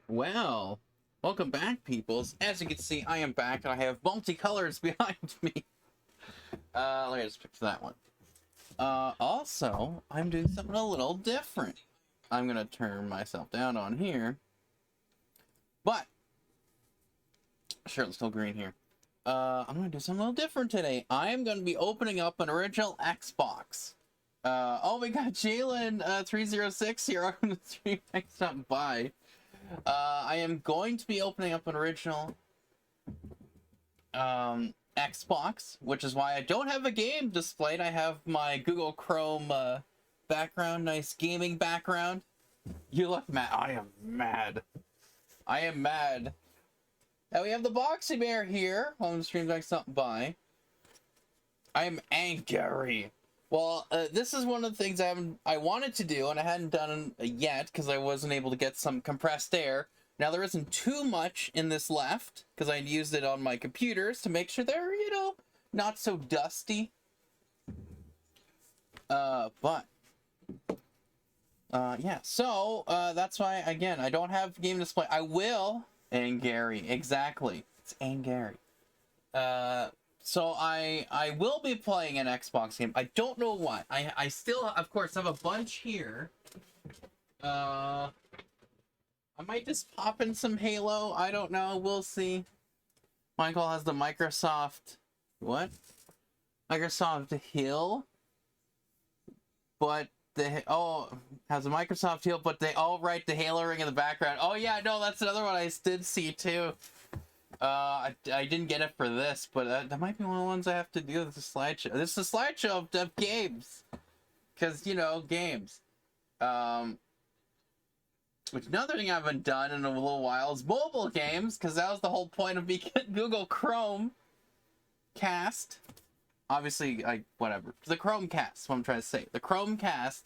Well, welcome back, peoples. As you can see, I am back, and I have multicolors behind me. Let me just fix that one. Also, I'm doing something a little different. I'm gonna turn myself down on here. But, shirt is still green here. I'm gonna do something a little different today. I am gonna be opening up an original Xbox. Oh, we got Jalen 306 here on the stream. Thanks for stopping by. I am going to be opening up an original Xbox, which is why I don't have a game displayed. I have my Google Chrome background, nice gaming background. You look mad. I am mad. I am mad. Now we have the Boxy Bear here on the stream. Like something by. I am angry. Well, this is one of the things I wanted to do and I hadn't done yet because I wasn't able to get some compressed air. Now there isn't too much in this left because I used it on my computers to make sure they're, you know, not so dusty. Yeah, so that's why, again, I don't have game display. I will. Angary, exactly. It's Angary. So I will be playing an Xbox game. I don't know what. I still, of course, have a bunch here. I might just pop in some Halo. I don't know. We'll see. Michael has the Microsoft... What? Microsoft Hill? But the... Oh, has a Microsoft Hill, but they all write the Halo ring in the background. Oh, yeah, no, that's another one I did see, too. I didn't get it for this, but that might be one of the ones I have to do with the slideshow. This is a slideshow of games. Because, you know, games. Which another thing I haven't done in a little while is mobile games, because that was the whole point of Google Chrome Cast. Obviously, whatever. The Chromecast, what I'm trying to say. The Chromecast,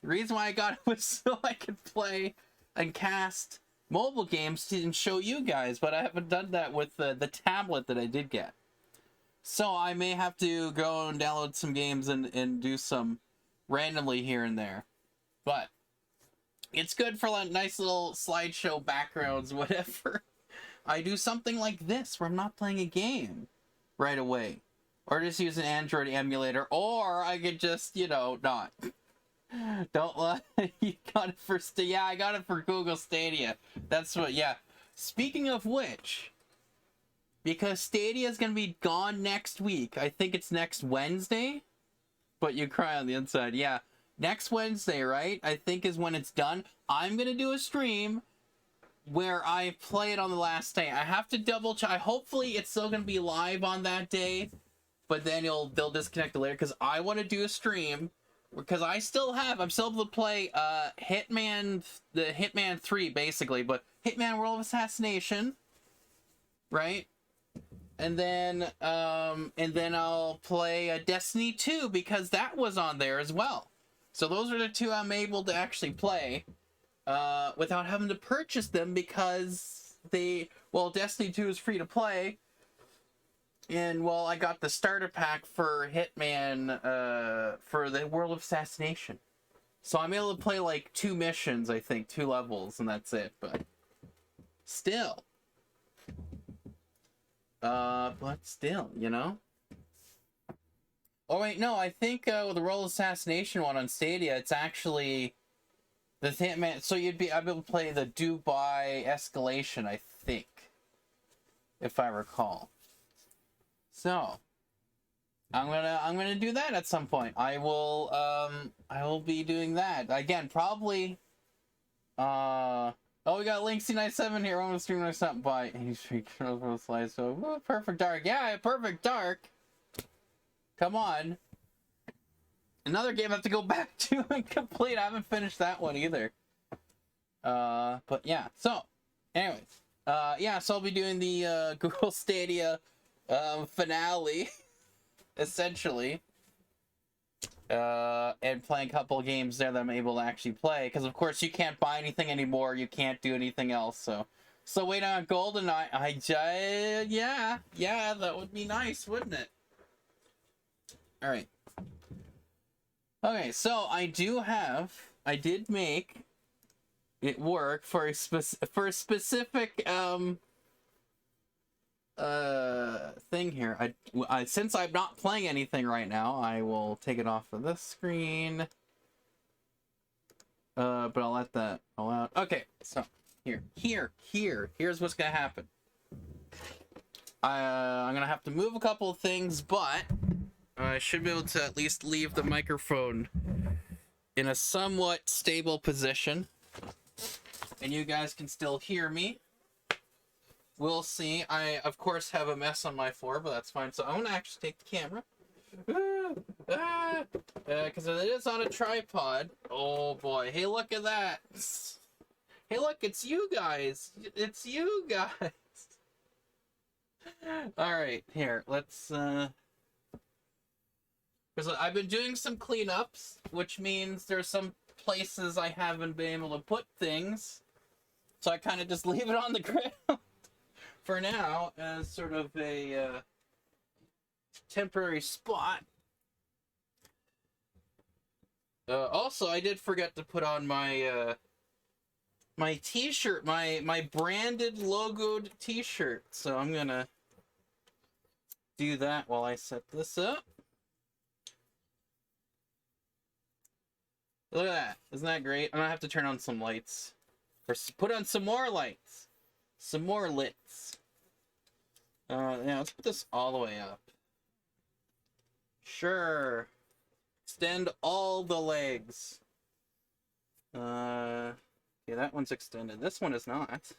the reason why I got it was so I could play and cast mobile games and show you guys, but I haven't done that with the tablet that I did get. So I may have to go and download some games and do some randomly here and there. But it's good for like nice little slideshow backgrounds, whatever. I do something like this where I'm not playing a game right away. Or just use an Android emulator. Or I could just, you know, not. Don't let... You got it for... Yeah, I got it for Google Stadia. That's what... Yeah. Speaking of which... Because Stadia is going to be gone next week. I think it's next Wednesday. But you cry on the inside. Yeah. Next Wednesday, right? I think is when it's done. I'm going to do a stream where I play it on the last day. I have to double check. Hopefully it's still going to be live on that day. But then they'll disconnect it later. Because I want to do a stream. Because I'm still able to play Hitman 3, basically. But Hitman World of Assassination. Right? And then I'll play Destiny 2. Because that was on there as well. So those are the two I'm able to actually play without having to purchase them because Destiny 2 is free to play. And, well, I got the starter pack for Hitman for the World of Assassination. So I'm able to play, like, 2 missions, I think, 2 levels, and that's it, but still. But still, you know? Oh, wait, no, I think with the World of Assassination one on Stadia, it's actually the Hitman. So you'd be able to play the Dubai Escalation, I think, if I recall. So I'm gonna do that at some point. I will be doing that again, probably. Oh, we got Linksy97 here on the stream or something by. He's slide. So Perfect Dark, yeah, Perfect Dark. Come on. Another game I have to go back to and complete. I haven't finished that one either. But yeah. So, anyways. Yeah, so I'll be doing the Google Stadia finale, essentially. And playing a couple of games there that I'm able to actually play. Because, of course, you can't buy anything anymore. You can't do anything else. So wait on GoldenEye. Yeah, that would be nice, wouldn't it? Alright. Okay, so I did make it work for a specific thing here. Since I'm not playing anything right now, I will take it off of this screen. But I'll let that all out. Okay, so here's what's gonna happen. I'm gonna have to move a couple of things, but I should be able to at least leave the microphone in a somewhat stable position, and you guys can still hear me. We'll see. I, of course, have a mess on my floor, but that's fine. So I'm gonna actually take the camera. Because it is on a tripod. Oh boy. Hey, look at that. Hey, look, it's you guys. It's you guys. Alright, here. Let's, because I've been doing some cleanups, which means there's some places I haven't been able to put things. So I kind of just leave it on the ground for now as sort of a temporary spot. Also, I did forget to put on my my t-shirt, my branded logoed t-shirt. So I'm gonna do that while I set this up. Look at that. Isn't that great? I'm gonna have to turn on some lights. Or put on some more lights. Some more lits. Yeah, let's put this all the way up. Sure. Extend all the legs. Yeah, that one's extended. This one is not.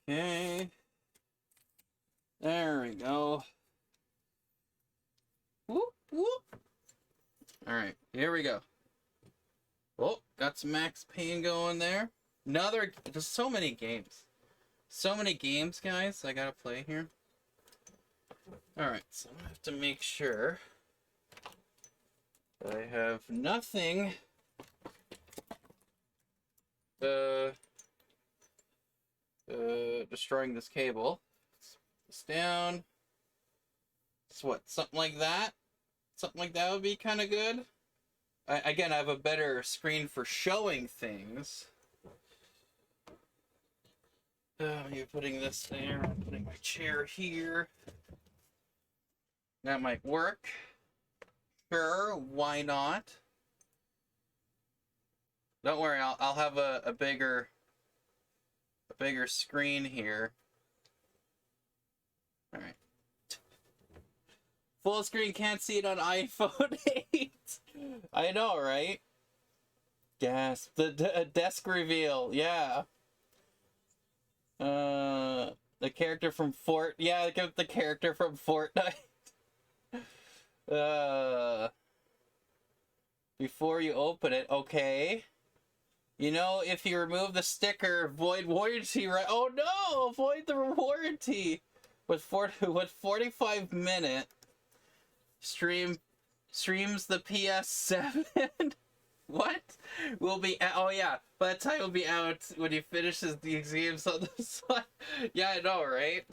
Okay. There we go. Whoop, whoop. Alright, here we go. Oh, got some Max Payne going there. There's so many games. So many games, guys, I gotta play here. Alright, so I have to make sure that I have nothing destroying this cable. This down. So what, something like that? Something like that would be kind of good. Again, I have a better screen for showing things. You're putting this there, I'm putting my chair here. That might work. Sure, why not? Don't worry, I'll have a bigger screen here. All right. Full screen, can't see it on iPhone 8. I know, right? Gasp. The desk reveal, yeah. The character from yeah, the character from Fortnite. Before you open it, okay. You know, if you remove the sticker, void warranty, right? Oh no, void the warranty. With 45-minute streams the PS7. What? Will be oh yeah, by the time it'll be out when he finishes the games on the side. Yeah, I know, right?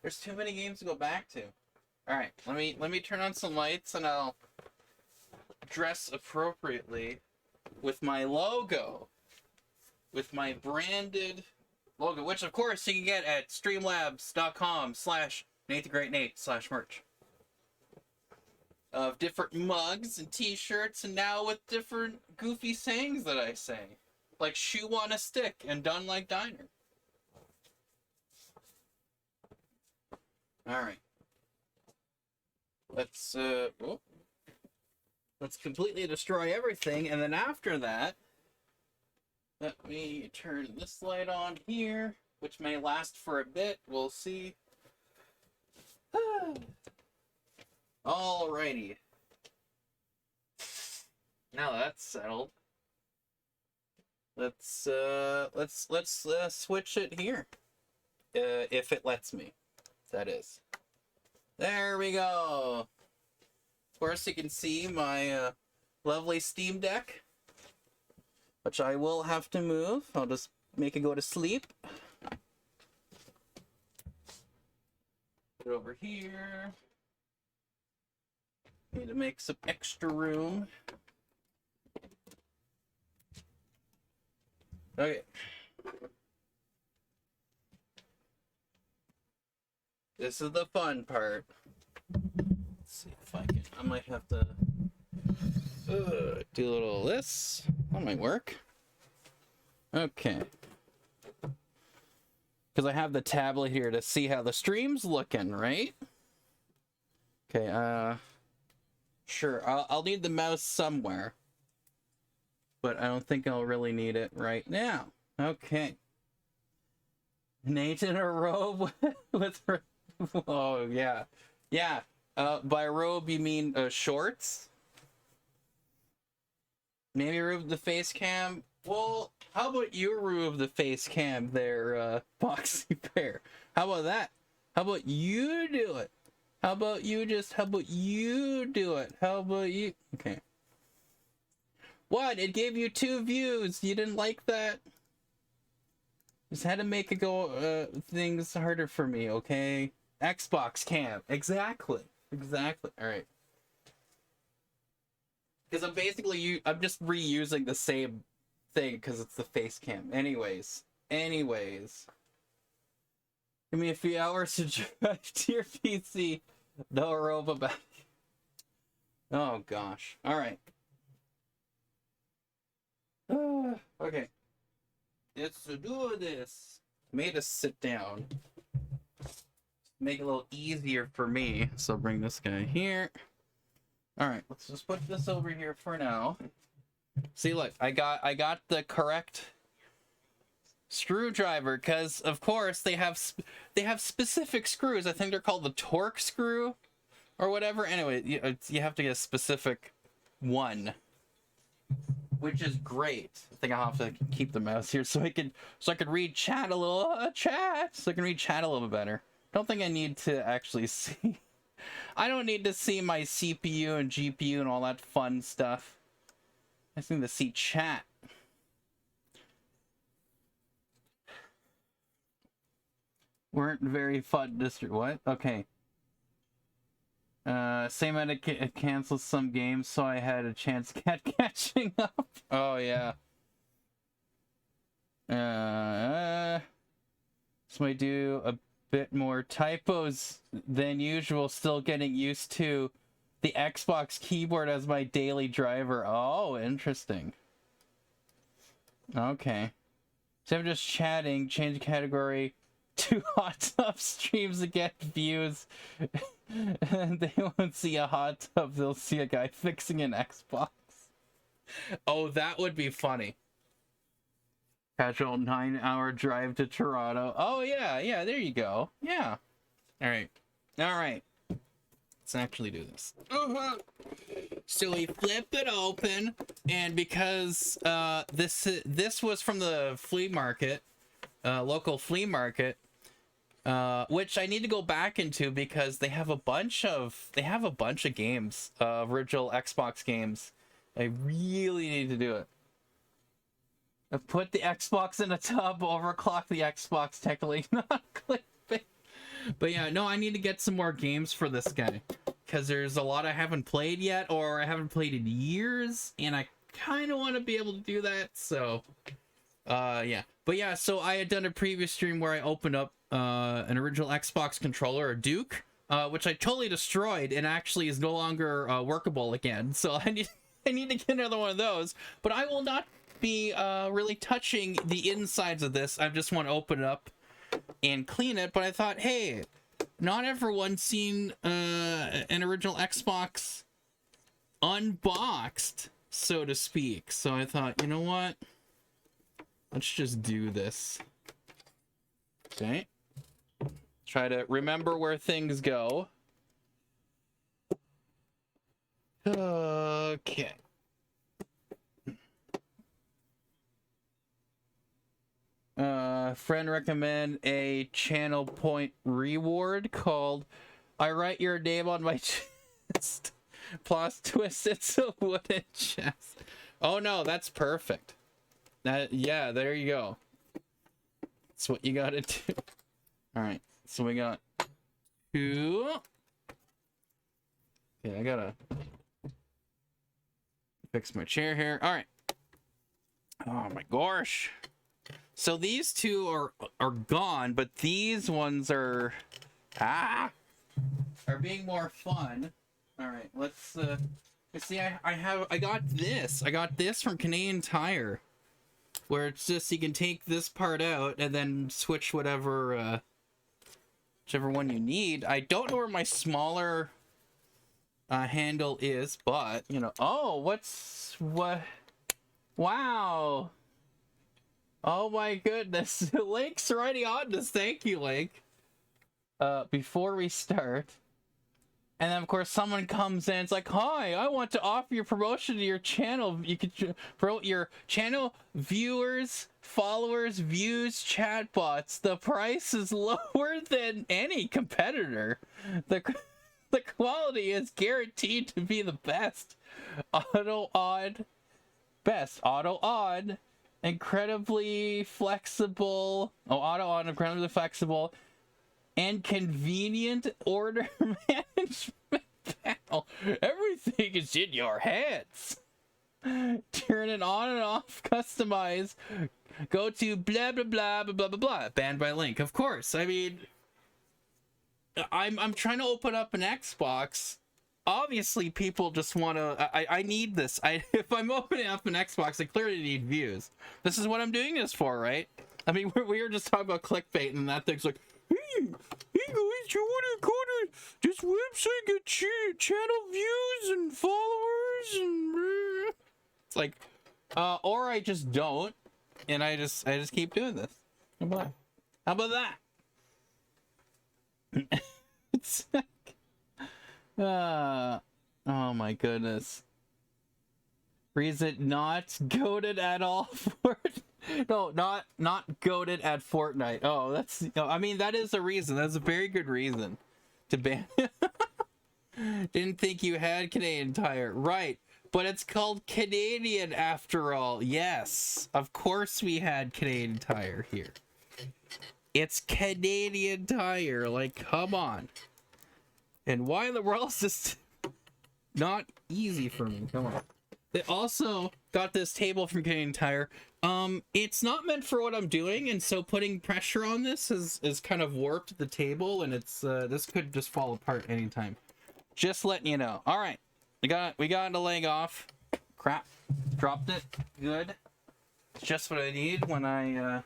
There's too many games to go back to. Alright, let me turn on some lights and I'll dress appropriately with my logo. With my branded logo, which of course you can get at streamlabs.com/NateTheGreatNate/merch. Of different mugs and t-shirts, and now with different goofy sayings that I say. Like "shoe on a stick" and "done like diner." Alright. Let's completely destroy everything, and then after that, let me turn this light on here, which may last for a bit. We'll see. Alrighty. Now that's settled. Let's switch it here. If it lets me. That is. There we go. Of course, you can see my lovely Steam Deck, which I will have to move. I'll just make it go to sleep. Put it over here. Need to make some extra room. Okay. This is the fun part. Let's see if I can. I might have to do a little of this. That might work. Okay. Because I have the tablet here to see how the stream's looking, right? Okay, sure, I'll need the mouse somewhere. But I don't think I'll really need it right now. Okay. Nate in a robe with her... Oh, yeah. Yeah, by robe you mean shorts? Maybe remove the face cam? Well, how about you remove the face cam there, Foxy Bear? How about that? How about you do it? How about you do it? How about you? Okay. What? It gave you 2 views. You didn't like that? Just had to make it go, things harder for me, okay? Xbox cam. Exactly. Exactly. Alright. Because I'm just reusing the same thing because it's the face cam. Anyways. Give me a few hours to drive to your PC. No rope about it. Oh gosh. Alright. Okay. Let's do this. Made us sit down. Make it a little easier for me. So bring this guy here. Alright, let's just put this over here for now. See, look, I got the correct screwdriver, because of course they have specific screws. I think they're called the Torque screw or whatever. Anyway, you have to get a specific one, which is great. I think I'll have to keep the mouse here so I could read chat a little so I can read chat a little bit better. Don't think I need to actually see. I don't need to see my CPU and GPU and all that fun stuff. I just need to see chat. Weren't very fun district. What? Okay. Same had to cancel some games, so I had a chance catching up. Oh yeah. This might do a bit more typos than usual. Still getting used to the Xbox keyboard as my daily driver. Oh, interesting. Okay. So I'm just chatting. Change category to hot tub streams to get views. And they won't see a hot tub. They'll see a guy fixing an Xbox. Oh, that would be funny. Casual 9-hour drive to Toronto. Oh, yeah, there you go. Yeah. Alright. Let's actually do this. So we flip it open, and because this was from the flea market, local flea market, which I need to go back into because they have a bunch of games, original Xbox games. I really need to do it. I put the Xbox in a tub, overclock the Xbox, technically not clickbait. But yeah, no, I need to get some more games for this guy. Because there's a lot I haven't played yet, or I haven't played in years, and I kind of want to be able to do that, so... yeah. But yeah, so I had done a previous stream where I opened up an original Xbox controller, a Duke, which I totally destroyed, and actually is no longer workable again. So I need to get another one of those. But I will not be really touching the insides of this. I just want to open it up and clean it. But I thought, hey, not everyone's seen an original Xbox unboxed, so to speak. So I thought, you know what? Let's just do this. Okay. Try to remember where things go. Okay. Friend recommend a channel point reward called I write your name on my chest. Plus twist it's a wooden chest. Oh no, that's perfect. Yeah, there you go. That's what you gotta do. Alright, so we got 2. Okay, I gotta fix my chair here. Alright. Oh my gosh. So these 2 are gone, but these ones are being more fun. Alright, let's see. I got this from Canadian Tire. where it's just you can take this part out and then switch whatever whichever one you need. I don't know where my smaller handle is, but you know. Oh, what? Wow. Oh my goodness. Link's already on this. Thank you, Link. Before we start. And then, of course, someone comes in. It's like, hi, I want to offer your promotion to your channel. You could promote your channel viewers, followers, views, chatbots. The price is lower than any competitor. The quality is guaranteed to be the best. Auto odd. Incredibly flexible. Oh, auto on, incredibly flexible. And convenient order management panel. Everything is in your hands. Turn it on and off, customize. Go to blah blah blah blah blah blah blah. Banned by Link. Of course. I mean, I'm trying to open up an Xbox. Obviously, people just want to. I need this. If I'm opening up an Xbox, I clearly need views. This is what I'm doing this for, right? I mean, we were just talking about clickbait, and that thing's like, hey guys, you want to go to this website, get channel views and followers, and it's like, or I just don't, and I just keep doing this. How about that? It's like, oh my goodness. Is it not goated at all for no, not goated at Fortnite. Oh, that's, no, I mean, that is a reason. That's a very good reason to ban. Didn't think you had Canadian Tire. Right, but it's called Canadian after all. Yes, of course we had Canadian Tire here. It's Canadian Tire, like, come on. And why in the world is this not easy for me? Come on. They also got this table from Canadian Tire. It's not meant for what I'm doing, and so putting pressure on this is kind of warped the table, and it's this could just fall apart anytime. Just letting you know. All right, we got the leg off. Crap, dropped it. Good. It's just what I need when I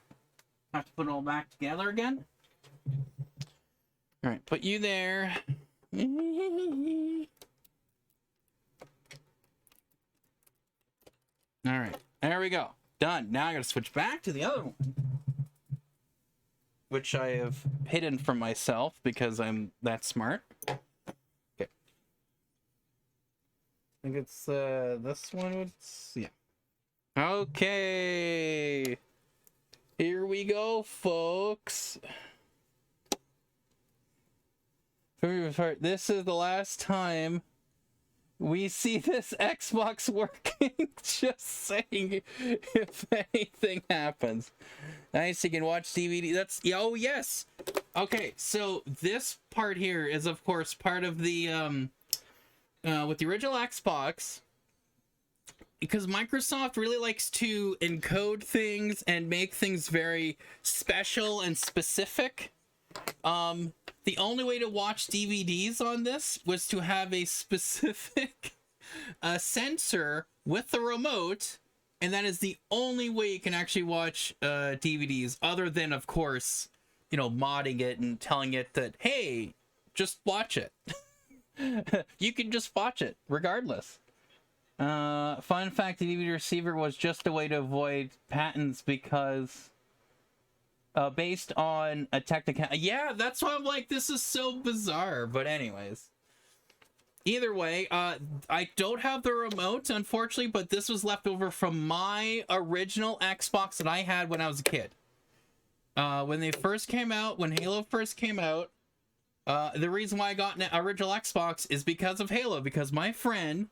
have to put it all back together again. All right, put you there. All right, there we go. Done. Now I gotta switch back to the other one, which I have hidden from myself because I'm that smart. Okay. I think it's this one. Yeah. Okay. Here we go, folks. This is the last time we see this Xbox working. Just saying, if anything happens. Nice, you can watch DVD. That's, oh yes. Okay, so this part here is of course part of the with the original Xbox, because Microsoft really likes to encode things and make things very special and specific. The only way to watch DVDs on this was to have a specific sensor with the remote, and that is the only way you can actually watch DVDs, other than, of course, you know, modding it and telling it that, hey, just watch it. You can just watch it, regardless. Fun fact, the DVD receiver was just a way to avoid patents because... based on a technical... Yeah, that's why I'm like, this is so bizarre. But anyways. Either way, I don't have the remote, unfortunately, but this was left over from my original Xbox that I had when I was a kid. When they first came out, when Halo first came out, the reason why I got an original Xbox is because of Halo, because my friend...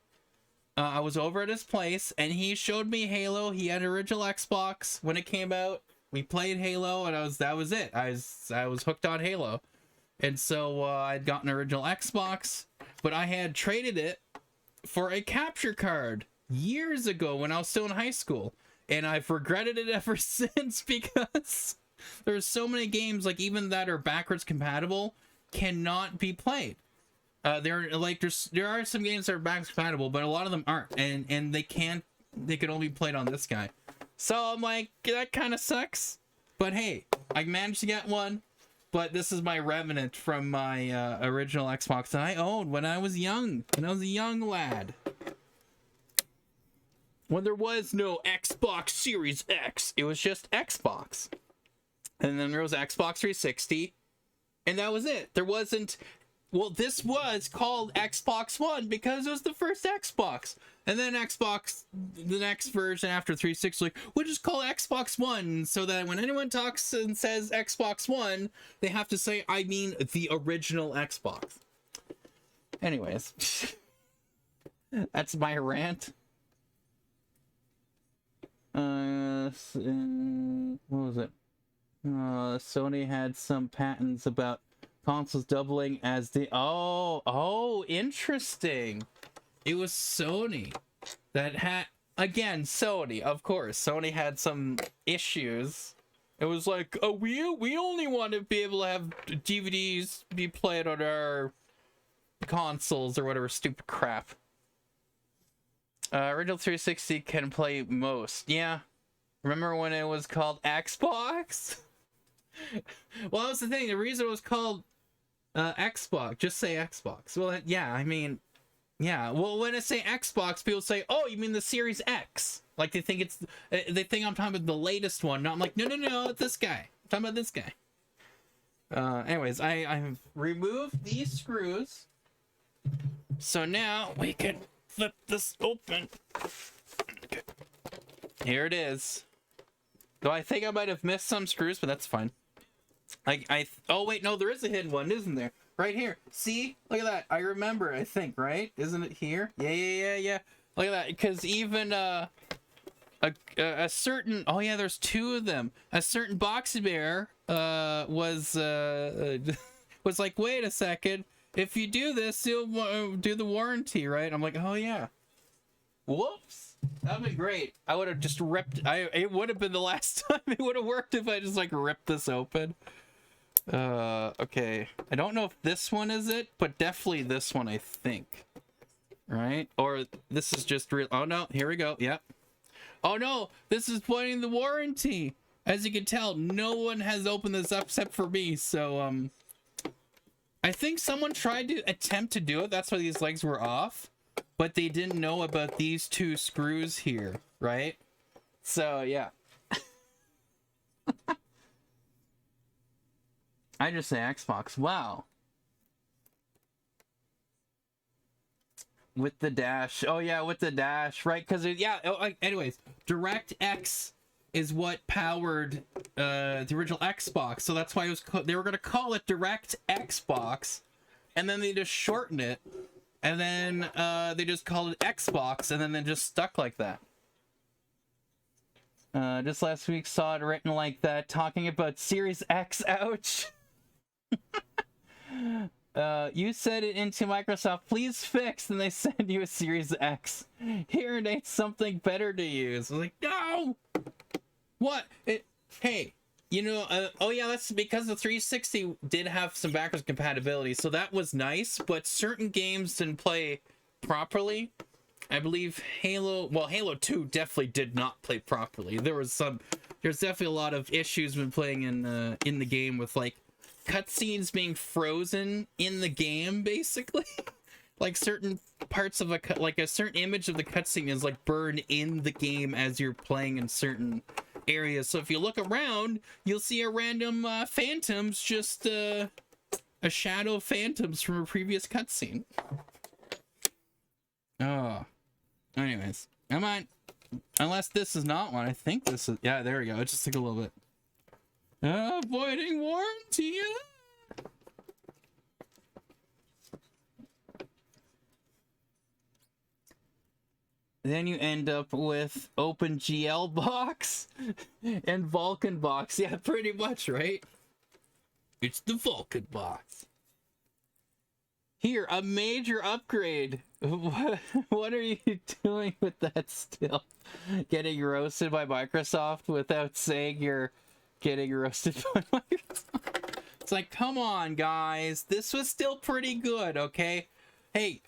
I was over at his place, and he showed me Halo. He had an original Xbox when it came out. We played Halo, and that was it. I was hooked on Halo. And so I'd gotten an original Xbox, but I had traded it for a capture card years ago when I was still in high school. And I've regretted it ever since, because there's so many games, like, even that are backwards compatible, cannot be played. There are some games that are backwards compatible, but a lot of them aren't, and they can only be played on this guy. So I'm like, that kind of sucks. But hey, I managed to get one. But this is my remnant from my original Xbox that I owned when I was young. When I was a young lad. When there was no Xbox Series X. It was just Xbox. And then there was Xbox 360. And that was it. There wasn't... Well, this was called Xbox One because it was the first Xbox. And then Xbox, the next version after 360, like, we'll just call it Xbox One, so that when anyone talks and says Xbox One, they have to say, I mean the original Xbox. Anyways. That's my rant. What was it? Sony had some patents about consoles doubling as the... Oh, interesting. It was Sony that had... Again, Sony, of course. Sony had some issues. It was like, oh, we only want to be able to have DVDs be played on our consoles or whatever stupid crap. Original 360 can play most. Yeah. Remember when it was called Xbox? Well, that was the thing. The reason it was called Xbox, just say Xbox. Well, yeah, I mean, yeah. Well, when I say Xbox, people say, "Oh, you mean the Series X?" Like they think I'm talking about the latest one. No, I'm like, no, this guy. I'm talking about this guy. Anyways, I've removed these screws, so now we can flip this open. Okay. Here it is. Though I think I might have missed some screws, but that's fine. Oh wait, no, there is a hidden one, isn't there? Right here. See? Look at that. I remember, I think, right? Isn't it here? Yeah. Look at that. Because even a certain... Oh yeah, there's two of them. A certain Boxy Bear was like, wait a second. If you do this, you'll do the warranty, right? I'm like, oh yeah. Whoops. That'd be great. I would have just ripped... It would have been the last time it would have worked if I just like ripped this open. Okay. I don't know if this one is it, but definitely this one, I think. Right? Or this is just real... Oh no, here we go. Yep. Oh no, this is pointing the warranty. As you can tell, no one has opened this up except for me, so I think someone tried to attempt to do it. That's why these legs were off. But they didn't know about these two screws here, right? So, yeah. I just say Xbox. Wow. With the dash. Oh, yeah, with the dash, right? Because, yeah, anyways, DirectX is what powered the original Xbox. So that's why it was they were going to call it Direct Xbox. And then they just shortened it. And then they just called it Xbox, and then they just stuck like that. Just last week saw it written like that, talking about Series X, ouch. You said it into Microsoft, please fix, and they send you a Series X. Here it ain't something better to use. I was like, no! What? Hey. You know, oh yeah, that's because the 360 did have some backwards compatibility, so that was nice, but certain games didn't play properly. I believe Halo 2 definitely did not play properly. There's definitely a lot of issues when playing in the game with, like, cutscenes being frozen in the game, basically. Like, certain parts of a certain image of the cutscene is, like, burned in the game as you're playing in certain areas. So if you look around, you'll see a random phantoms, just a shadow of phantoms from a previous cutscene. Oh. Anyways, come on. Unless this is not one. I think this is... Yeah, there we go. It just took a little bit. Avoiding warranty. Then you end up with OpenGL box and Vulkan box. Yeah, pretty much, right? It's the Vulkan box. Here, a major upgrade. What are you doing with that still? Getting roasted by Microsoft without saying you're getting roasted by Microsoft? It's like, come on, guys. This was still pretty good, okay? Hey,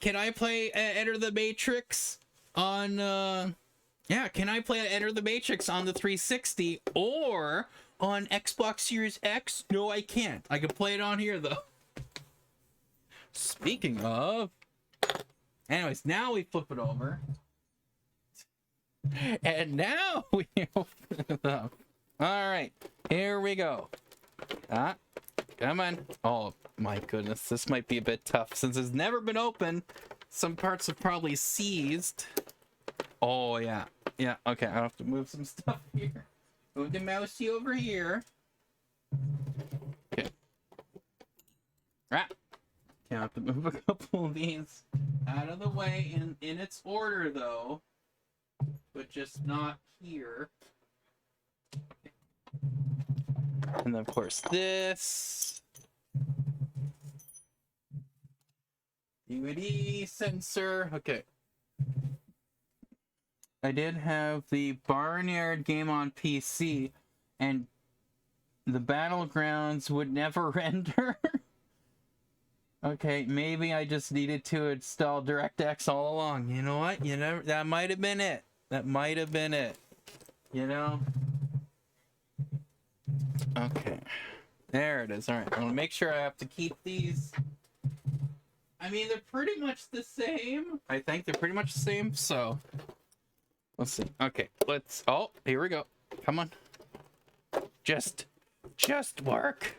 can I play Enter the Matrix on Yeah, can I play Enter the Matrix on the 360 or on Xbox Series X? No, I can't. I can play it on here, though. Speaking of... Anyways, now we flip it over. And now we open it up. Alright, here we go. Ah, come on. Oh, my goodness. This might be a bit tough. Since it's never been open, some parts have probably seized. Oh, yeah. Yeah, okay. I have to move some stuff here. Move the mousey over here. Okay. Ah. Okay, I have to move a couple of these out of the way in its order, though. But just not here. Okay. And then, of course, this. DVD sensor. Okay. I did have the Barnyard game on PC, and the Battlegrounds would never render. Okay, maybe I just needed to install DirectX all along. You know what? You never. That might have been it. That might have been it. You know? Okay. There it is. Alright, I'm gonna make sure I have to keep these. I mean, they're pretty much the same. I think they're pretty much the same, so... Let's see. Okay, let's... Oh, here we go. Come on. Just work.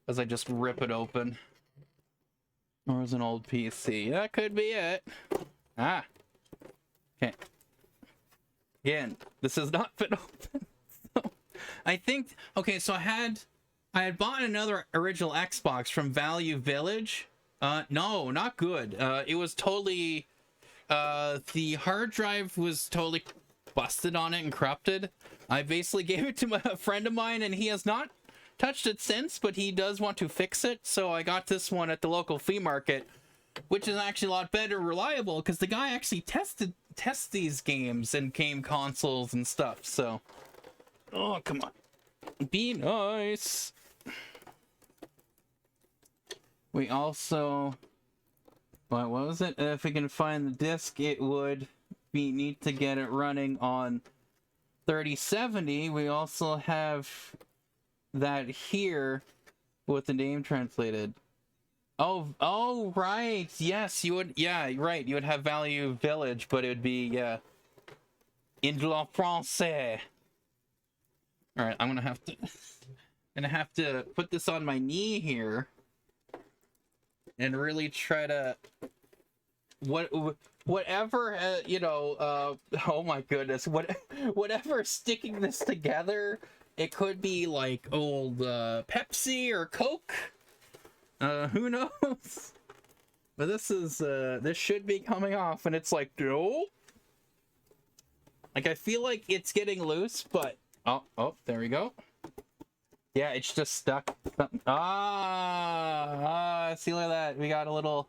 As I just rip it open. Or as an old PC. That could be it. Ah. Okay. Again, this has not been open. So, I think... Okay, so I had bought another original Xbox from Value Village. No, not good. It was totally... the hard drive was totally busted on it and corrupted. I basically gave it to a friend of mine, and he has not touched it since, but he does want to fix it. So I got this one at the local flea market, which is actually a lot better reliable because the guy actually tests these games and game consoles and stuff. So, oh, come on, be nice. We also... What was it? If we can find the disc, it would be neat to get it running on 3070. We also have that here with the name translated. Oh, right. Yes, you would. Yeah, right. You would have Value Village, but it would be, yeah, in le français. All right, I'm gonna have to put this on my knee here. And really try to whatever you know. Oh my goodness! Whatever sticking this together. It could be like old Pepsi or Coke. Who knows? But this is this should be coming off, and it's like no. Like I feel like it's getting loose, but oh, there we go. Yeah, it's just stuck. See, look at that. We got a little...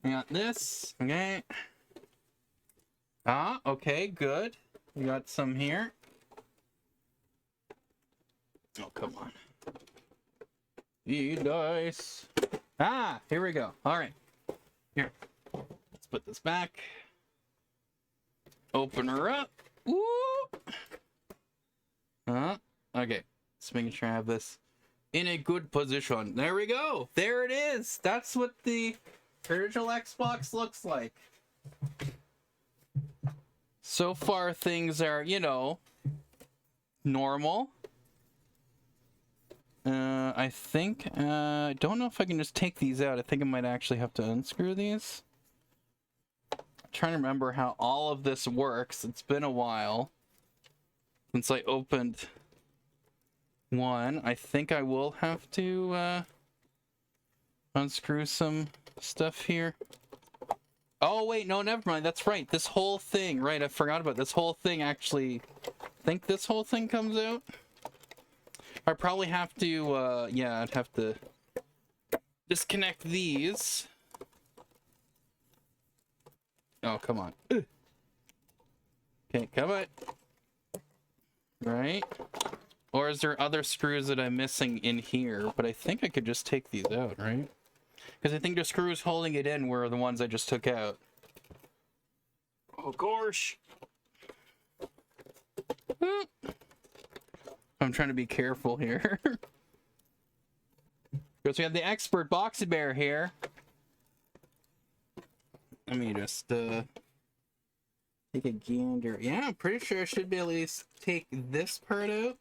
We got this. Okay. Okay, good. We got some here. Oh, come on. Be nice. Here we go. All right. Here. Let's put this back. Open her up. Woo! Okay. Just making sure I have this in a good position. There we go. There it is. That's what the original Xbox looks like. So far, things are, you know, normal. I think, I don't know if I can just take these out. I think I might actually have to unscrew these. I'm trying to remember how all of this works. It's been a while since I opened one. I think I will have to unscrew some stuff here. Oh wait, no, never mind. That's right. This whole thing, right? I forgot about this whole thing. Actually, I think this whole thing comes out. I probably have to. Yeah, I'd have to disconnect these. Oh, come on. Okay, come on. Right. Or is there other screws that I'm missing in here? But I think I could just take these out, right? Because I think the screws holding it in were the ones I just took out. Oh gosh. I'm trying to be careful here. Because we have the expert Boxy Bear here. Let me just take a gander. Yeah, I'm pretty sure I should be able to at least take this part out.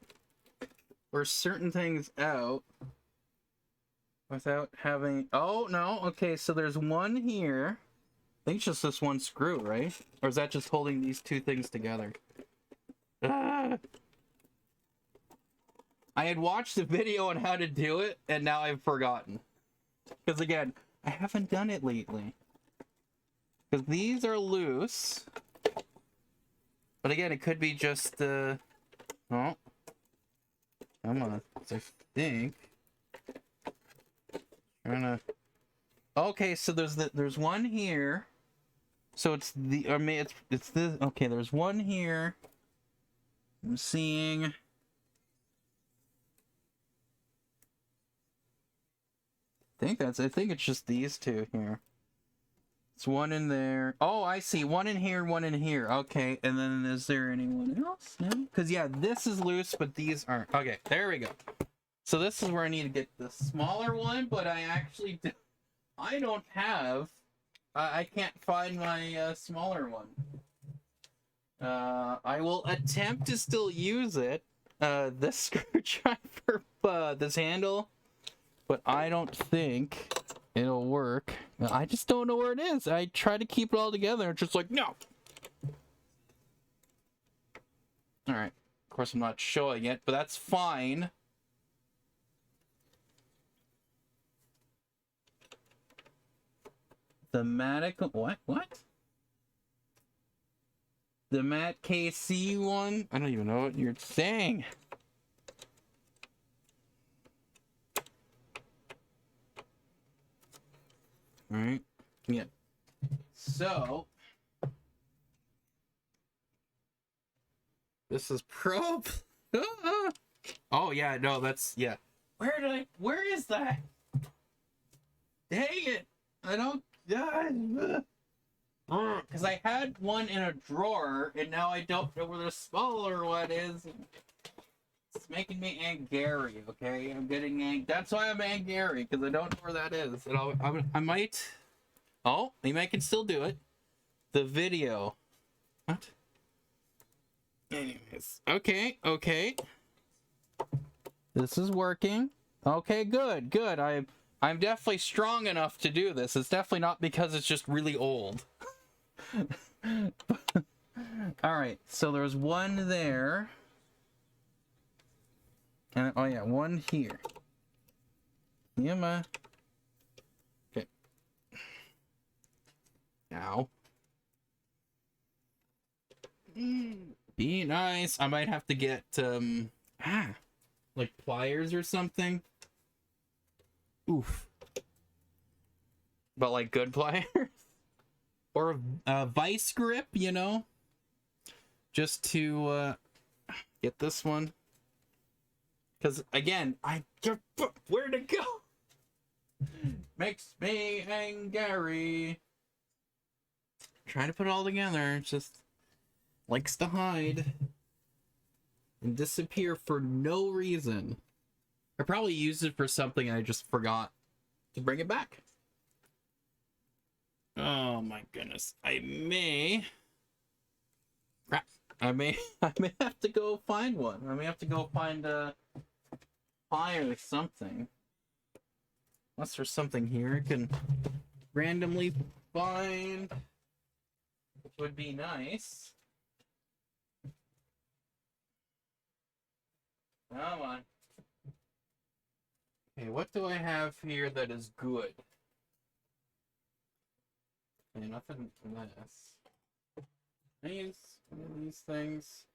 Or certain things out. Without having... Oh, no. Okay, so there's one here. I think it's just this one screw, right? Or is that just holding these two things together? Ah! I had watched the video on how to do it, and now I've forgotten. Because again, I haven't done it lately. Because these are loose. But again, it could be just oh. Come on. I think. Okay, so there's one here. So it's the it's this. Okay, there's one here. I'm seeing. I think it's just these two here. It's one in there. Oh, I see. One in here, one in here. Okay, and then is there anyone else? No? Because, yeah, this is loose, but these aren't. Okay, there we go. So this is where I need to get the smaller one, but I actually I don't have... I can't find my smaller one. I will attempt to still use it. This screwdriver, this handle, but I don't think it'll work. I just don't know where it is. I try to keep it all together. It's just like, no. Alright. Of course, I'm not showing it, but that's fine. The Matic... What? The Matt KC one? I don't even know what you're saying. Alright. Yeah. So... This is probe. Oh, yeah, no, that's... Yeah. Where is that? Dang it! I don't... Because I had one in a drawer, and now I don't know where the smaller one is. It's making me angry, okay? I'm getting angry. That's why I'm angry, because I don't know where that is. And I might... Oh, maybe I can still do it. The video. What? Anyways. Okay. This is working. Okay, good. I'm definitely strong enough to do this. It's definitely not because it's just really old. Alright, so there's one there. And, oh yeah, one here. Yeah, okay. Now. Be nice. I might have to get, like pliers or something. Oof. But like good pliers? Or a vice grip, you know? Just to get this one. Because again, where to go? Makes me angry. Trying to put it all together, it just likes to hide and disappear for no reason. I probably used it for something and I just forgot to bring it back. Oh my goodness. I may have to go find one. I may have to go find a fire or something. Unless there's something here I can randomly find, which would be nice. Come on. Okay, what do I have here that is good? Okay, nothing from this. These things.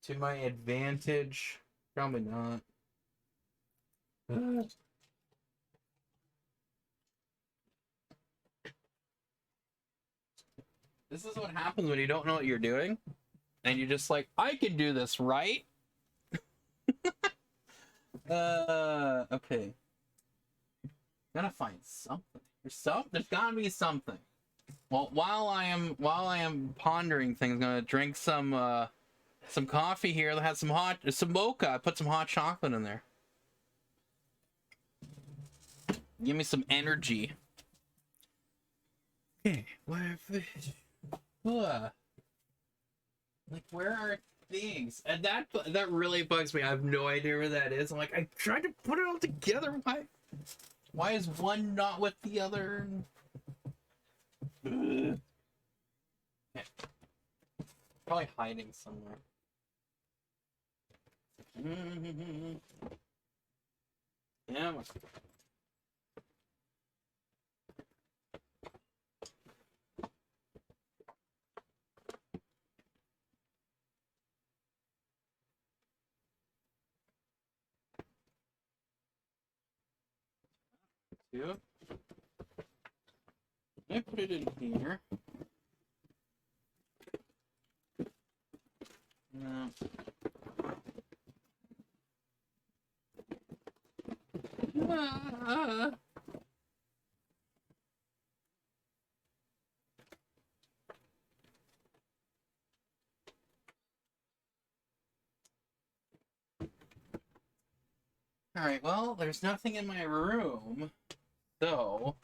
To my advantage. Probably not. This is what happens when you don't know what you're doing. And you're just like, I can do this, right? Okay. Gotta find something. There's gotta be something. Well, while I am pondering things, I'm gonna drink some coffee here that has some mocha. I put some hot chocolate in there. Give me some energy. Okay, like where are things? And that really bugs me. I have no idea where that is. I'm like, I tried to put it all together. Why is one not with the other? Ugh. Okay. Probably hiding somewhere. Yeah. Two. I put it in here. No. Ah. Alright, well, there's nothing in my room, so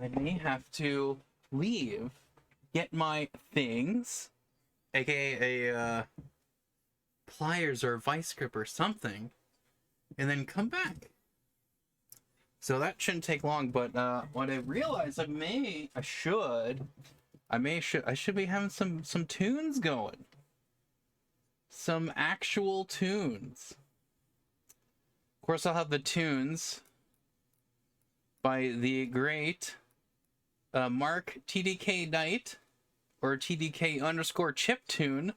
I may have to leave, get my things, aka a pliers or a vice grip or something, and then come back. So that shouldn't take long, but what I realized I should be having some tunes going. Some actual tunes. Of course, I'll have the tunes by the great Mark TDK Knight, or TDK underscore chiptune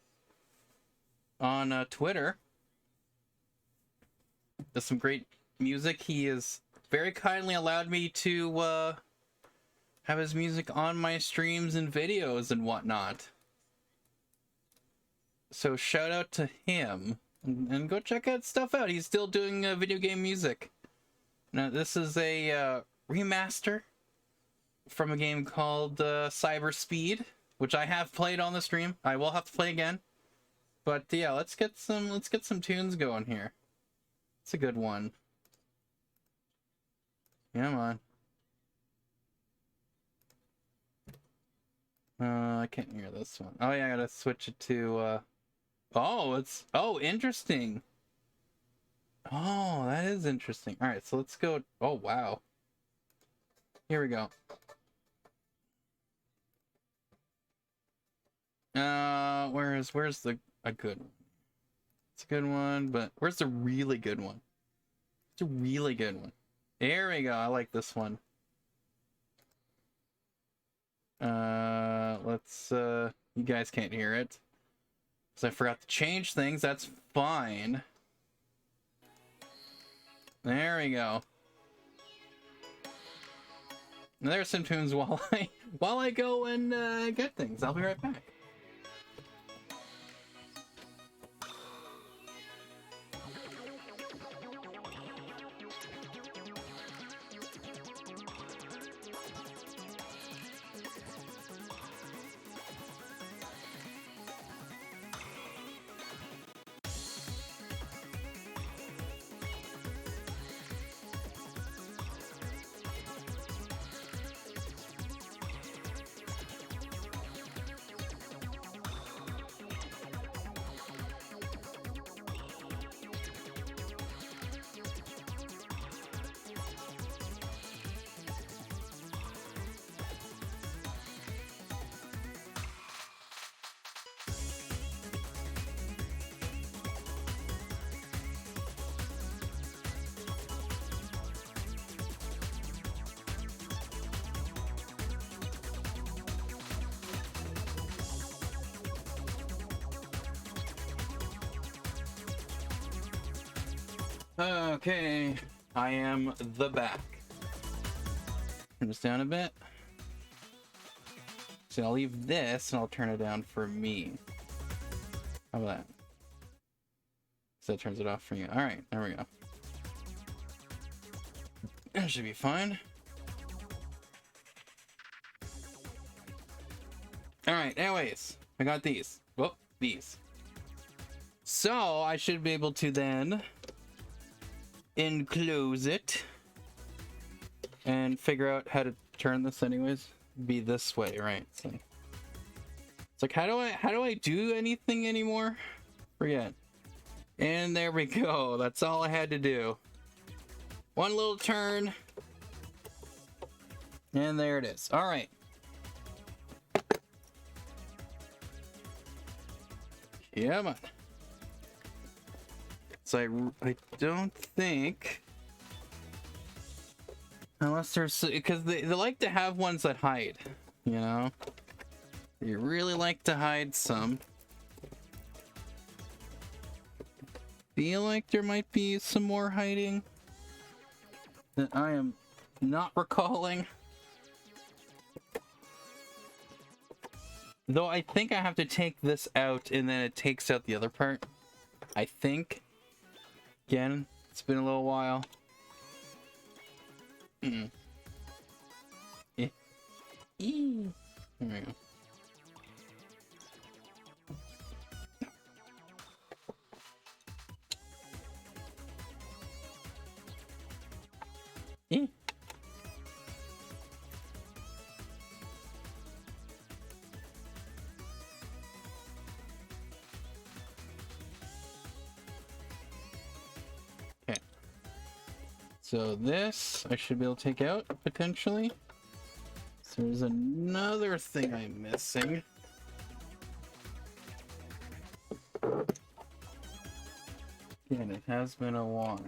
on Twitter. There's some great music. He has very kindly allowed me to have his music on my streams and videos and whatnot. So shout out to him. And go check that stuff out. He's still doing video game music. Now, this is a remaster from a game called Cyber Speed, which I have played on the stream. I will have to play again. But yeah, let's get some tunes going here. It's a good one. Come on. I can't hear this one. Oh yeah, I gotta switch it to oh, interesting. Oh, that is interesting. All right, so let's go. Oh, wow. Here we go. Where's a good one? It's a good one, but where's the really good one? It's a really good one. There we go. I like this one. You guys can't hear it. So I forgot to change things. That's fine. There we go. And there's some tunes while I go and get things. I'll be right back. Okay, I am the back. Turn this down a bit. So I'll leave this and I'll turn it down for me. How about that? So that turns it off for you. Alright, there we go. That should be fine. Alright, anyways, I got these. Whoop, these. So, I should be able to then enclose it and figure out how to turn this anyways. Be this way, right? So, it's like, how do I do anything anymore? Forget. And there we go. That's all I had to do. One little turn. And there it is. All right. Come on. So I don't think, unless there's, because they like to have ones that hide, you know? They really like to hide some. Feel like there might be some more hiding that I am not recalling. Though I think I have to take this out and then it takes out the other part. I think. Again, it's been a little while. There we go. Okay. So this I should be able to take out potentially. So there's another thing I'm missing. Again, it has been a while.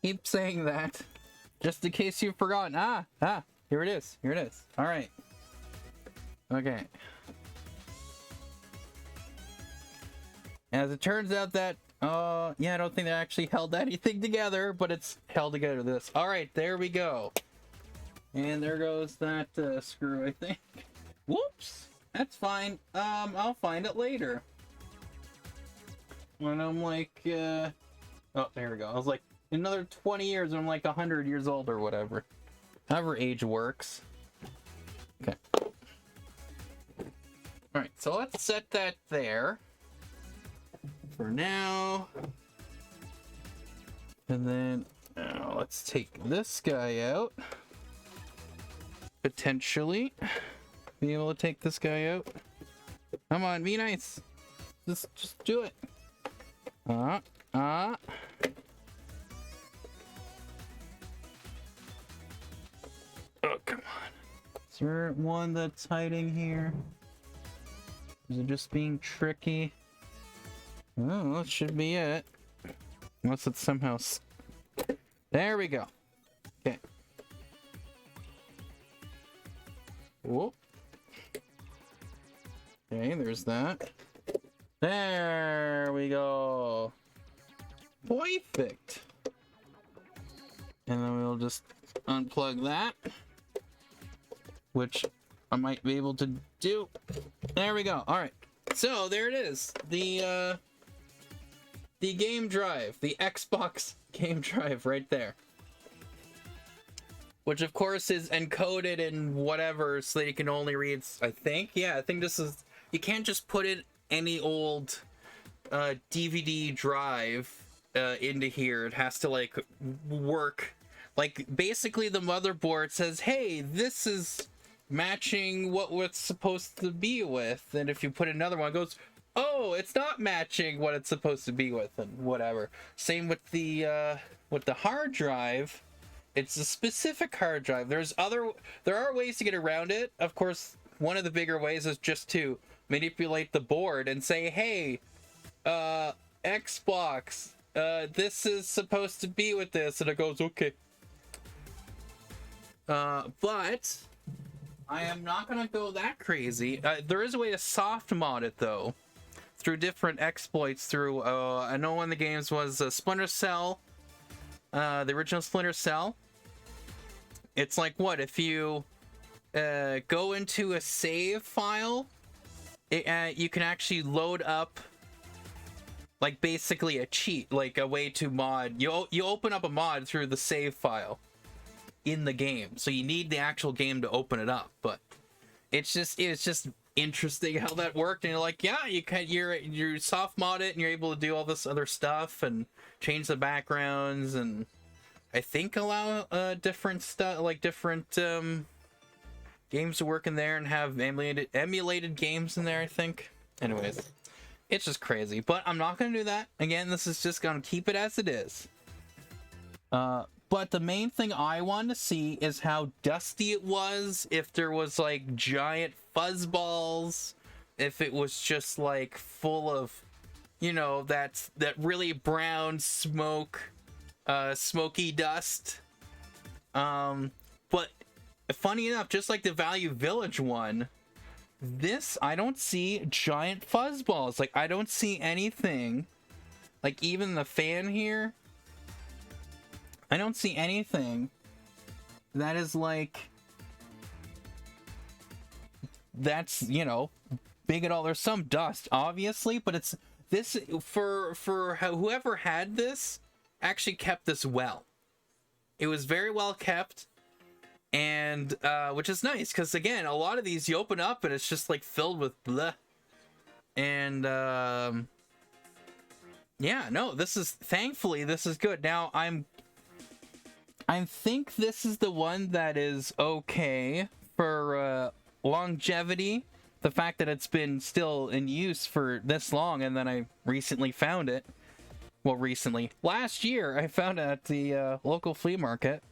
Keep saying that, just in case you've forgotten. Here it is. Here it is. All right. Okay. As it turns out that, yeah, I don't think that actually held anything together, but it's held together this. All right, there we go. And there goes that screw, I think. Whoops. That's fine. I'll find it later. When I'm like, oh, there we go. I was like, another 20 years, I'm like 100 years old or whatever. However age works. Okay. Alright, so let's set that there for now. And then let's take this guy out. Potentially be able to take this guy out. Come on, be nice. Just do it. Oh, come on. Is there one that's hiding here? Is it just being tricky? Oh, that should be it. Unless it's somehow... There we go. Okay. Whoop. Okay, there's that. There we go. Perfect. And then we'll just unplug that, which I might be able to do. There we go. All right. So there it is. The game drive, the Xbox game drive right there. Which of course is encoded in whatever so that you can only read, I think. Yeah, I think this is, you can't just put it any old DVD drive into here. It has to like work, like basically the motherboard says, hey, this is matching what it's supposed to be with, and if you put another one, it goes, oh, it's not matching what it's supposed to be with, and whatever. Same with the hard drive. It's a specific hard drive. There are ways to get around it. Of course, one of the bigger ways is just to manipulate the board and say, hey, Xbox, this is supposed to be with this, and it goes, okay. But I am not gonna go that crazy. There is a way to soft mod it though, through different exploits. Through I know one of the games was Splinter Cell, the original Splinter Cell. It's like, what if you go into a save file, you can actually load up like basically a cheat, like a way to mod. You open up a mod through the save file in the game, so you need the actual game to open it up, but it's just interesting how that worked, and you're like, yeah, you soft mod it and you're able to do all this other stuff and change the backgrounds, and I think allow different stuff, like different games to work in there, and have emulated games in there, I think. Anyways, it's just crazy, but I'm not gonna do that again. This is just gonna keep it as it is. But the main thing I want to see is how dusty it was, if there was like giant fuzz balls, if it was just like full of, you know, that really brown smoke, smoky dust. But funny enough, just like the Value Village one, this, I don't see giant fuzz balls. Like, I don't see anything. Like, even the fan here, I don't see anything that is like, that's, you know, big at all. There's some dust, obviously, but it's this, for whoever had this actually kept this well. It was very well kept, and which is nice, because again, a lot of these you open up and it's just like filled with bleh. And yeah, no, this is, thankfully this is good. Now I think this is the one that is okay for longevity. The fact that it's been still in use for this long, and then I recently found it. Well, recently. Last year, I found it at the local flea market,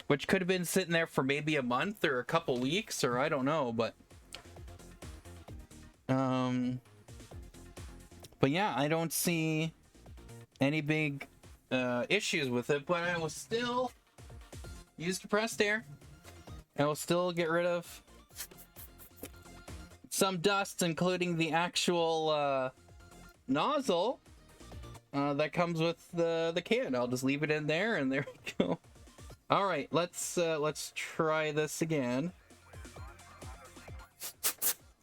which could have been sitting there for maybe a month or a couple weeks, or I don't know, but yeah, I don't see any big issues with it, but I will still use compressed air. I will still get rid of some dust, including the actual nozzle that comes with the can. I'll just leave it in there, and there we go. All right, let's try this again.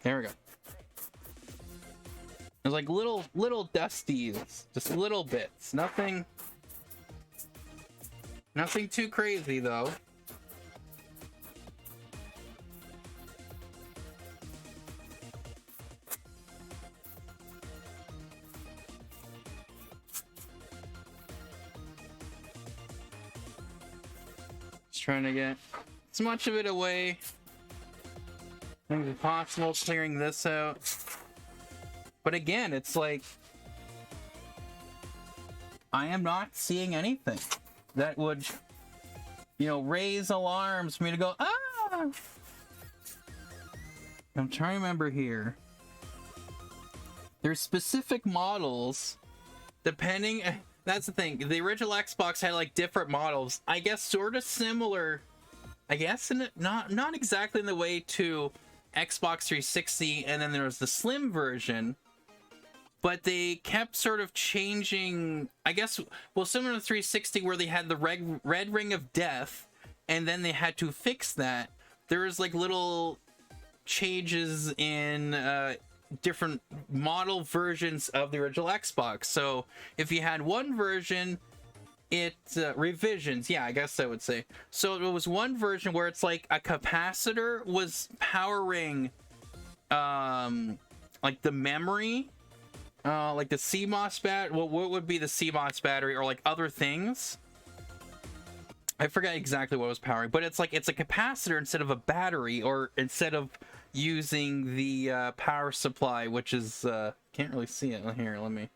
There we go. There's like little dusties, just little bits. Nothing too crazy though. Just trying to get as much of it away as possible, clearing this out. But again, it's like, I am not seeing anything that would, you know, raise alarms for me to go, ah! I'm trying to remember here. There's specific models, depending, that's the thing, the original Xbox had like different models, I guess sort of similar, I guess, in not exactly in the way to Xbox 360, and then there was the slim version, but they kept sort of changing, I guess, well, similar to 360 where they had the red ring of death, and then they had to fix that. There was like little changes in different model versions of the original Xbox. So if you had one version, it revisions, yeah, I guess I would say. So it was one version where it's like a capacitor was powering like the memory, like the CMOS battery. Well, what would be the CMOS battery, or like other things? I forget exactly what was powering, but it's like, it's a capacitor instead of a battery, or instead of using the power supply, which is can't really see it here. Let me.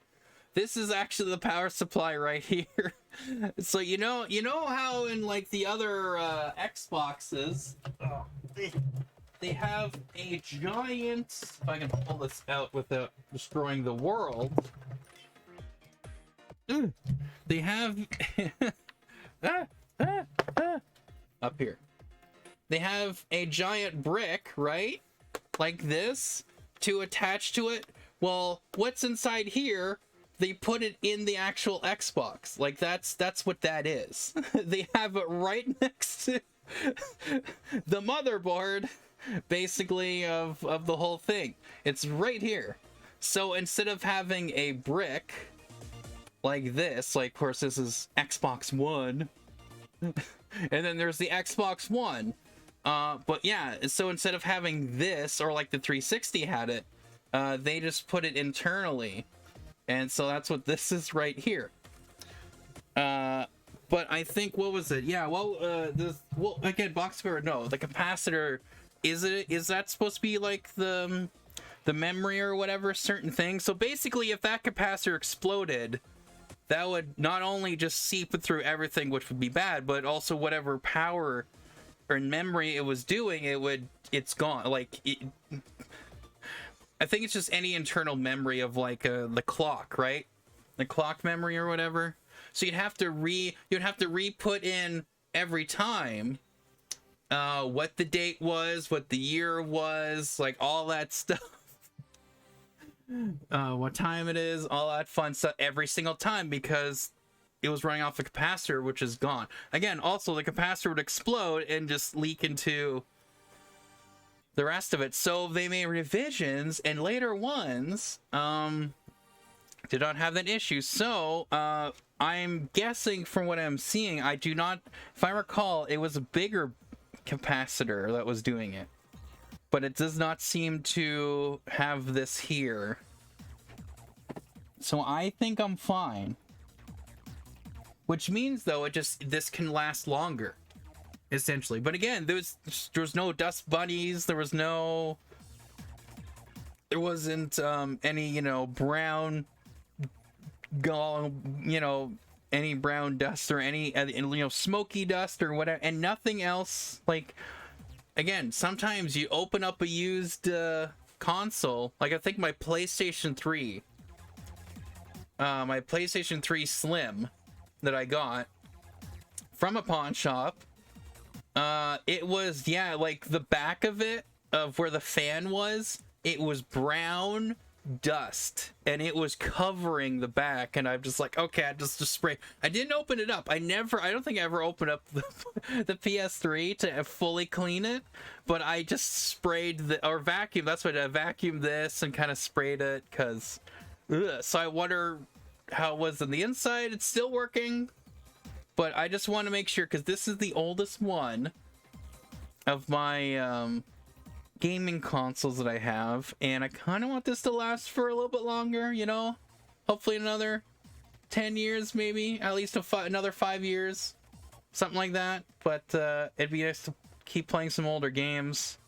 This is actually the power supply right here. So you know how in like the other Xboxes, they have a giant, if I can pull this out without destroying the world, they have up here, they have a giant brick, right, like this, to attach to it. Well, what's inside here, they put it in the actual Xbox. Like, that's what that is. They have it right next to the motherboard, basically, of the whole thing. It's right here. So instead of having a brick like this, like, of course this is Xbox One, and then there's the Xbox One. But yeah, so instead of having this, or like the 360 had it, they just put it internally. And so that's what this is right here. But I think, what was it? Yeah, well, again, box cover, no, the capacitor, is that supposed to be like the memory or whatever, certain thing? So basically, if that capacitor exploded, that would not only just seep through everything, which would be bad, but also whatever power or memory it was doing, it's gone. Like, I think it's just any internal memory of like the clock, right? The clock memory or whatever. So you'd have to re-put in every time what the date was, what the year was, like all that stuff. What time it is, all that fun stuff every single time, because it was running off a capacitor, which is gone. Again, also the capacitor would explode and just leak into the rest of it. So they made revisions, and later ones did not have that issue. So I'm guessing from what I'm seeing, I do not, if I recall, it was a bigger capacitor that was doing it, but it does not seem to have this here. So I think I'm fine. Which means, though, this can last longer, essentially. But again, there was no dust bunnies. There wasn't any, brown any brown dust or any smoky dust or whatever, and nothing else. Like, again, sometimes you open up a used console, like I think my PlayStation 3 Slim that I got from a pawn shop, it was, yeah, like the back of it, of where the fan was, it was brown dust, and it was covering the back, and I'm just like, okay, I just spray. I didn't open it up. I don't think I ever opened up the PS3 to fully clean it, but I just sprayed or vacuum. That's what I vacuumed this and kind of sprayed it, because so I wonder how it was on the inside. It's still working, but I just want to make sure, because this is the oldest one of my gaming consoles that I have, and I kind of want this to last for a little bit longer, hopefully another 10 years, maybe at least another 5 years, something like that. But it'd be nice to keep playing some older games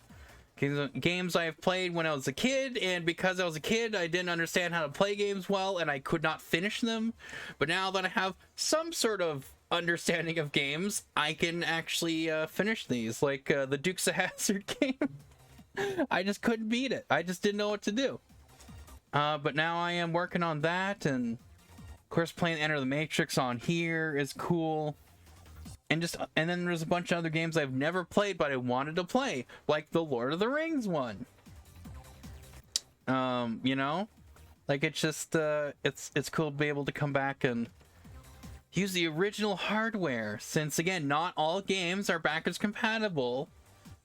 I've played when I was a kid, and because I was a kid, I didn't understand how to play games well, and I could not finish them. But now that I have some sort of understanding of games, I can actually finish these, like the Dukes of Hazzard game. I just couldn't beat it. I just didn't know what to do. But now I am working on that, and of course playing Enter the Matrix on here is cool. And then there's a bunch of other games I've never played but I wanted to play, like the Lord of the Rings one. Like, it's just it's cool to be able to come back and use the original hardware, since again, not all games are backwards compatible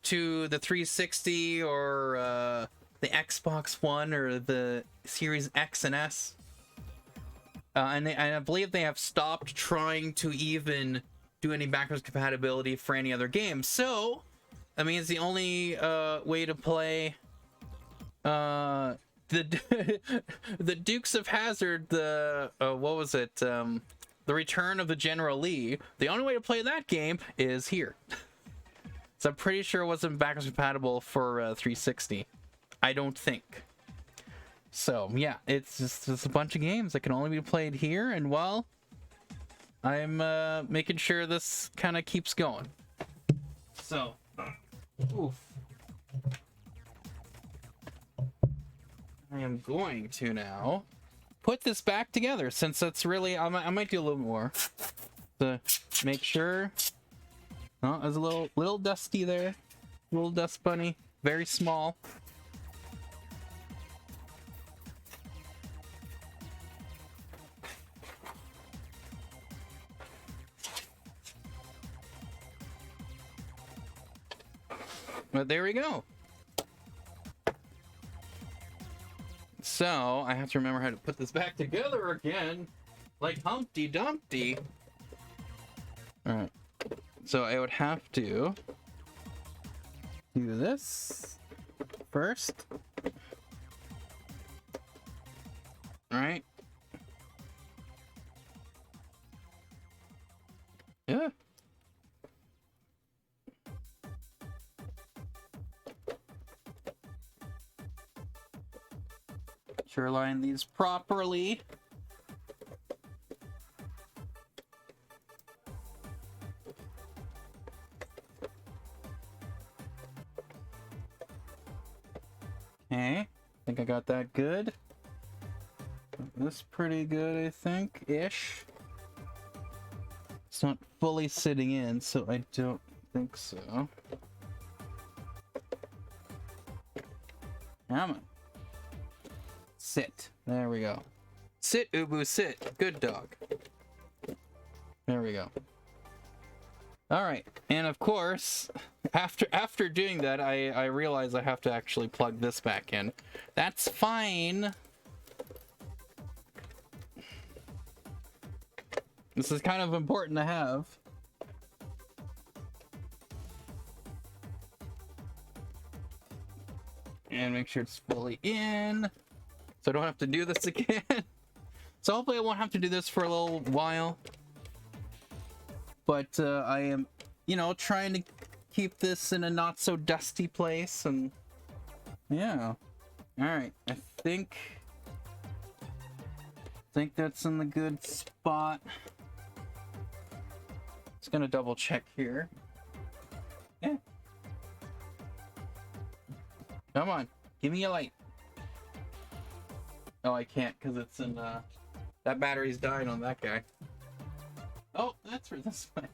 to the 360 or the Xbox One or the Series X and S. And I believe they have stopped trying to even do any backwards compatibility for any other game. So, I mean, it's the only way to play the Dukes of Hazzard, what was it? The Return of the General Lee. The only way to play that game is here. So I'm pretty sure it wasn't backwards compatible for 360. I don't think. So yeah, it's just a bunch of games that can only be played here, and well, I'm making sure this kind of keeps going. So, oof. I am going to now put this back together, since that's really, I might do a little more to make sure. Oh, there's a little dusty there, little dust bunny, very small. But there we go. So I have to remember how to put this back together again, like Humpty Dumpty. All right. So I would have to do this first. All right. Yeah. Sure, line these properly. Okay, I think I got that good. This pretty good, I think, ish. It's not fully sitting in, so I don't think so. Come on. Sit. There we go. Sit, Ubu, sit. Good dog. There we go. All right, and of course, after doing that, I realize I have to actually plug this back in. That's fine. This is kind of important to have. And make sure it's fully in, so I don't have to do this again. So hopefully I won't have to do this for a little while. But I am, you know, trying to keep this in a not so dusty place, and yeah. All right, I think that's in the good spot. Just gonna double check here. Yeah. Come on, give me a light. Oh, I can't because it's in that battery's dying on that guy. Oh, that's where this went.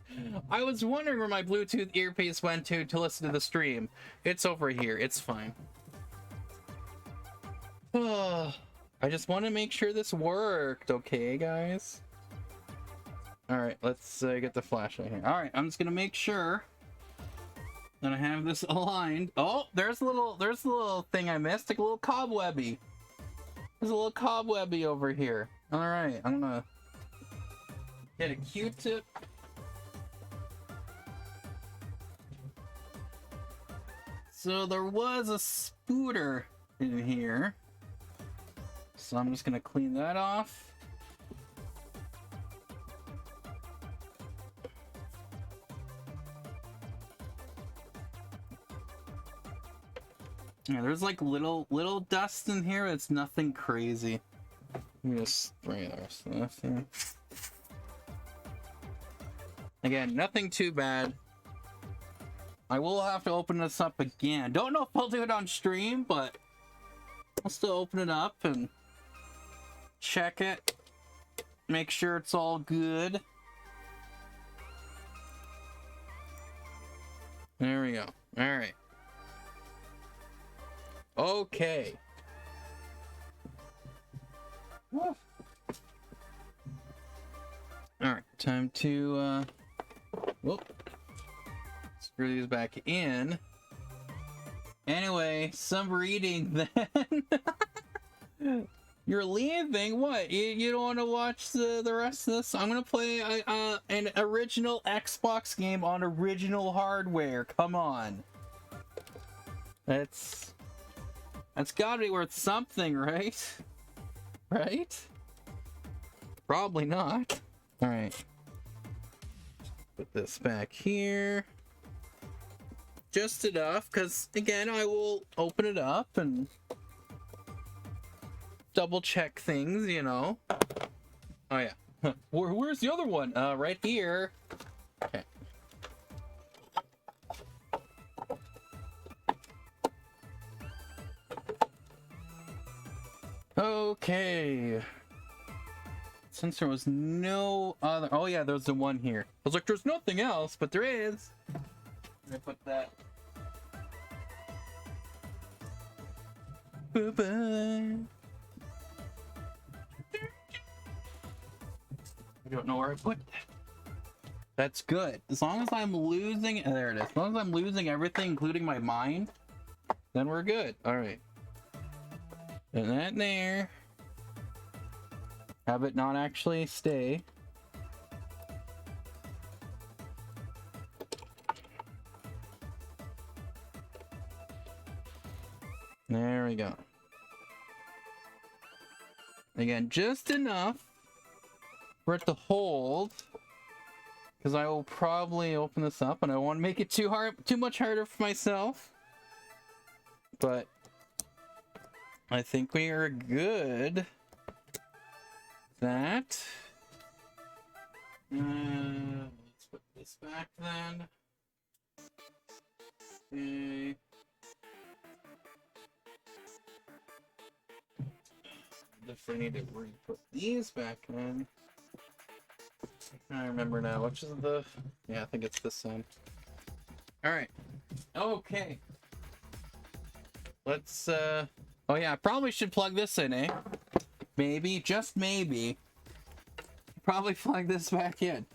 I was wondering where my Bluetooth earpiece went to listen to the stream. It's over here. It's fine. Oh, I just want to make sure this worked. Okay, guys. All right, let's get the flashlight here. All right, I'm just gonna make sure that I have this aligned. Oh, there's a little thing I missed. Like a little cobwebby. There's a little cobwebby over here. All right, I'm gonna get a Q-tip. So there was a spooter in here. So I'm just gonna clean that off. Yeah, there's like little dust in here. It's nothing crazy. Let me just spray the rest of this here. Again, nothing too bad. I will have to open this up again. Don't know if I'll do it on stream, but I'll still open it up and check it. Make sure it's all good. There we go. All right. Okay. Woo. All right, time to whoop. Screw these back in. Anyway, some reading then. You're leaving? What? You don't want to watch the rest of this? I'm gonna play an original Xbox game on original hardware. Come on. That's gotta be worth something, right? Right? Probably not. All right. Put this back here. Just enough, because again, I will open it up and double check things, you know. Oh yeah. Where's the other one? Right here. Okay. Okay. Since there was no other... Oh yeah, there's the one here. I was like, there's nothing else, but there is. I put that. Bye-bye. I don't know where I put that. That's good. As long as I'm losing... There it is. As long as I'm losing everything, including my mind, then we're good. Alright. And that there. Have it not actually stay. we go. Again, just enough for it to hold, because I will probably open this up, and I won't make it too much harder for myself. But I think we are good. That. Let's put this back then. Okay. If I need to re-put these back in. I remember now. Which is the... Yeah, I think it's this one. Alright. Okay. Let's, Oh yeah, I probably should plug this in, eh? Maybe, just maybe. Probably plug this back in.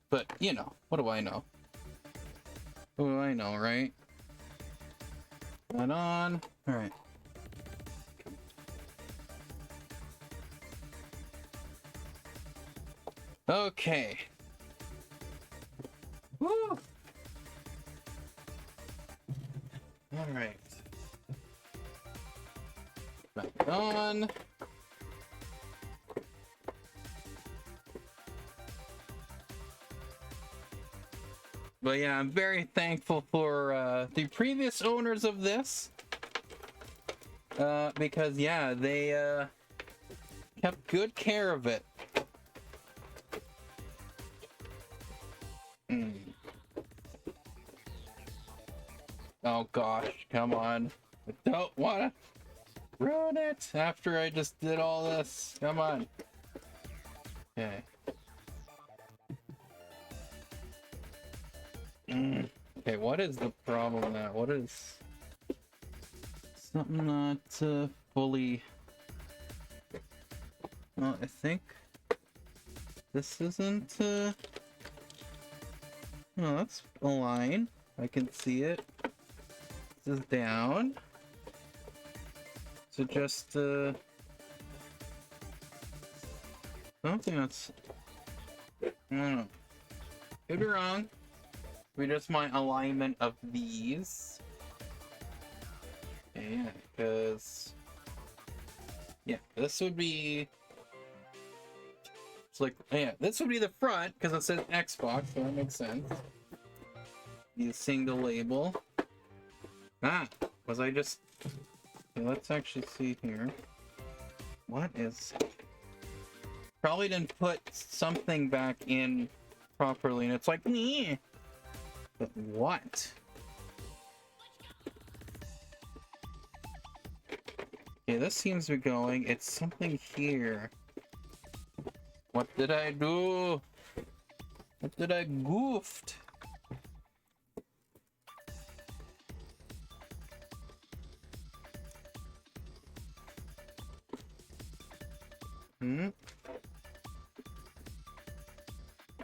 But, you know, what do I know? What do I know, right? Right on. Alright. Okay. Woo! Alright. Back on. But yeah, I'm very thankful for the previous owners of this. Because yeah, they kept good care of it. Oh gosh, come on. I don't wanna ruin it after I just did all this. Come on. Okay. Okay, what is the problem now? What is... Something not fully... Well, I think this isn't... Oh, that's a line. I can see it. This is down. So just... I don't think that's... I don't know. Could be wrong. We just my alignment of these. Yeah, because... Yeah, this would be... It's like, yeah, this would be the front, because it says Xbox, so that makes sense. The single label. Ah, was I just... Okay, let's actually see here. What is... Probably didn't put something back in properly, and it's like, nee. But what? Okay, this seems to be going. It's something here. What did I do? What did I goofed?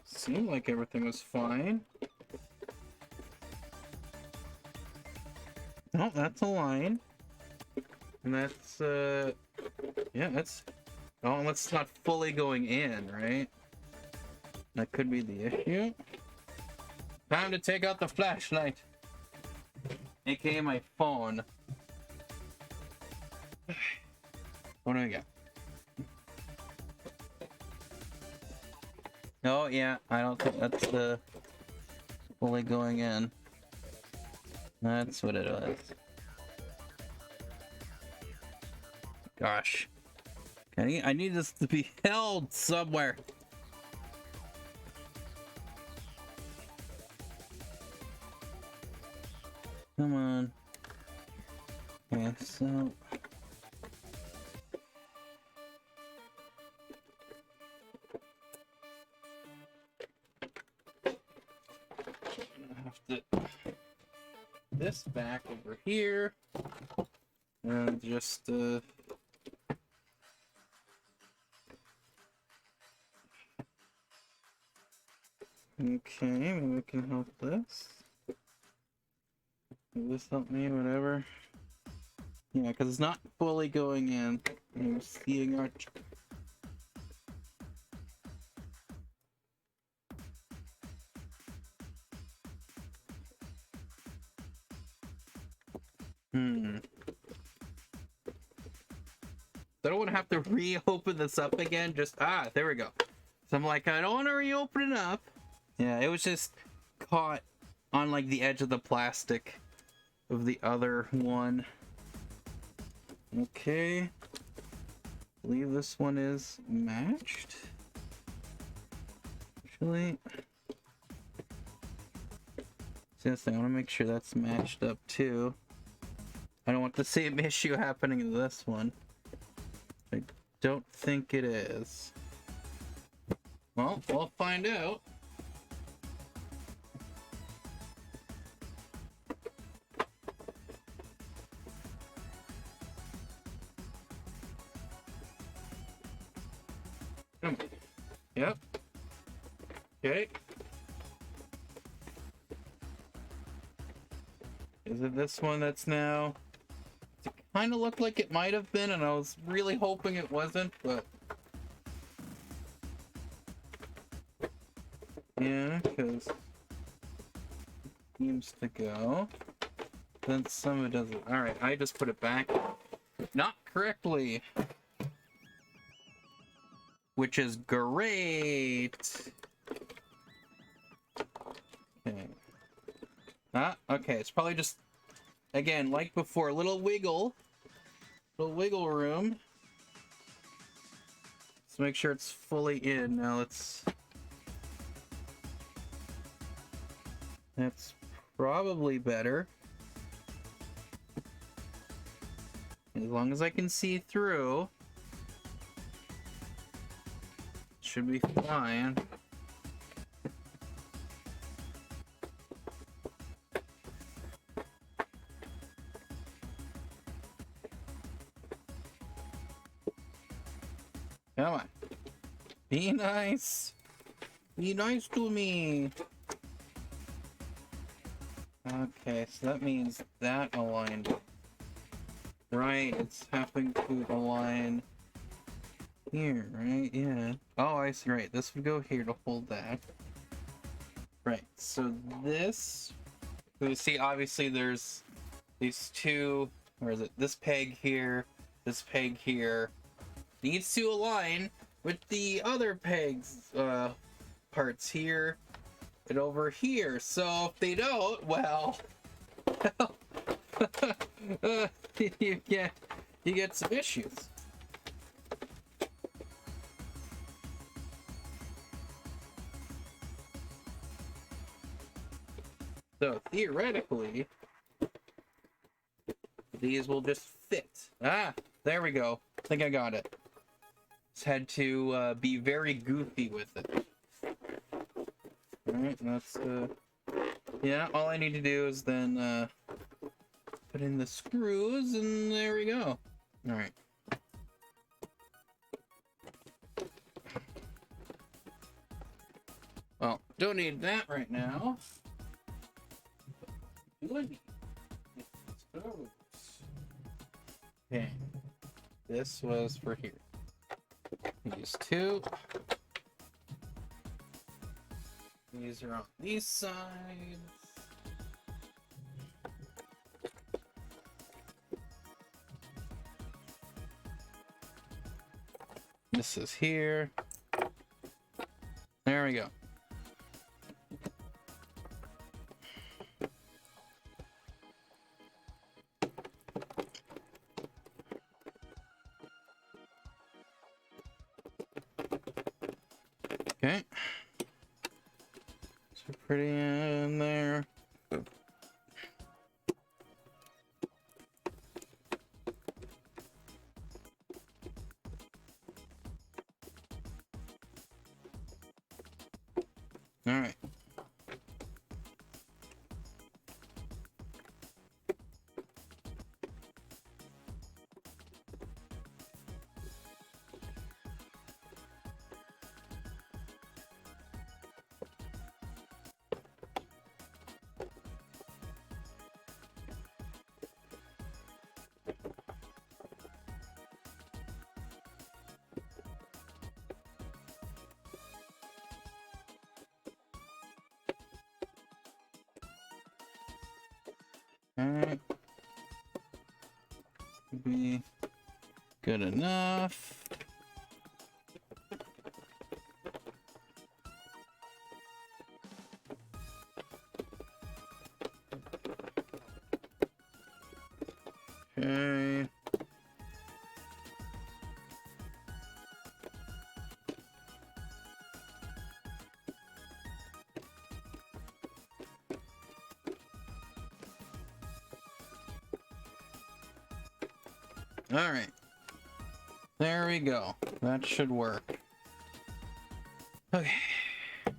Seemed like everything was fine. No, that's a line. And that's, yeah, that's... Oh, and it's not fully going in, right? That could be the issue. Time to take out the flashlight. AKA my phone. What do we got? Oh, yeah, I don't think that's fully going in. That's what it was. Gosh. I need this to be held somewhere. Come on. Okay, so... I have to... This back over here. And just, Okay, maybe we can help this. Will this help me? Whatever. Yeah, because it's not fully going in. I'm seeing our... I don't want to have to reopen this up again. Just, there we go. So I'm like, I don't want to reopen it up. Yeah, it was just caught on like the edge of the plastic of the other one. Okay. I believe this one is matched. Actually, since I want to make sure that's matched up too. I don't want the same issue happening to this one. I don't think it is. Well, we'll find out. Yep. Okay. Is it this one that's now? It kind of looked like it might have been, and I was really hoping it wasn't, but yeah, because seems to go. Then some of it doesn't. All right, I just put it back, not correctly, which is great. Okay. Okay, it's probably just, again, like before, a little wiggle room. Let's make sure it's fully in. Now that's probably better. As long as I can see through, should be fine. Come on. Be nice. Be nice to me. Okay, so that means that aligned. Right, it's having to align here, right? Yeah. Oh, I see. Right, this would go here to hold that. Right, so this... You see, obviously there's these two... Where is it? This peg here, this peg here. Needs to align with the other pegs, parts here and over here. So if they don't, well, you get some issues. So theoretically, these will just fit. There we go. I think I got it. Just had to be very goofy with it. Alright, that's yeah, all I need to do is then put in the screws and there we go. Alright. Well, don't need that right now. Okay. This was for here. These two. These are on these sides. This is here. There we go. Okay. So pretty in there. All right. Alright. Be Good enough. Okay. All right. There we go. That should work. Okay. Let's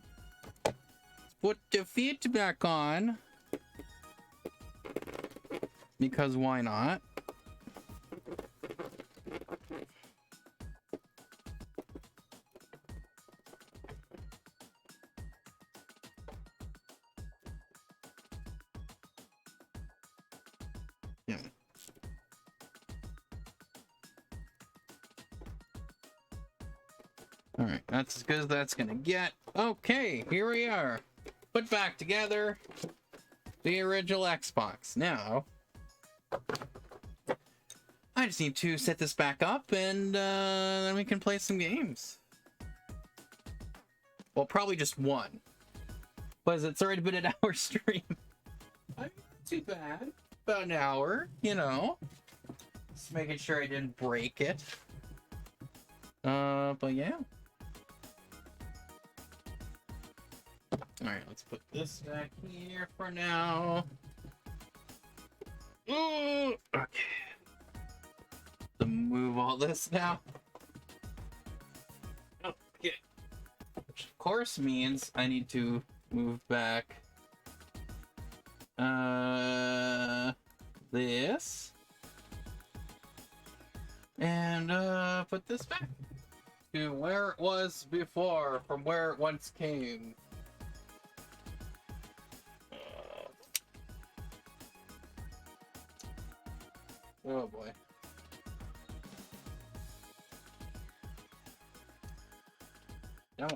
put the feet back on. Because why not? Yeah. Alright, that's as good as that's gonna get. Okay, here we are. Put back together the original Xbox. Now, I just need to set this back up and then we can play some games. Well, probably just one. But it's already been an hour stream. I mean, not too bad. About an hour, you know. Just making sure I didn't break it. But yeah. Alright, let's put this back here for now. Ooh, okay. To move all this now. Okay. Which of course means I need to move back this. And put this back to where it was before, from where it once came. Oh boy. No.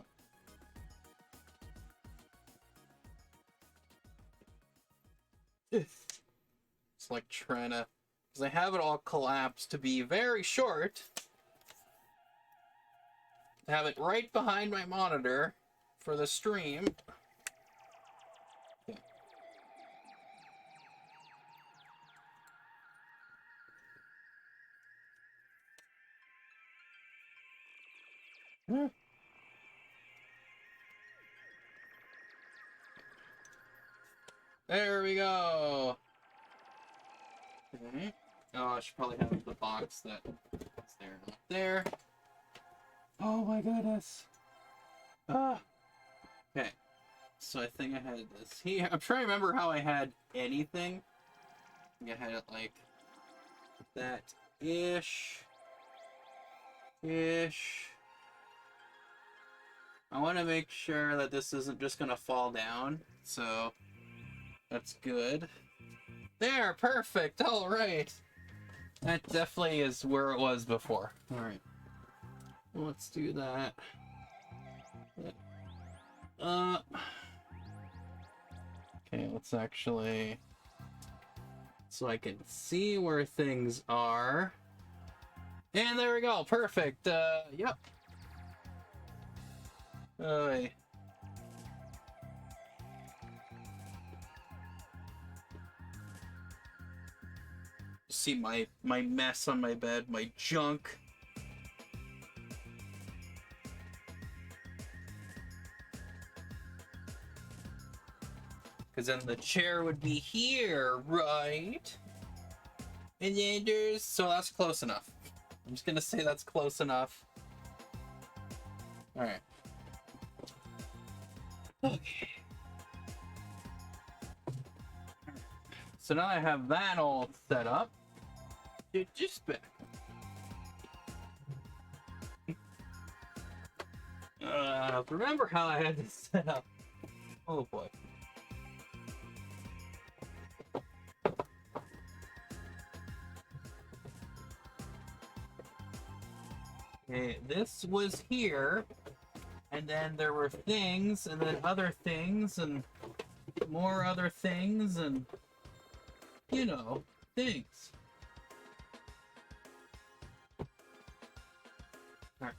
It's like trying to, because I have it all collapsed to be very short. To have it right behind my monitor for the stream. Okay. There we go. Okay. Oh, I should probably have the box that's there, not there. Oh my goodness. Ah. Okay. So I think I had this here. I'm trying to remember how I had anything. I think I had it like that ish. I want to make sure that this isn't just gonna fall down, so that's good. There, perfect. All right. That definitely is where it was before. All right. Let's do that. Okay, let's actually, so I can see where things are. And there we go. Perfect. Yep. Oy. See my mess on my bed, my junk. Because then the chair would be here, right? And then there's, so that's close enough. I'm just gonna say that's close enough. Alright. Okay. So now I have that all set up. Just back. Remember how I had this set up? Oh boy. Okay, this was here, and then there were things, and then other things, and more other things, and you know, things. Alright.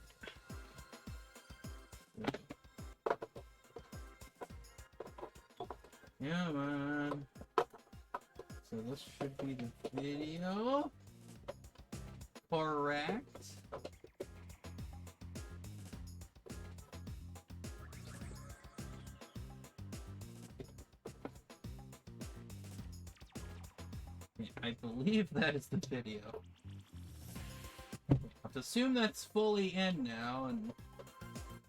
Come on. So this should be the video. Correct. I believe that is the video. Let's assume that's fully in now and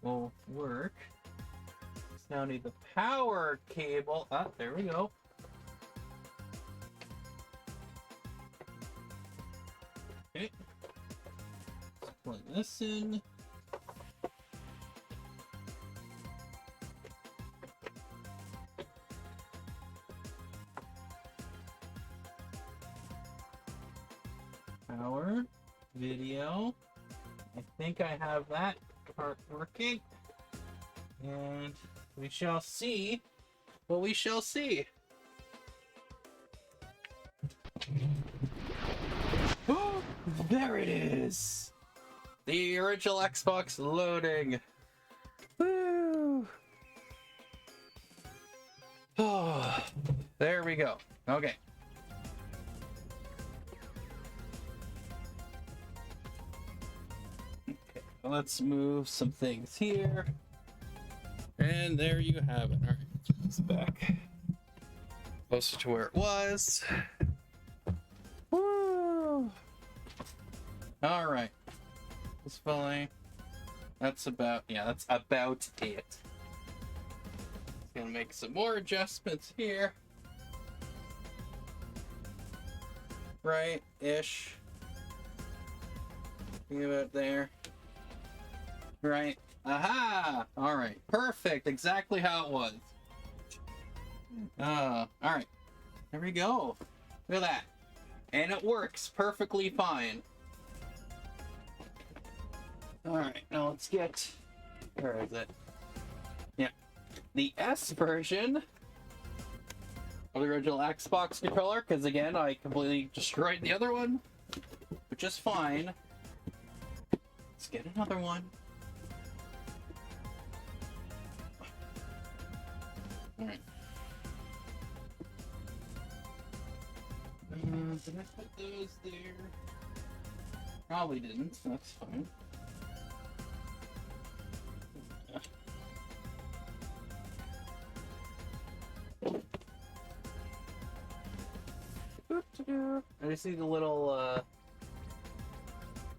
will work. Just now need the power cable. Ah, there we go. Okay. Let's plug this in. Power, video. I think I have that part working. And we shall see what we shall see. There it is! The original Xbox loading. Woo! Oh, there we go. Okay. Let's move some things here. And there you have it. Alright, it's back. Closer to where it was. Woo! Alright. It's fine. That's about it. Gonna make some more adjustments here. Right-ish. About there. Right. Aha! Alright. Perfect. Exactly how it was. Alright. There we go. Look at that. And it works perfectly fine. Alright, now let's get... Where is it? Yeah. The S version of the original Xbox controller, because again, I completely destroyed the other one, which is fine. Let's get another one. Alright. Did I put those there? Probably didn't, so that's fine. I just need the little,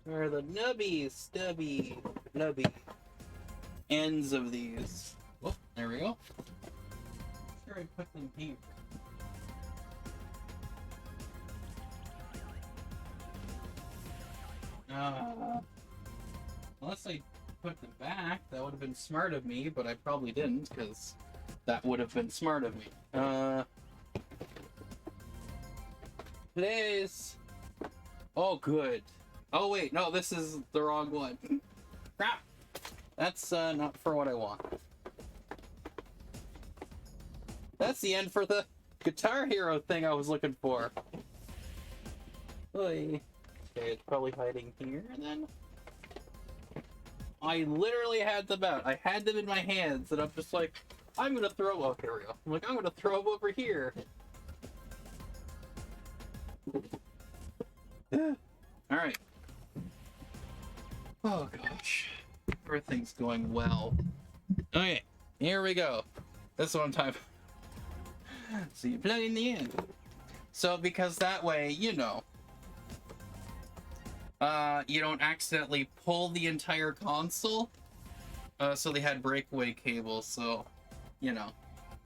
where are the stubby ends of these. Oh, there we go. Sure, I put them here. Unless I put them back, that would have been smart of me, but I probably didn't, because that would have been smart of me. Please. Oh, good. Oh, wait, no, this is the wrong one. Crap. That's, not for what I want. That's the end for the Guitar Hero thing I was looking for. Oy. Okay, it's probably hiding here, then. I literally had them out. I had them in my hands, and I'm just like, I'm gonna throw... Oh, here we go. I'm like, I'm gonna throw them over here. Alright. Oh, gosh. Everything's going well. Okay, here we go. This is what I'm talking about. So you plug in the end. So, because that way, you know, you don't accidentally pull the entire console. So they had breakaway cables, so, you know,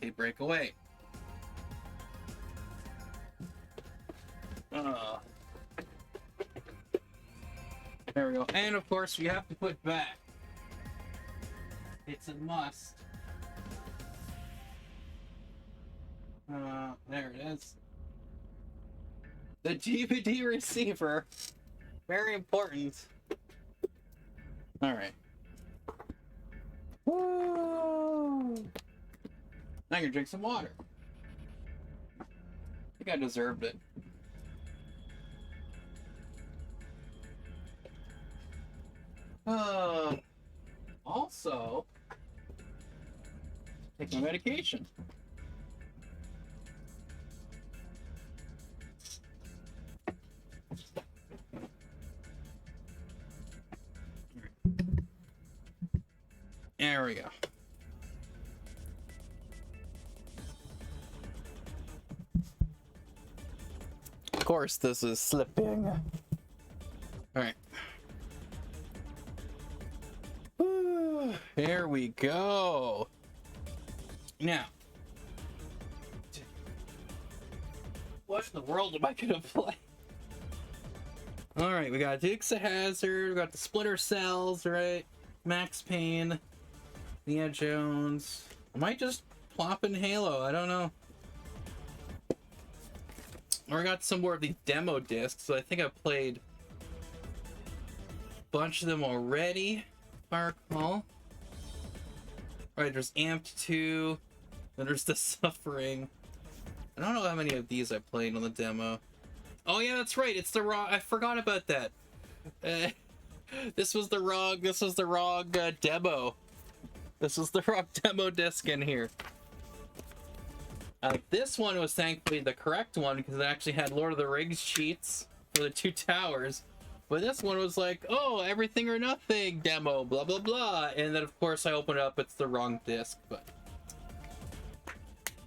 they break away. There we go. And of course, we have to put back. It's a must. There it is. The DVD receiver. Very important. Alright. Woo! Now I'm gonna drink some water. I think I deserved it. Also, take my medication. There we go. Of course, this is slipping. All right. Here we go. Now, what in the world am I gonna play? All right, we got Dukes of Hazzard, we got the Splinter Cells, right? Max Payne, Nia Jones. I might just plop in Halo. I don't know. Or I got some more of these demo discs, so I think I've played a bunch of them already, if I recall. Alright, there's Amped 2, then there's The Suffering. I don't know how many of these I played on the demo. Oh yeah, that's right, it's the wrong, I forgot about that. This was the wrong demo. This was the wrong demo disc in here. This one was thankfully the correct one because it actually had Lord of the Rings cheats for the Two Towers. But this one was like, oh, everything or nothing demo, blah, blah, blah. And then, of course, I open it up, it's the wrong disc. But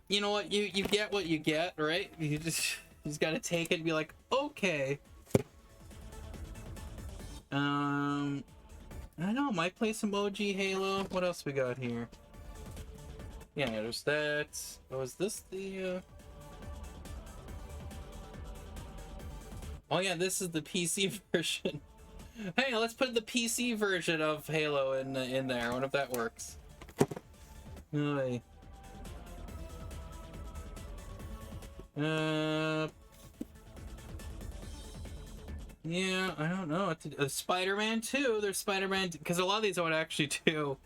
you know what? You get what you get, right? You just got to take it and be like, okay. I don't know, might play some OG Halo. What else we got here? Yeah, there's that. Oh, is this the, Oh yeah, this is the PC version. Hey, let's put the PC version of Halo in there. I wonder if that works. Anyway. Yeah, I don't know. Spider-Man 2. There's Spider-Man, because a lot of these I would actually do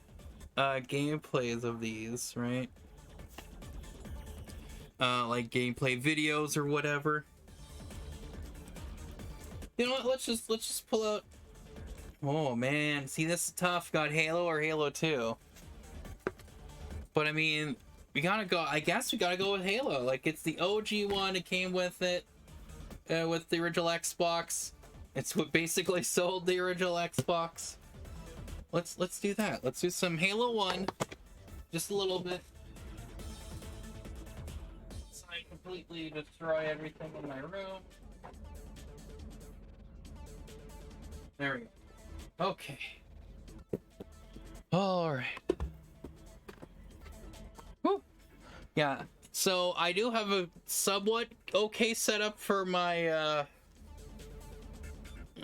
gameplays of these, right? Like gameplay videos or whatever. You know what? Let's just pull out. Oh man, see, this is tough. Got Halo or Halo 2. But I mean, we gotta go. I guess we gotta go with Halo. Like, it's the OG one. It came with it, with the original Xbox. It's what basically sold the original Xbox. Let's do that. Let's do some Halo 1, just a little bit. So I completely destroy everything in my room. There we go. Okay. All right. Woo. Yeah. So I do have a somewhat okay setup for my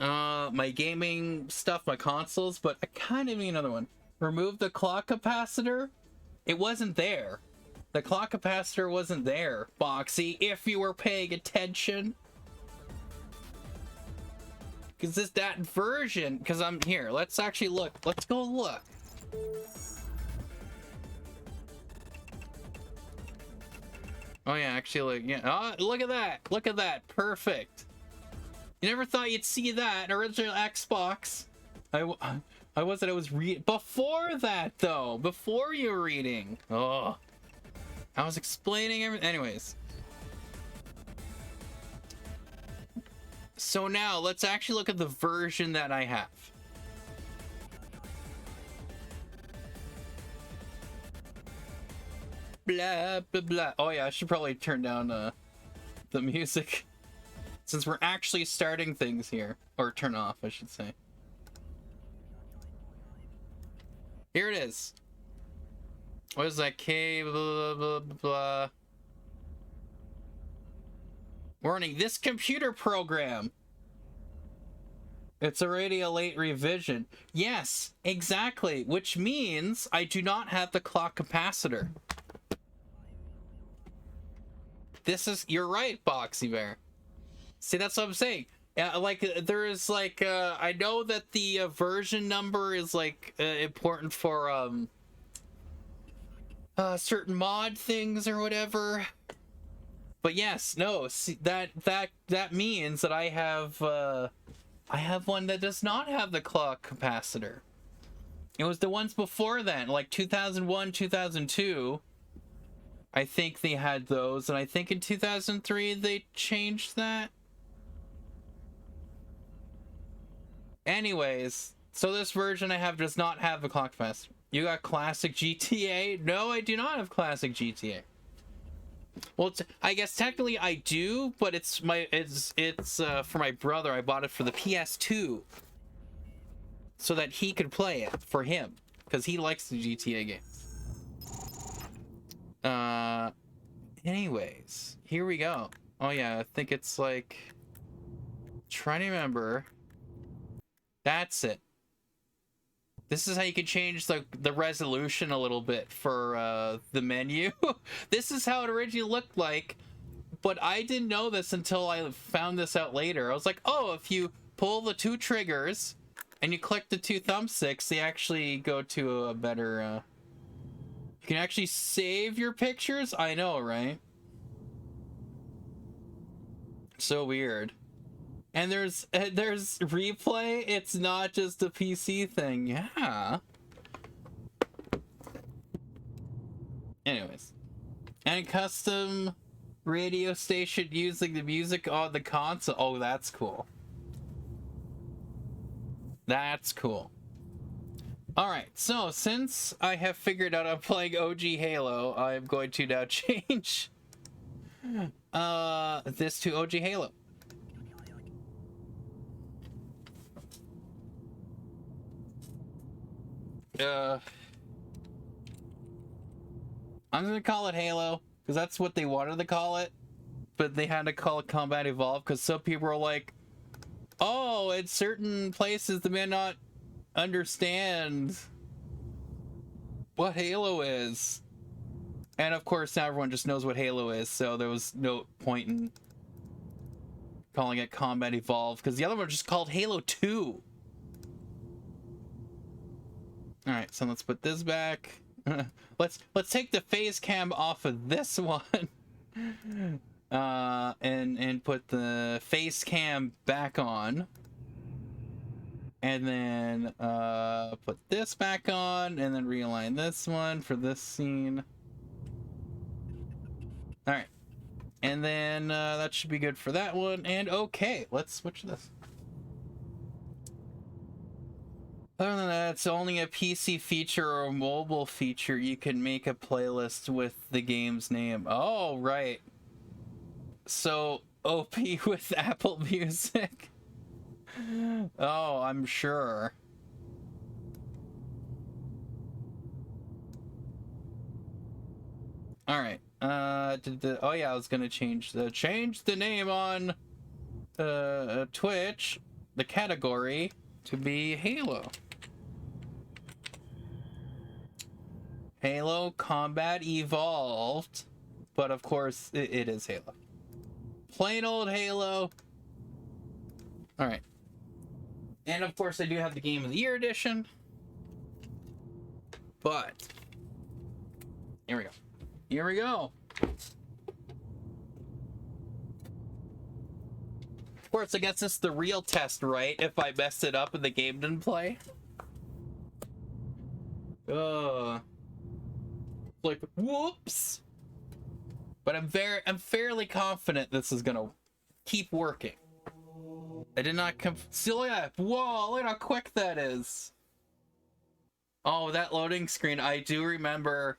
my gaming stuff, my consoles, but I kind of need another one. Remove the clock capacitor. It wasn't there. The clock capacitor wasn't there, Boxy, if you were paying attention. Because this that version, because I'm here. Let's actually look. Let's go look. Oh yeah, actually, look. Yeah. Oh, look at that. Look at that. Perfect. You never thought you'd see that original Xbox. I wasn't. I was before that though. Before you were reading. Oh, I was explaining everything. Anyways. So now let's actually look at the version that I have. Blah blah blah. Oh yeah, I should probably turn down the music since we're actually starting things here, or turn off, I should say. Here it is. What is that? K blah blah blah blah blah. Warning, this computer program. It's already a late revision. Yes, exactly. Which means I do not have the clock capacitor. This is, you're right, Boxy Bear. See, that's what I'm saying. Like, there is like, I know that the version number is like important for certain mod things or whatever. But yes, no, see, that means that I I have one that does not have the clock capacitor. It was the ones before then, like 2001, 2002. I think they had those, and I think in 2003 they changed that. Anyways, so this version I have does not have the clock capacitor. You got classic GTA? No, I do not have classic GTA. Well, I guess technically I do, but it's for my brother. I bought it for the PS2 so that he could play it for him because he likes the GTA games. Anyways, here we go. Oh yeah, I think it's like, trying to remember. That's it. This is how you can change the resolution a little bit for the menu. This is how it originally looked like, but I didn't know this until I found this out later. I was like, oh, if you pull the two triggers and you click the two thumbsticks, they actually go to a better... You can actually save your pictures? I know, right? So weird. And there's replay. It's not just a PC thing. Yeah. Anyways. And custom radio station using the music on the console. Oh, that's cool. That's cool. Alright, so since I have figured out I'm playing OG Halo, I'm going to now change this to OG Halo. I'm gonna call it Halo because that's what they wanted to call it, but they had to call it Combat Evolved because some people are like, oh, in certain places they may not understand what Halo is, and of course now everyone just knows what Halo is, so there was no point in calling it Combat Evolved because the other one was just called Halo 2. All right, so let's put this back. let's take the phase cam off of this one, and put the face cam back on, and then put this back on, and then realign this one for this scene. All right, and then that should be good for that one. And okay, let's switch this. Other than that, it's only a PC feature or a mobile feature. You can make a playlist with the game's name. Oh, right. So, OP with Apple Music. Oh, I'm sure. Alright. Oh yeah, I was gonna change the name on Twitch, the category, to be Halo. Halo Combat Evolved, but of course it is Halo. Plain old Halo. All right, and of course I do have the Game of the Year edition. But here we go. Here we go. Of course, I guess this is the real test, right? If I messed it up and the game didn't play. Like, whoops. But I'm fairly confident this is gonna keep working. I did not still, yeah. Whoa, look how quick that is. Oh, that loading screen, I do remember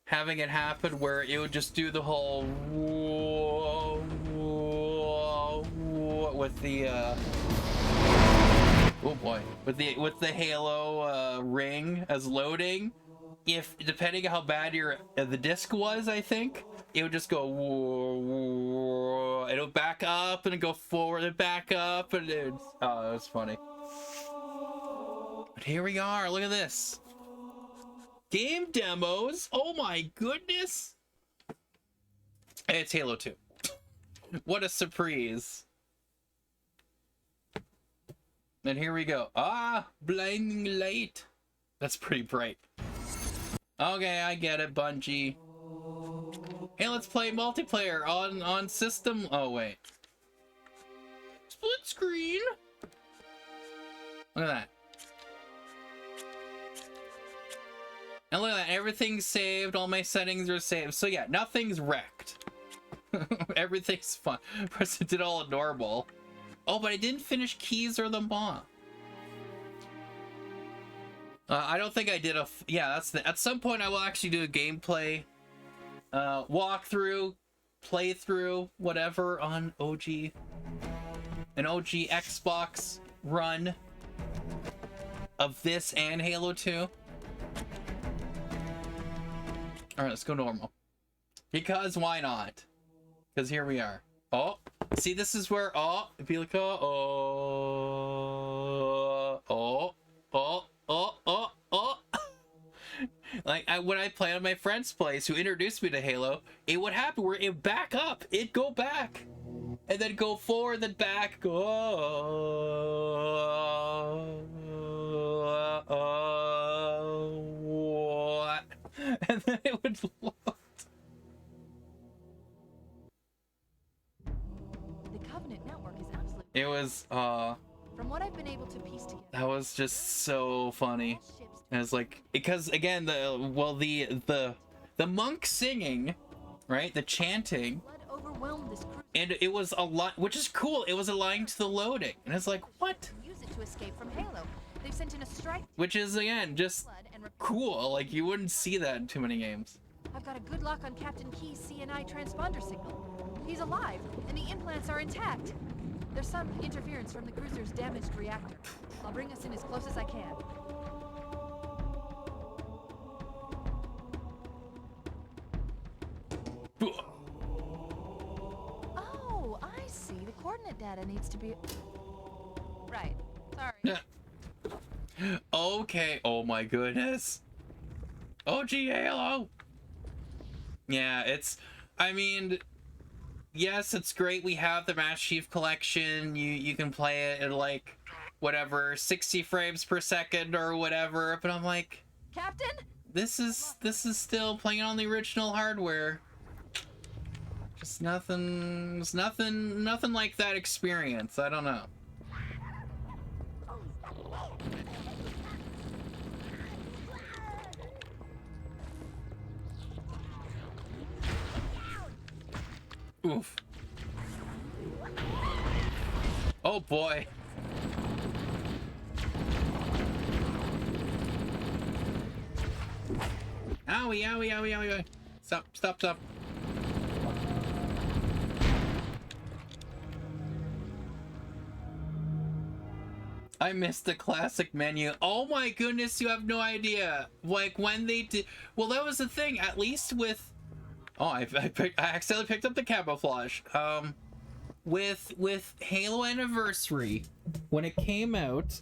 having it happen where it would just do the whole whoa, whoa, whoa, with the oh boy, with the Halo ring as loading. If depending on how bad the disc was, I think it would just go whoa, whoa, it'll back up and go forward and back up, and it was funny. But here we are. Look at this. Game demos. Oh my goodness. It's Halo 2. What a surprise. And here we go. Ah, blinding light. That's pretty bright. Okay, I get it, Bungie. Hey, let's play multiplayer on system. Oh wait, split screen. Look at that. And look at that, everything's saved, all my settings are saved. So yeah, nothing's wrecked. Everything's fine. First I did all normal. Oh, but I didn't finish Keys or the Maw. I don't think I did a... Yeah, that's the... At some point I will actually do a gameplay, walkthrough, playthrough, whatever, on OG. An OG Xbox run of this and Halo 2. Alright, let's go normal. Because why not? Because here we are. Oh, see, this is where, oh, if you look, like, when I play on my friend's place who introduced me to Halo, it would happen where it back up, it'd go back, and then go forward, then back, what? And then it would load. The Covenant network is absolutely... It was, From what I've been able to piece together... that was just so funny. And it's like, because again, the monk singing, right? The chanting, Blood overwhelmed this cruiser. and it was a lot, which is cool. It was aligned to the loading, and it's like, what? Use it to escape from Halo. They've sent in a strike. Which is again just Blood and cool. Like you wouldn't see that in too many games. I've got a good lock on Captain Key's CNI transponder signal. He's alive, and the implants are intact. There's some interference from the cruiser's damaged reactor. I'll bring us in as close as I can. Oh, I see. The coordinate data needs to be... Right. Sorry. Okay. Oh my goodness. OG Halo. Yeah, it's. I mean, yes, it's great. We have the Master Chief Collection. You can play it at like whatever 60 frames per second or whatever. But I'm like, Captain? this is still playing on the original hardware. Just nothing like that experience. I don't know. Oof. Oh boy. Owie, owie, owie, owie. Stop, stop, stop. I missed the classic menu. Oh my goodness, you have no idea. Like when they did, well, that was the thing, at least with, oh, I accidentally picked up the camouflage. With Halo Anniversary, when it came out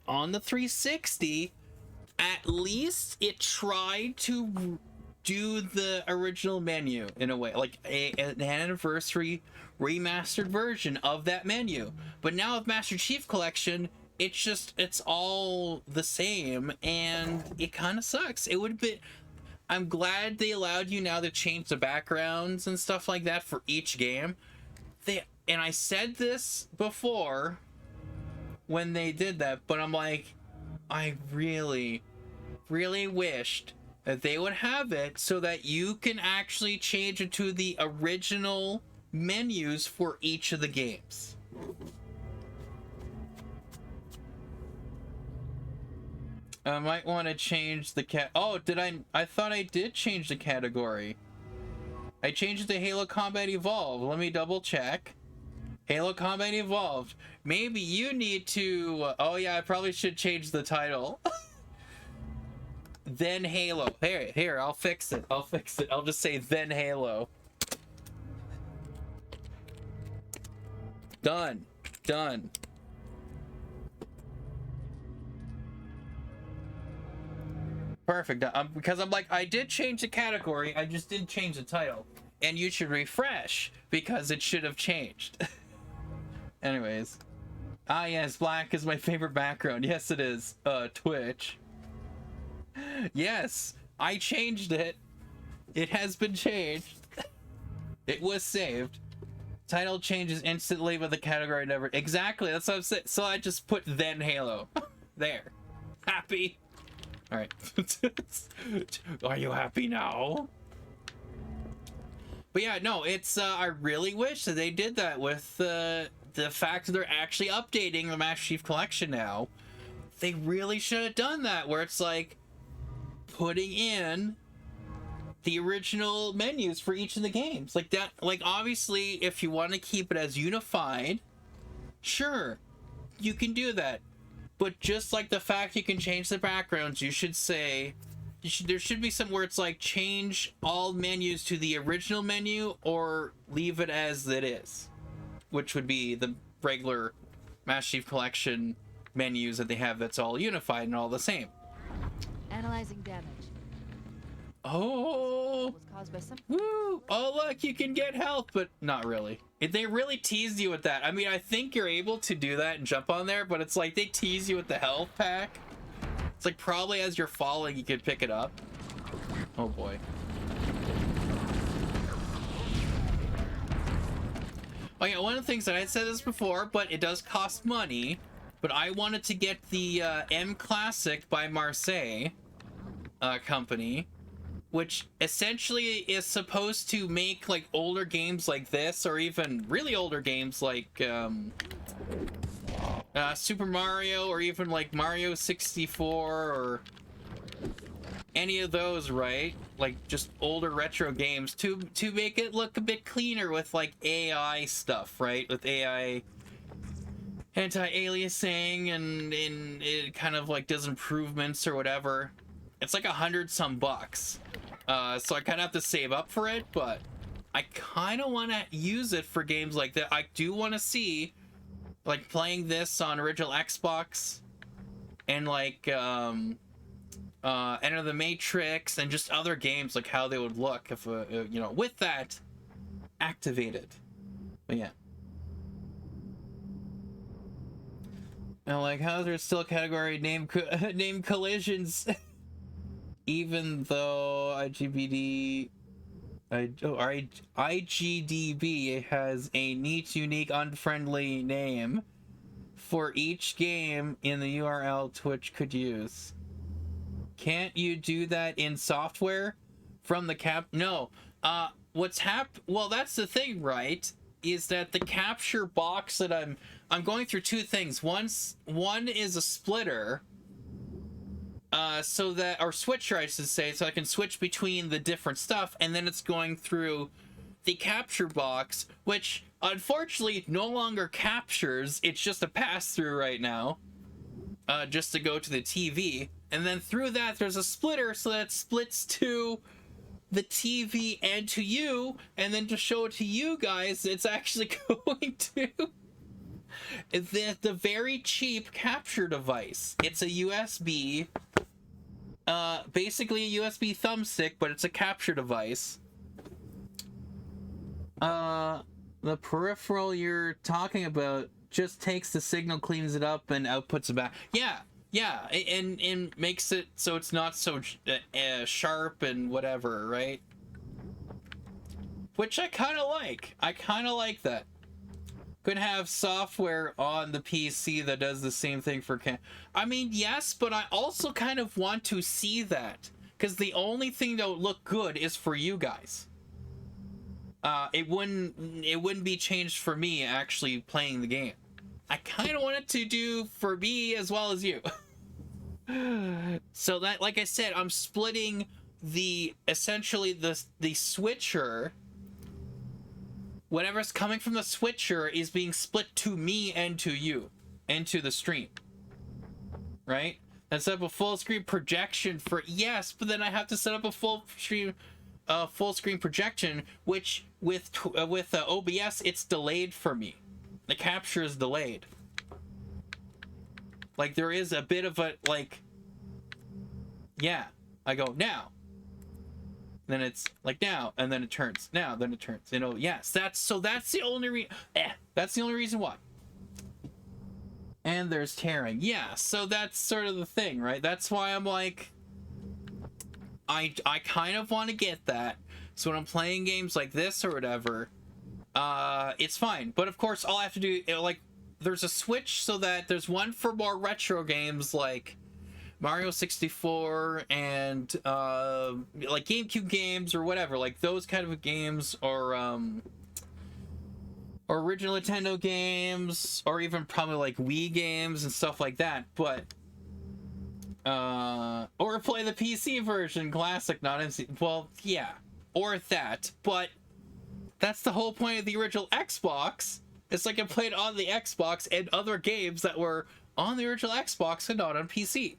on the 360, at least it tried to do the original menu in a way, like an Anniversary remastered version of that menu. But now with Master Chief Collection, it's all the same, and it kind of sucks. It would be. I'm glad they allowed you now to change the backgrounds and stuff like that for each game. And I said this before when they did that, but I'm like, I really, really wished that they would have it so that you can actually change it to the original menus for each of the games. I might want to change the oh, did I thought I did change the category. I changed it to Halo Combat Evolved. Let me double check. Halo Combat Evolved. Maybe you need to, oh yeah, I probably should change the title. Then Halo. Here, I'll fix it. I'll just say then Halo. Done. Perfect. Because I'm like, I did change the category, I just didn't change the title. And you should refresh, because it should have changed. Anyways. Ah yes, black is my favorite background. Yes, it is. Twitch. Yes, I changed it. It has been changed. It was saved. Title changes instantly, but the category never. Exactly, that's what I'm saying. So I just put then Halo. There. Happy. Alright. Are you happy now? But yeah, no, it's, I really wish that they did that with the fact that they're actually updating the Master Chief Collection now. They really should have done that, where it's like putting in the original menus for each of the games. Like that, like obviously if you want to keep it as unified, sure, you can do that. But just like the fact you can change the backgrounds, you should say, there should be some where it's like change all menus to the original menu or leave it as it is, which would be the regular Master Chief Collection menus that they have that's all unified and all the same. Analyzing damage. Oh, Was caused by some. woo! Oh look, you can get health, but not really. They really teased you with that. I mean, I think you're able to do that and jump on there, but it's like they tease you with the health pack. It's like probably as you're falling, you could pick it up. Oh boy. Oh yeah, one of the things that I said this before, but it does cost money. But I wanted to get the M Classic by Marseille company, which essentially is supposed to make like older games like this, or even really older games like Super Mario, or even like Mario 64, or any of those, right? Like just older retro games to make it look a bit cleaner with like AI stuff, right? With AI anti-aliasing and it kind of like does improvements or whatever. It's like $100-some. So I kind of have to save up for it, but I kind of want to use it for games like that. I do want to see like playing this on original Xbox and like Enter the Matrix and just other games, like how they would look if you know, with that activated. But yeah. And like, how is there still a category name collisions? Even though IGDB has a neat, unique, unfriendly name for each game in the URL Twitch could use. Can't you do that in software from the cap? No. Well, that's the thing, right? Is that the capture box that I'm going through two things. One is a splitter, so that, or switcher, I should say, so I can switch between the different stuff, and then it's going through the capture box, which unfortunately no longer captures. It's just a pass-through right now, just to go to the TV, and then through that there's a splitter, so that it splits to the TV and to you, and then to show it to you guys, it's actually going to the very cheap capture device. It's a USB, basically a USB thumbstick, but it's a capture device. The peripheral you're talking about just takes the signal, cleans it up, and outputs it back. Yeah, and makes it so it's not so sharp and whatever, right? Which I kind of like. I kind of like that. Could have software on the PC that does the same thing for I mean, yes, but I also kind of want to see that, because the only thing that would look good is for you guys. It wouldn't be changed for me actually playing the game. I kind of want it to do for me as well as you. So that, like I said, I'm splitting essentially the switcher. Whatever's coming from the switcher is being split to me and to you, and to the stream. Right? And set up a full screen projection for, yes, but then I have to set up a full screen projection, which with OBS it's delayed for me. The capture is delayed. Like there is a bit of a like, yeah, I go now, then it's like now, and then it turns now, then it turns, you know. Yes, that's the only that's the only reason why. And there's tearing, yeah, so that's sort of the thing, right? That's why I'm like, I kind of want to get that, so when I'm playing games like this or whatever, it's fine. But of course, all I have to do, like, there's a switch so that there's one for more retro games like Mario 64 and like GameCube games or whatever, like those kind of games, or original Nintendo games, or even probably like Wii games and stuff like that. But or play the PC version, classic, not MC. Well, yeah, or that. But that's the whole point of the original Xbox. It's like I played on the Xbox and other games that were on the original Xbox and not on PC.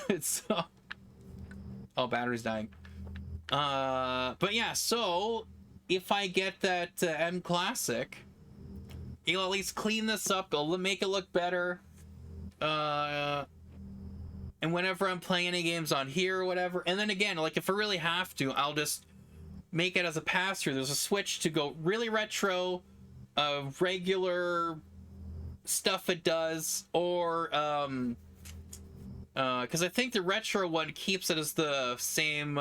It's oh, battery's dying. But yeah, so if I get that M Classic, it'll at least clean this up. It'll make it look better. And whenever I'm playing any games on here or whatever, and then again, like if I really have to, I'll just make it as a pass through. There's a switch to go really retro, regular stuff it does, or because I think the retro one keeps it as the same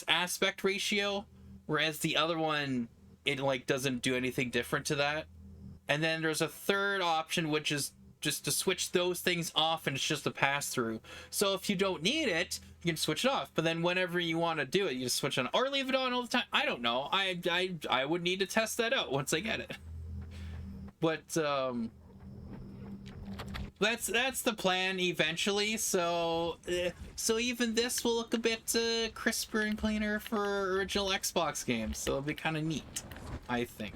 aspect ratio, whereas the other one, it like doesn't do anything different to that. And then there's a third option, which is just to switch those things off, and it's just a pass through. So if you don't need it, you can switch it off. But then whenever you want to do it, you just switch it on, or leave it on all the time. I don't know. I would need to test that out once I get it. But that's the plan eventually. So even this will look a bit crisper and cleaner for original Xbox games. So it'll be kind of neat, I think.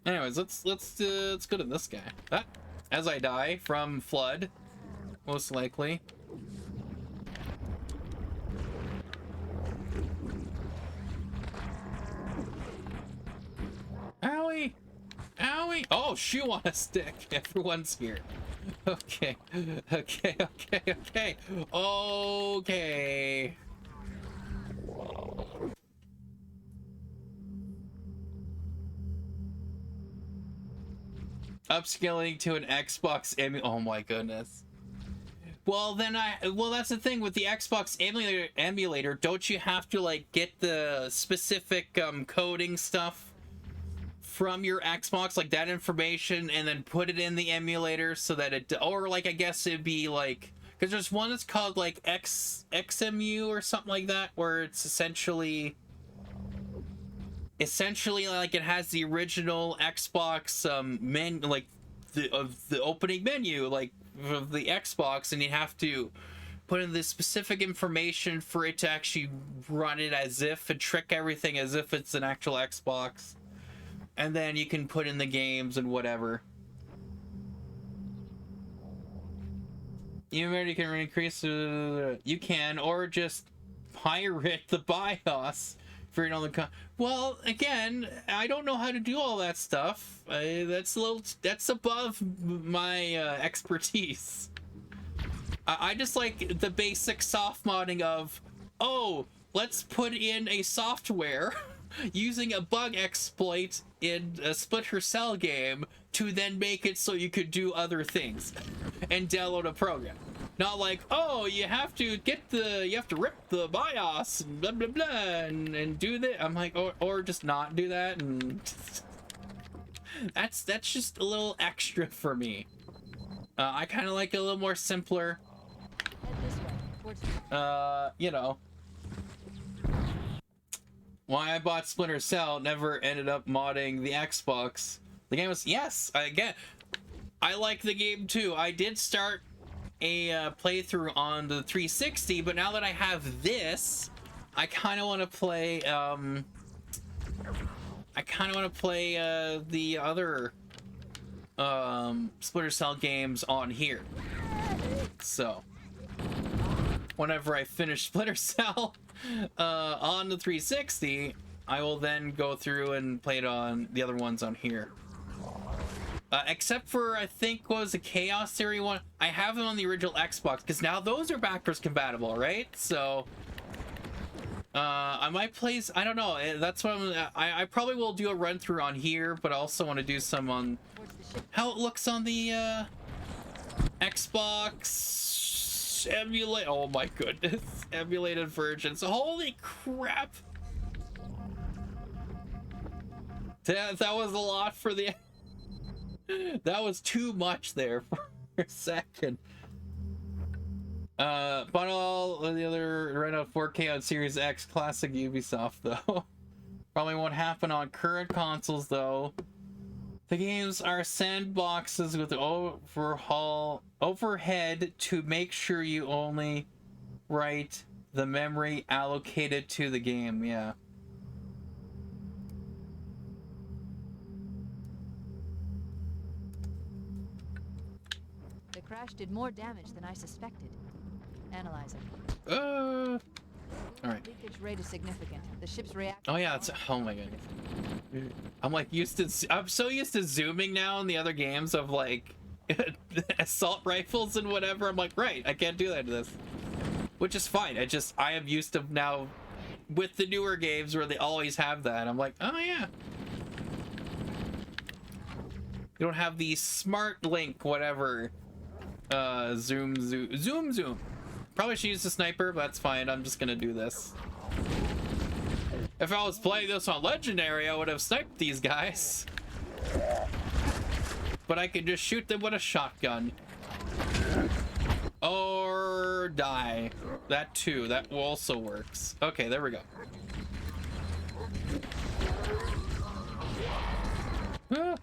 Anyways, let's go to this guy. As I die from flood, most likely. Owie! Owie! Oh, shoe on a stick. Everyone's here. Okay. Okay. Upscaling to an Xbox oh my goodness. Well, then that's the thing with the Xbox emulator. Don't you have to like get the specific coding stuff from your Xbox, like that information, and then put it in the emulator so that it, or like I guess it'd be like, because there's one that's called like XEMU or something like that, where it's essentially like it has the original Xbox menu, like the opening menu, like of the Xbox, and you have to put in the specific information for it to actually run it as if, and trick everything as if it's an actual Xbox, and then you can put in the games and whatever. You can increase you can, or just pirate the BIOS. Well, again, I don't know how to do all that stuff. That's above my expertise. I just like the basic soft modding of, oh, let's put in a software using a bug exploit in a Splinter Cell game to then make it so you could do other things and download a program. Not like, oh, you have to rip the BIOS and blah blah blah and do that. I'm like, or just not do that, and that's just a little extra for me. I kind of like it a little more simpler. You know, why I bought Splinter Cell, never ended up modding the Xbox. The game was, yes, again, I like the game too. I did start a playthrough on the 360, but now that I have this, I kind of want to play the other Splinter Cell games on here. So whenever I finish Splinter Cell on the 360, I will then go through and play it on the other ones on here. Except for, I think, what was the Chaos Theory one? I have them on the original Xbox, because now those are backwards compatible, right? So, I might play, I don't know, that's what I probably will do a run through on here, but I also want to do some on how it looks on the Xbox emulate. Oh my goodness, emulated versions. Holy crap! That was a lot for the. That was too much there for a second. But all the other right now 4K on Series X classic Ubisoft though. Probably won't happen on current consoles though. The games are sandboxes with overhead to make sure you only write the memory allocated to the game. Yeah. The crash did more damage than I suspected. Analyzing. All right. Leakage rate is significant. The ship's reaction. Oh yeah, it's oh my goodness. I'm like I'm so used to zooming now in the other games of like assault rifles and whatever. I'm like, right, I can't do that to this. Which is fine. I am used to now with the newer games where they always have that. I'm like, oh yeah. You don't have the smart link, whatever. Zoom. Probably should use the sniper, but that's fine. I'm just gonna do this. If I was playing this on Legendary, I would have sniped these guys. But I could just shoot them with a shotgun. Or die. That too. That also works. Okay, there we go. Ah.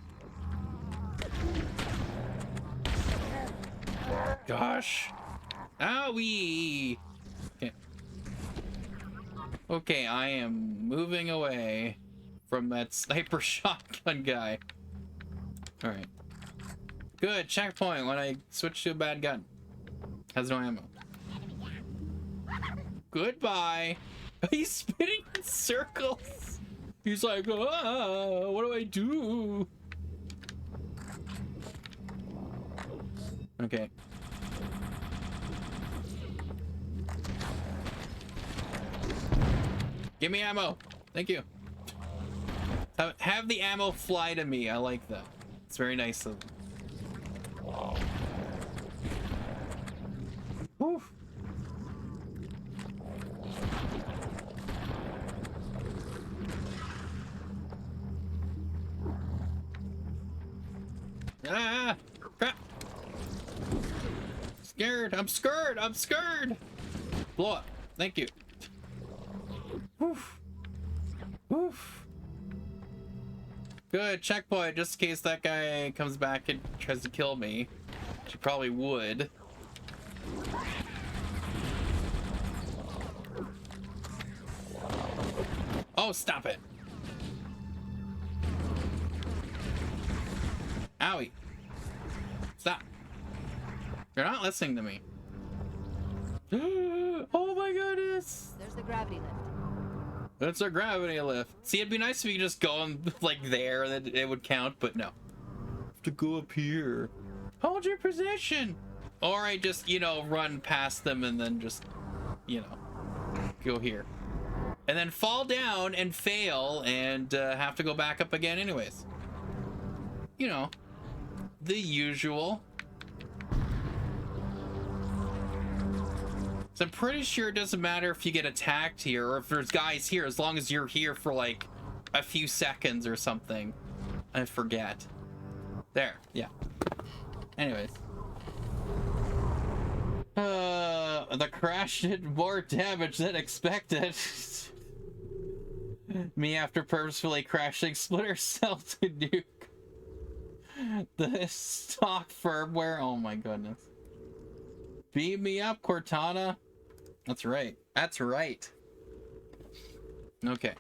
Gosh. Owie! Okay. Okay, I am moving away from that sniper shotgun guy. Alright. Good, checkpoint when I switch to a bad gun. Has no ammo. Goodbye! He's spinning in circles! He's like, ah, what do I do? Okay. Give me ammo. Thank you. Have the ammo fly to me. I like that. It's very nice of them. Whew. Ah! Crap! Scared! I'm scared! I'm scared! Blow up. Thank you. Woof. Woof. Good, checkpoint, just in case that guy comes back and tries to kill me. She probably would. Oh, stop it. Owie. Stop. You're not listening to me. Oh my goodness. There's the gravity lift. That's our gravity lift. See, it'd be nice if you could just go and like there, and it would count, but no. Have to go up here. Hold your position. Or I just, you know, run past them and then just, you know, go here. And then fall down and fail and have to go back up again anyways. You know, the usual. So I'm pretty sure it doesn't matter if you get attacked here or if there's guys here, as long as you're here for like a few seconds or something. I forget. There, yeah. Anyways. The crash did more damage than expected. Me after purposefully crashing Splinter Cell to nuke the stock firmware. Oh my goodness. Beam me up, Cortana. That's right. That's right. Okay.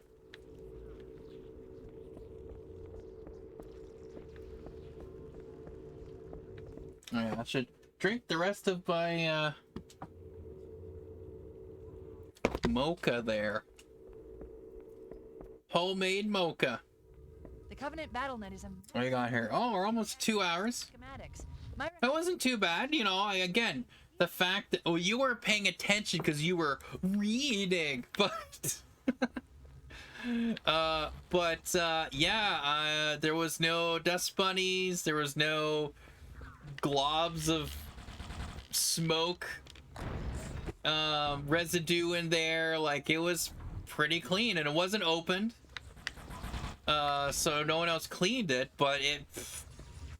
Oh yeah, I should drink the rest of my mocha there. Homemade mocha. The Covenant BattleNet is a. What do you got here? Oh, we're almost 2 hours. Schematics. That wasn't too bad, you know. Again, the fact that you were paying attention because you were reading, but yeah, there was no dust bunnies, there was no globs of smoke residue in there. Like, it was pretty clean, and it wasn't opened. So no one else cleaned it, but it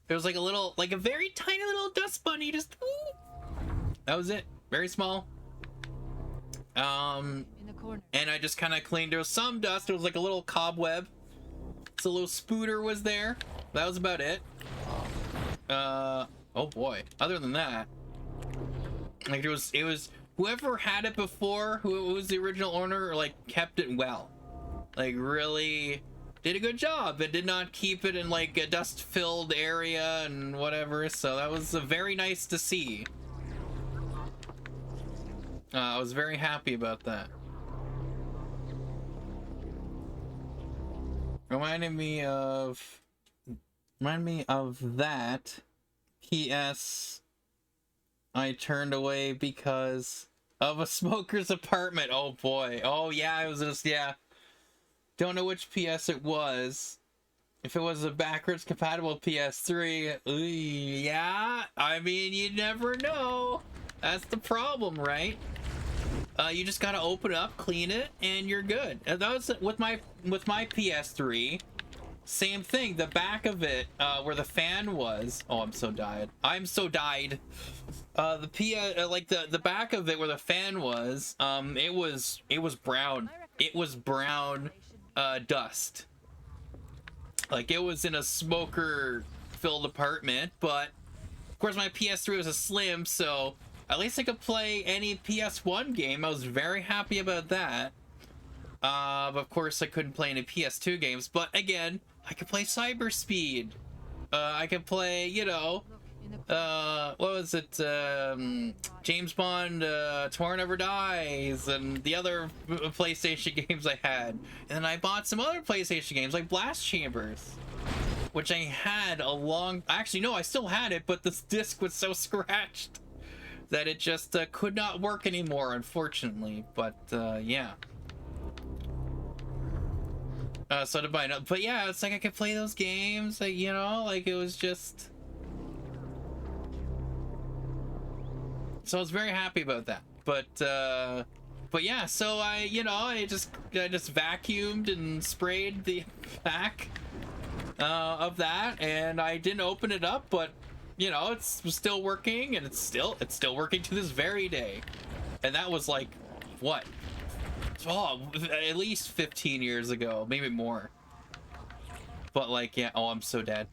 was like a very tiny little dust bunny, just that was it. Very small. In the corner. And I just kind of cleaned. There was some dust. There was like a little cobweb. So a little spooter was there. That was about it. Oh boy. Other than that, like, it was whoever had it before, who was the original owner, like, kept it well. Like, really did a good job and did not keep it in like a dust-filled area and whatever. So that was very nice to see. I was very happy about that. Remind me of that. P.S. I turned away because of a smoker's apartment. Oh boy. Oh yeah, it was just, yeah. Don't know which PS it was. If it was a backwards compatible PS3, yeah. I mean, you never know. That's the problem, right? You just gotta open it up, clean it, and you're good. And that was with my PS3. Same thing. The back of it, where the fan was. Oh, I'm so dyed. I'm so dyed. The back of it where the fan was. It was brown. It was brown, dust. Like, it was in a smoker-filled apartment, but of course my PS3 was a slim, so at least I could play any PS1 game. I was very happy about that. But of course I couldn't play any PS2 games, but again, I could play Cyber Speed. I could play, you know, what was it, James Bond, Tomorrow Never Dies, and the other PlayStation games I had. And then I bought some other PlayStation games like Blast Chambers, which I had actually no, I still had it, but this disc was so scratched that it just could not work anymore, unfortunately. But yeah. So to buy another, but yeah, it's like I could play those games, like, you know, like, it was just. So I was very happy about that. But yeah, so I just vacuumed and sprayed the back of that, and I didn't open it up, but you know, it's still working, and it's still working to this very day. And that was like, what? Oh, at least 15 years ago, maybe more. But like, yeah, oh, I'm so dead.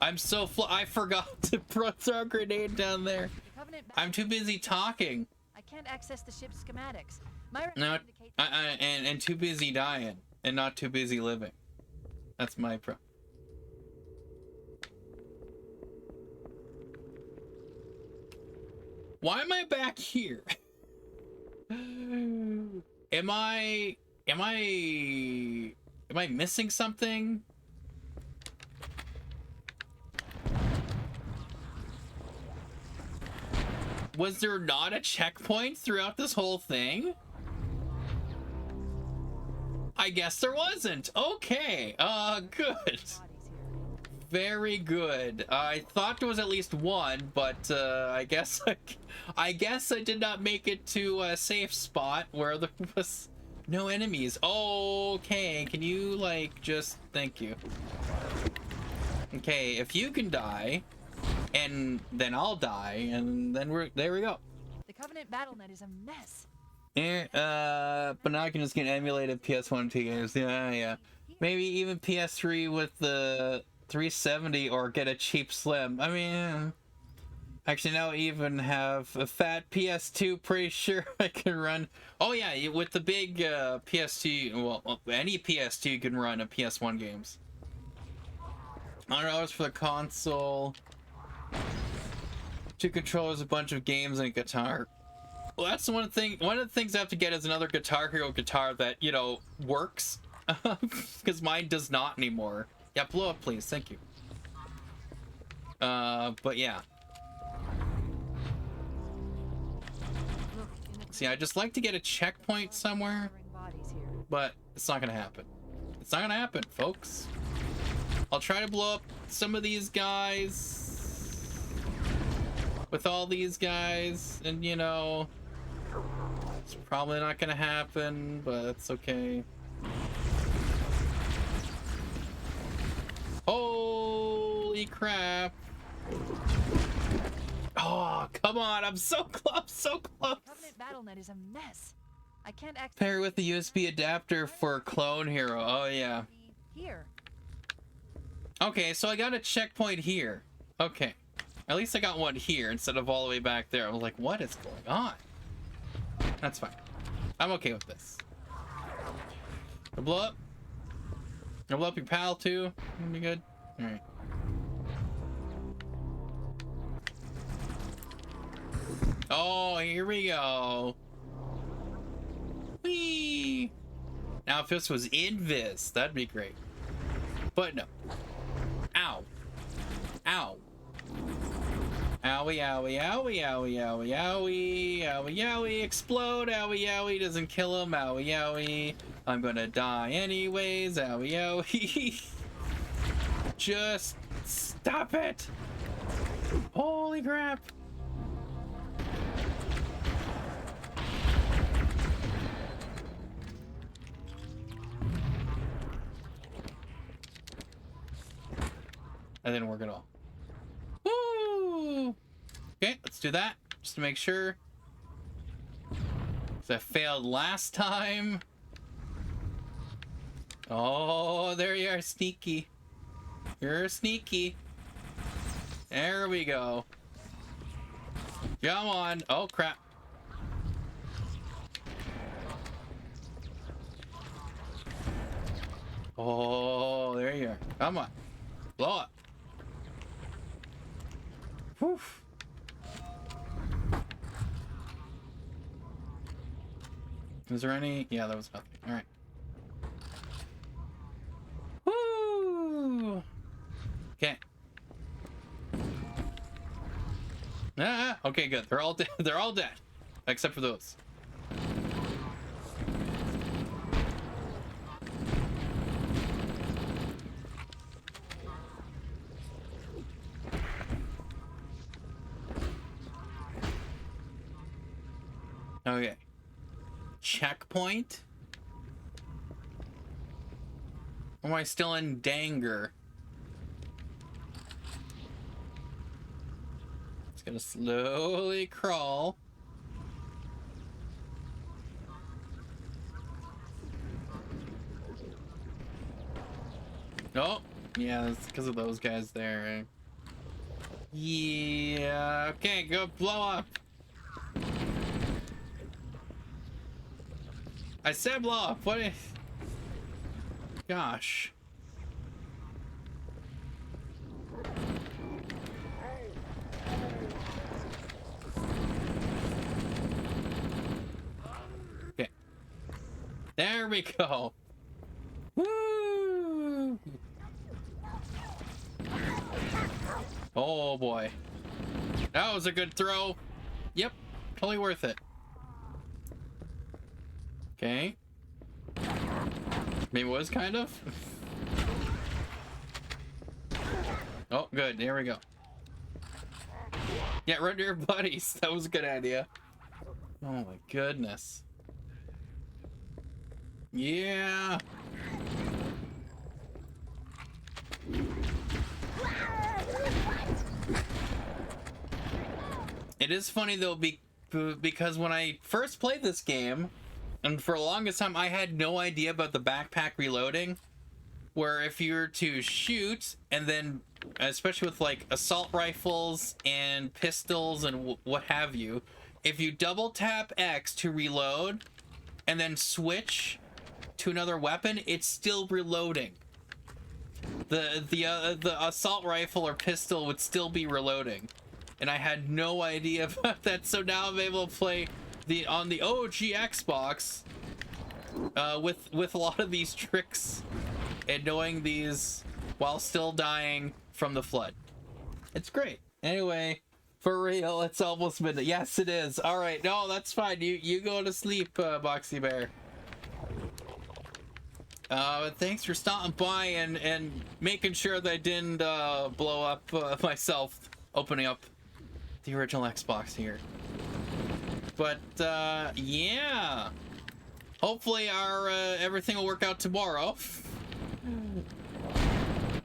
I'm so I forgot to throw a grenade down there. I'm too busy talking. I can't access the ship's schematics. My No, and too busy dying, and not too busy living. That's my problem. Why am I back here? Am I missing something? Was there not a checkpoint throughout this whole thing? I guess there wasn't. Okay. Good. Very good. I thought there was at least one, but I guess I did not make it to a safe spot where there was no enemies. Okay, can you like just thank you. Okay, if you can die, and then I'll die, and then there we go. The Covenant BattleNet is a mess. But now I can just get emulated PS1 2 games. Yeah. Maybe even PS3 with the 370, or get a cheap slim. I mean, actually now I even have a fat PS2. Pretty sure I can run. Oh yeah, with the big PS2. Well, any PS2 can run a PS1 games. $100 for the console. 2 controllers, a bunch of games, and a guitar. Well, that's one of the things I have to get is another Guitar Hero guitar that, you know, works. Because mine does not anymore. Yeah, blow up, please. Thank you. But yeah. See, I just like to get a checkpoint somewhere, but it's not gonna happen. It's not gonna happen, folks. I'll try to blow up some of these guys. with all these guys, and you know, it's probably not gonna happen, but it's okay. Holy crap. Oh, come on, I'm so close, so close. Covenant BattleNet is a mess. I can't access. Pair with the USB adapter for Clone Hero. Oh yeah. Here. Okay, so I got a checkpoint here. Okay. At least I got one here instead of all the way back there. I was like, what is going on? That's fine. I'm okay with this. Gonna blow up. Gonna blow up your pal too. Gonna be good. Alright. Oh, here we go. Whee! Now, if this was Invis, that'd be great. But no. Ow. Ow. Owie, owie, owie, owie, owie, owie, owie, owie, explode, owie, owie, doesn't kill him, owie, owie. I'm gonna die anyways, owie, owie. Just stop it. Holy crap. That didn't work at all. Woo! Okay, let's do that just to make sure. 'Cause I failed last time. Oh, there you are, sneaky. You're sneaky. There we go. Come on. Oh, crap. Oh, there you are. Come on. Blow up. Whew. Was there any? Yeah, that was nothing. All right. Woo! Okay. Ah, okay, good. They're all dead. They're all dead, except for those. Okay. Checkpoint? Or am I still in Danger? It's gonna slowly crawl. Oh, yeah, that's because of those guys there. Right? Yeah, okay, go blow up. I said blow up. What if... Gosh. Okay. There we go. Woo! Oh boy. That was a good throw. Yep. Totally worth it. Okay. Maybe it was kind of. Oh, good. There we go. Yeah, run to your buddies. That was a good idea. Oh my goodness. Yeah. It is funny though, because when I first played this game, and for the longest time, I had no idea about the backpack reloading, where if you were to shoot, and then, especially with like assault rifles and pistols and what have you, if you double tap X to reload, and then switch to another weapon, it's still reloading. The assault rifle or pistol would still be reloading, and I had no idea about that. So now I'm able to play on the OG Xbox with a lot of these tricks and knowing these while still dying from the flood. It's great. Anyway, for real, it's almost midnight. Yes, it is. All right, no, that's fine. You go to sleep, Boxy Bear. Thanks for stopping by and making sure that I didn't blow up myself opening up the original Xbox here. But yeah, hopefully our everything will work out tomorrow.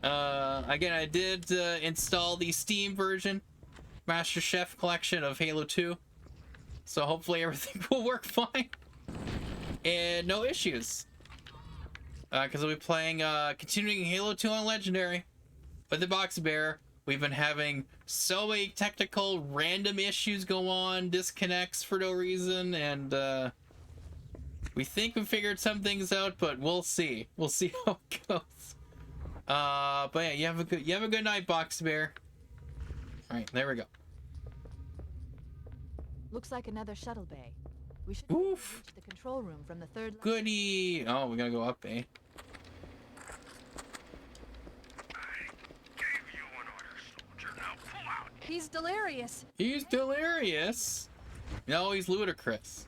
Again, I did install the Steam version, Master Chef Collection of Halo 2, so hopefully everything will work fine and no issues. Because I'll be playing continuing Halo 2 on Legendary with the Box Bear. We've been having so many technical random issues go on, disconnects for no reason, and we think we figured some things out, but we'll see. We'll see how it goes. But yeah, you have a good night, Box Bear. All right, there we go. Looks like another shuttle bay. We should Oof. reach the control room from the third. Goody. Oh, we gotta go up, eh? He's delirious. He's delirious. No, he's ludicrous.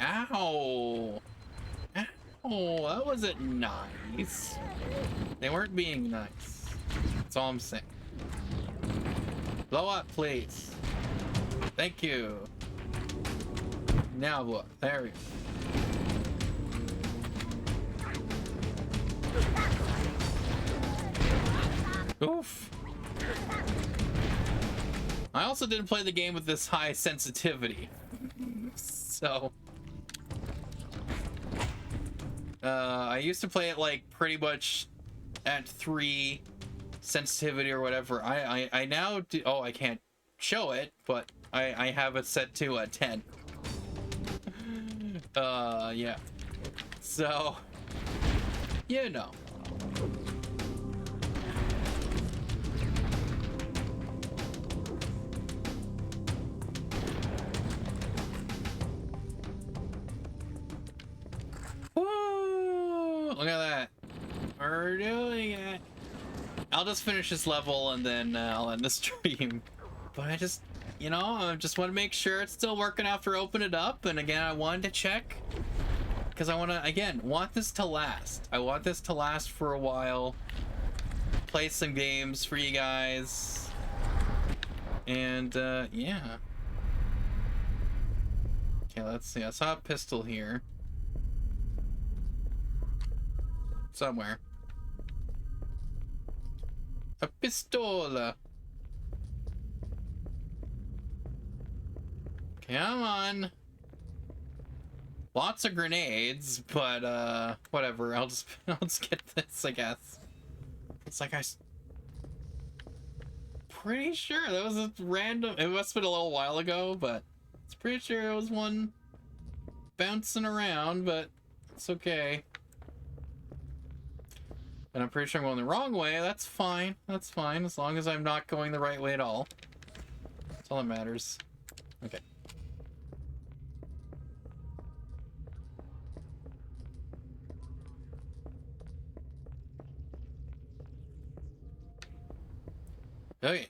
Ow. Ow, that wasn't nice. They weren't being nice. That's all I'm saying. Blow up, please. Thank you. Now what? There we go. Oof. I also didn't play the game with this high sensitivity. So I used to play it like pretty much at 3 sensitivity or whatever. I now do. Oh, I can't show it, but I have it set to a 10. Yeah. So, you know. Woo! Look at that. We're doing it. I'll just finish this level and then I'll end the stream. But I just, you know, I just want to make sure it's still working after I open it up. And again, I wanted to check because I want to, again, want this to last. I want this to last for a while. Play some games for you guys. And yeah. Okay, let's see. I saw a pistol here. Somewhere. A pistola. Come on. Lots of grenades, but whatever. I'll just get this, I guess. It's like pretty sure that was a random. It must have been a little while ago, but it's pretty sure it was one bouncing around, but it's okay. And I'm pretty sure I'm going the wrong way. That's fine. That's fine. As long as I'm not going the right way at all. That's all that matters. Okay. Okay.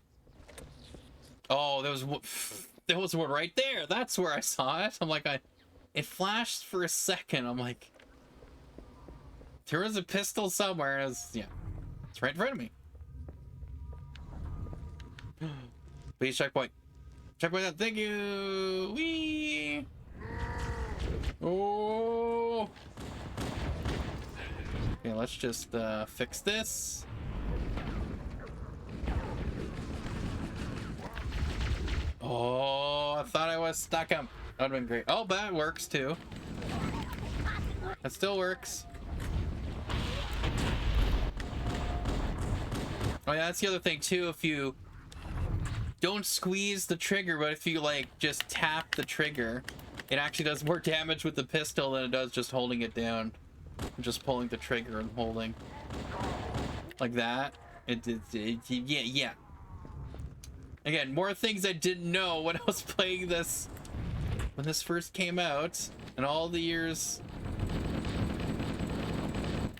Oh, there was one right there. That's where I saw it. I'm like, it flashed for a second. I'm like, there was a pistol somewhere. Yeah, it's right in front of me. Please checkpoint. Checkpoint that. Thank you. Wee. Oh. Okay, let's just fix this. Oh, I thought I was stuck up. That would have been great. Oh, that works too. That still works. Oh yeah, that's the other thing too. If you don't squeeze the trigger, but if you like just tap the trigger, it actually does more damage with the pistol than it does just holding it down. Just pulling the trigger and holding. Like that. Yeah. Again, more things I didn't know when I was playing this when this first came out, and all the years.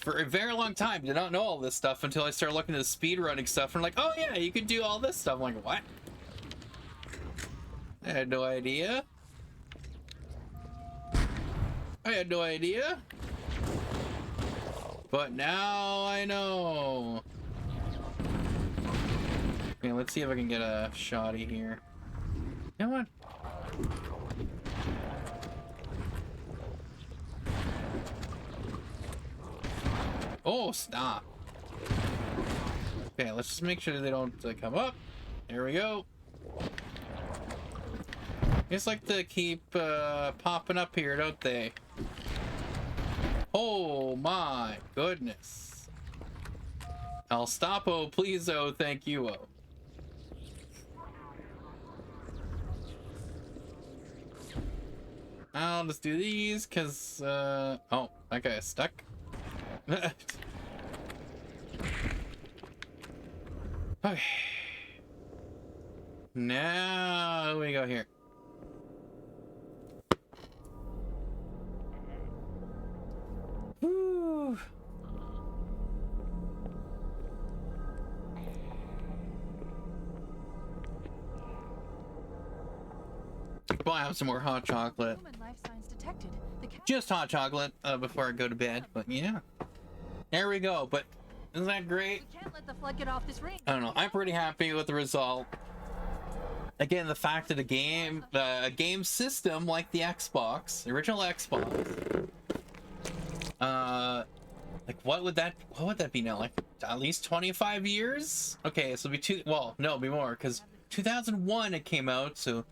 For a very long time, did not know all this stuff until I started looking at the speedrunning stuff and like, oh yeah, you can do all this stuff. I'm like, what? I had no idea. I had no idea. But now I know. Okay, let's see if I can get a shotty here. Come on. Oh, stop. Okay, let's just make sure they don't come up. There we go. Just like to keep popping up here, don't they? Oh my goodness. I'll stop, oh please, oh thank you, oh. I'll just do these because oh, that guy is stuck. Okay. Now we go here. Woo. Well, I have some more hot chocolate. Human life signs detected. Just hot chocolate before I go to bed. But yeah, there we go. But isn't that great? We can't let the flood get off this ring. I don't know. I'm pretty happy with the result. Again, the fact that the game system like the Xbox, the original Xbox, like what would that be now? Like at least 25 years? Okay, so it'll be well, no, it'll be more because 2001 it came out, so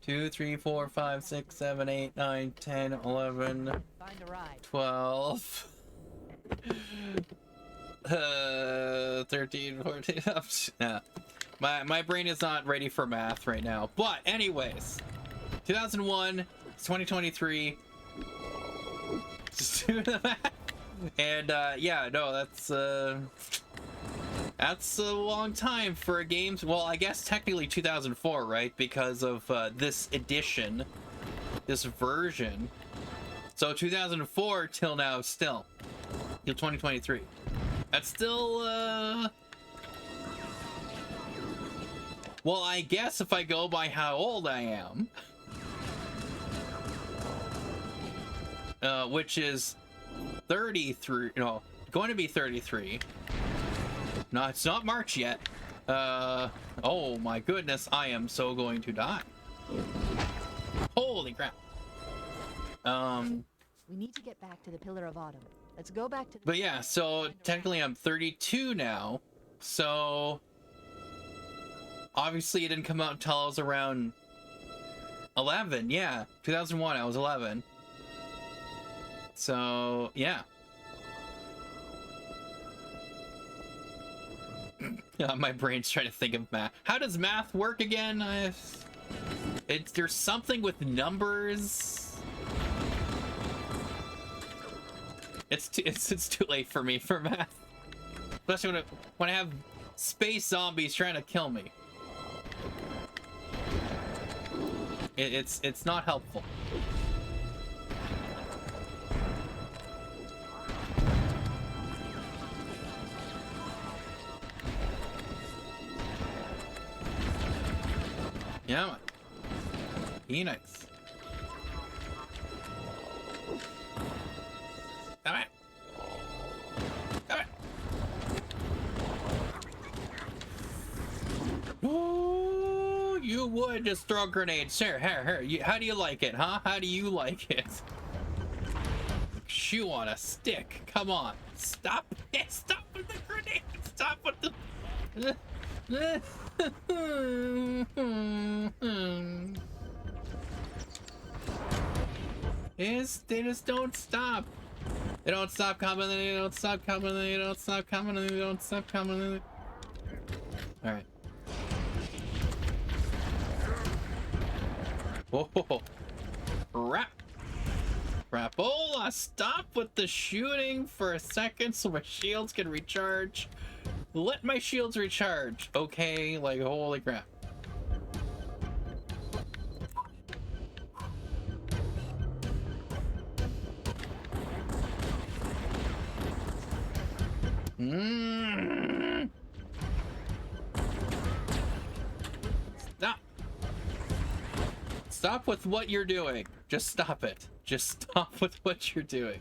2, 3, 4, 5, 6, 7, 8, 9, 10, 11, Find a ride. 12, 13, 14. Nah. My brain is not ready for math right now. But anyways, 2001, it's 2023. Just do the math. And yeah, no, that's a long time for a game. Well, I guess technically 2004, right? Because of this edition, this version. So 2004 till now, still till 2023. That's still well, I guess if I go by how old I am, which is 33, no, going to be 33. No, it's not March yet. Oh my goodness, I am so going to die. Holy crap. We need to get back to the Pillar of Autumn. Let's go back to the... But yeah, so technically I'm 32 now. So obviously it didn't come out until I was around 11. Yeah, 2001 I was 11. So yeah. Yeah, my brain's trying to think of math. How does math work again? There's something with numbers. It's too late for me for math. Especially when I have space zombies trying to kill me. It's not helpful. Yeah, man. Be nice. Come on. Come on. Ooh, you would just throw grenades. Here. How do you like it, huh? How do you like it? Shoe on a stick. Come on. Stop. Stop with the grenade. Stop with the... They just don't stop. They don't stop coming, they don't stop coming, they don't stop coming, they don't stop coming. Alright. Whoa. Crapola, stop with the shooting for a second so my shields can recharge. Let my shields recharge. Okay, like holy crap. Stop. Stop with what you're doing. Just stop it. Just stop with what you're doing.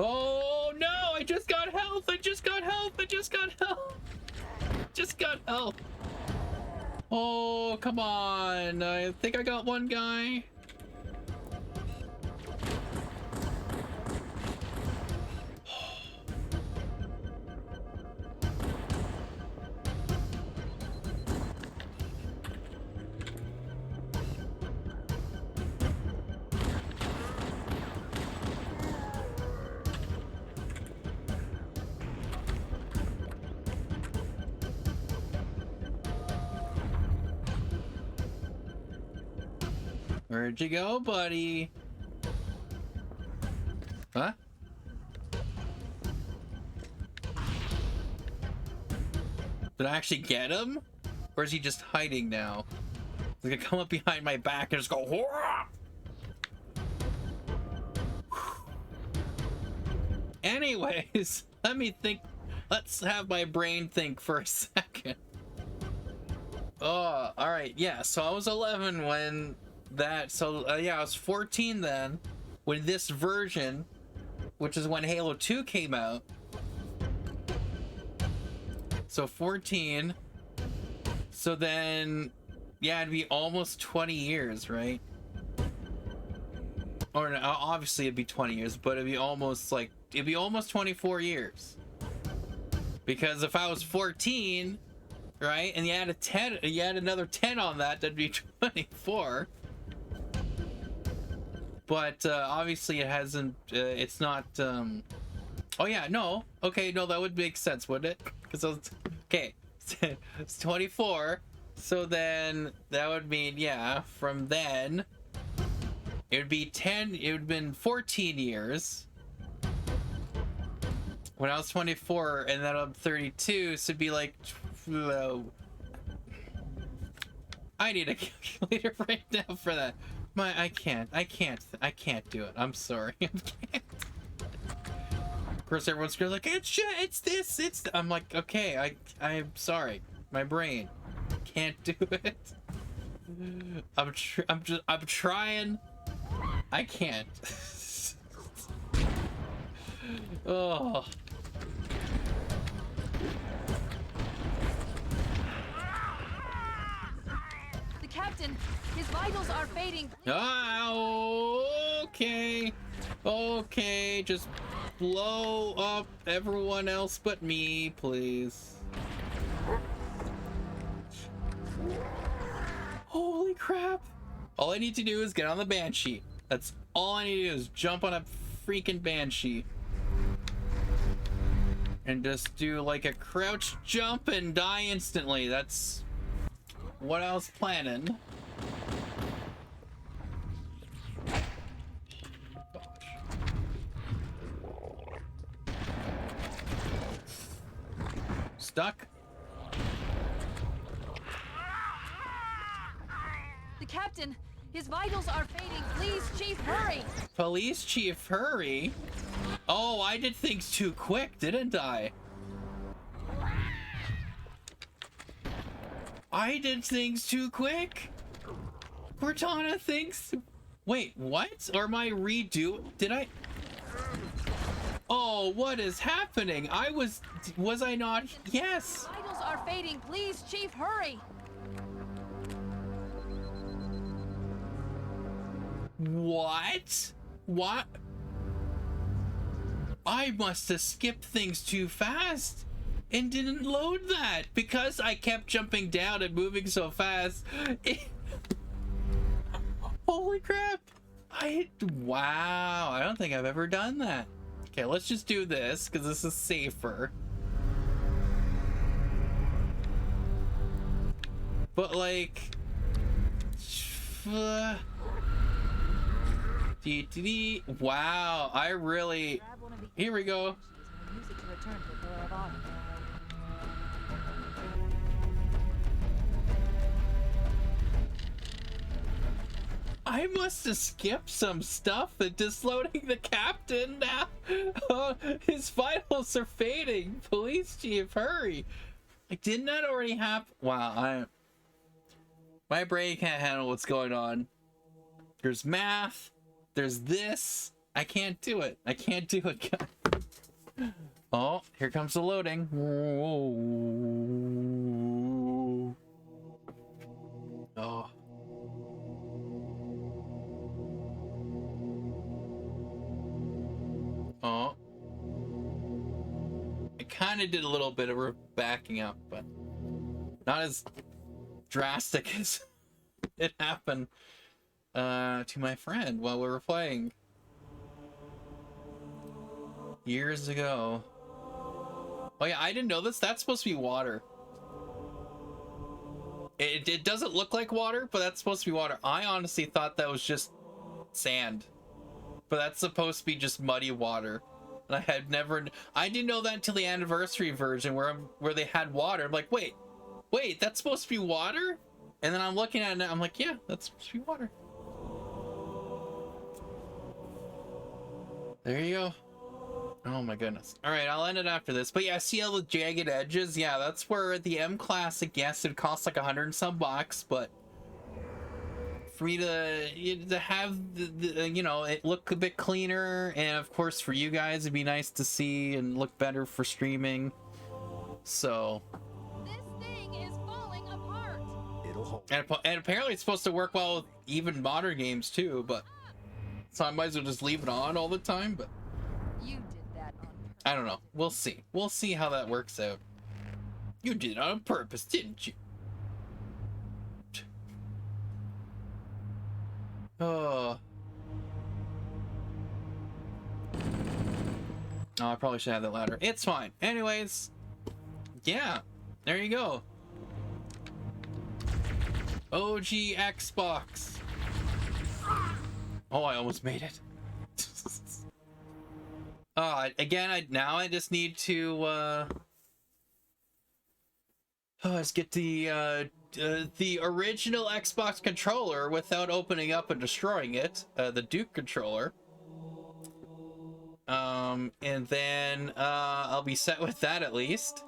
Oh no! hell? Oh, come on. I think I got one guy. Where'd you go, buddy? Huh? Did I actually get him? Or is he just hiding now? He's gonna come up behind my back and just go, "Whoa!" Anyways, let me think. Let's have my brain think for a second. Oh, alright, yeah, so I was 11 when that, yeah, I was 14 then, when this version, which is when Halo 2 came out. So 14, so then, yeah, it'd be almost 20 years, right? Or no, obviously it'd be 20 years, but it'd be almost 24 years. Because if I was 14, right, and you add a 10, you add another 10 on that, that'd be 24. But obviously it hasn't, it's not, oh yeah, no, okay, no, that would make sense, wouldn't it? Because okay, it's 24, so then that would mean, yeah, from then, it would be 10, it would have been 14 years. When I was 24, and then I'm 32, so it'd be like, I need a calculator right now for that. I can't do it. I'm sorry. I can't. Of course, everyone's going like, it's this. I'm like, okay, I'm sorry. My brain can't do it. I'm trying. I can't. Oh. The captain, his vitals are fading. Oh, okay, just blow up everyone else but me, please. Holy crap. All I need to do is get on the Banshee. That's all I need to do is jump on a freaking Banshee. And just do like a crouch jump and die instantly. That's what I was planning. Stuck? The captain, his vitals are fading. Please, Chief, hurry. Police Chief, hurry. Oh, I did things too quick, didn't I? I did things too quick. Cortana thinks... Wait, what? Or am I redo... Did I... Oh, what is happening? Was I not? Yes. Vitals are fading. Please, Chief, hurry. What? What? I must have skipped things too fast and didn't load that because I kept jumping down and moving so fast. Holy crap. Wow, I don't think I've ever done that. Okay, let's just do this because this is safer. But like, wow, I really, here we go. Use it to return to the Pillar of Autumn. I must have skipped some stuff and just loading the captain now. Oh, his vitals are fading. Police Chief, hurry. Like, didn't that already happen? Wow, my brain can't handle what's going on. There's math. There's this. I can't do it. I can't do it. Oh, here comes the loading. Oh. Oh. I kind of did a little bit of backing up, but not as drastic as it happened to my friend while we were playing years ago. Oh yeah, I didn't know this. That's supposed to be water. It doesn't look like water, but that's supposed to be water. I honestly thought that was just sand, but that's supposed to be just muddy water. And I didn't know that until the anniversary version where they had water. I'm like, wait, that's supposed to be water? And then I'm looking at it, I'm like, yeah, that's supposed to be water. There you go. Oh my goodness. All right, I'll end it after this. But yeah, see all the jagged edges? Yeah, that's where the M Classic, yes, it costs like $100 and some bucks, but for me to have the you know, it look a bit cleaner, and of course for you guys it'd be nice to see and look better for streaming. So This thing is falling apart. It'll hold. and apparently it's supposed to work well with even modern games too, but so I might as well just leave it on all the time, but You did that on purpose. I don't know. We'll see how that works out. You did it on purpose, didn't you? Oh. Oh, I probably should have that louder. It's fine. Anyways, yeah, there you go. OG Xbox. Oh, I almost made it. Again, I just need to let's get the original Xbox controller without opening up and destroying it, the Duke controller. And then I'll be set with that at least,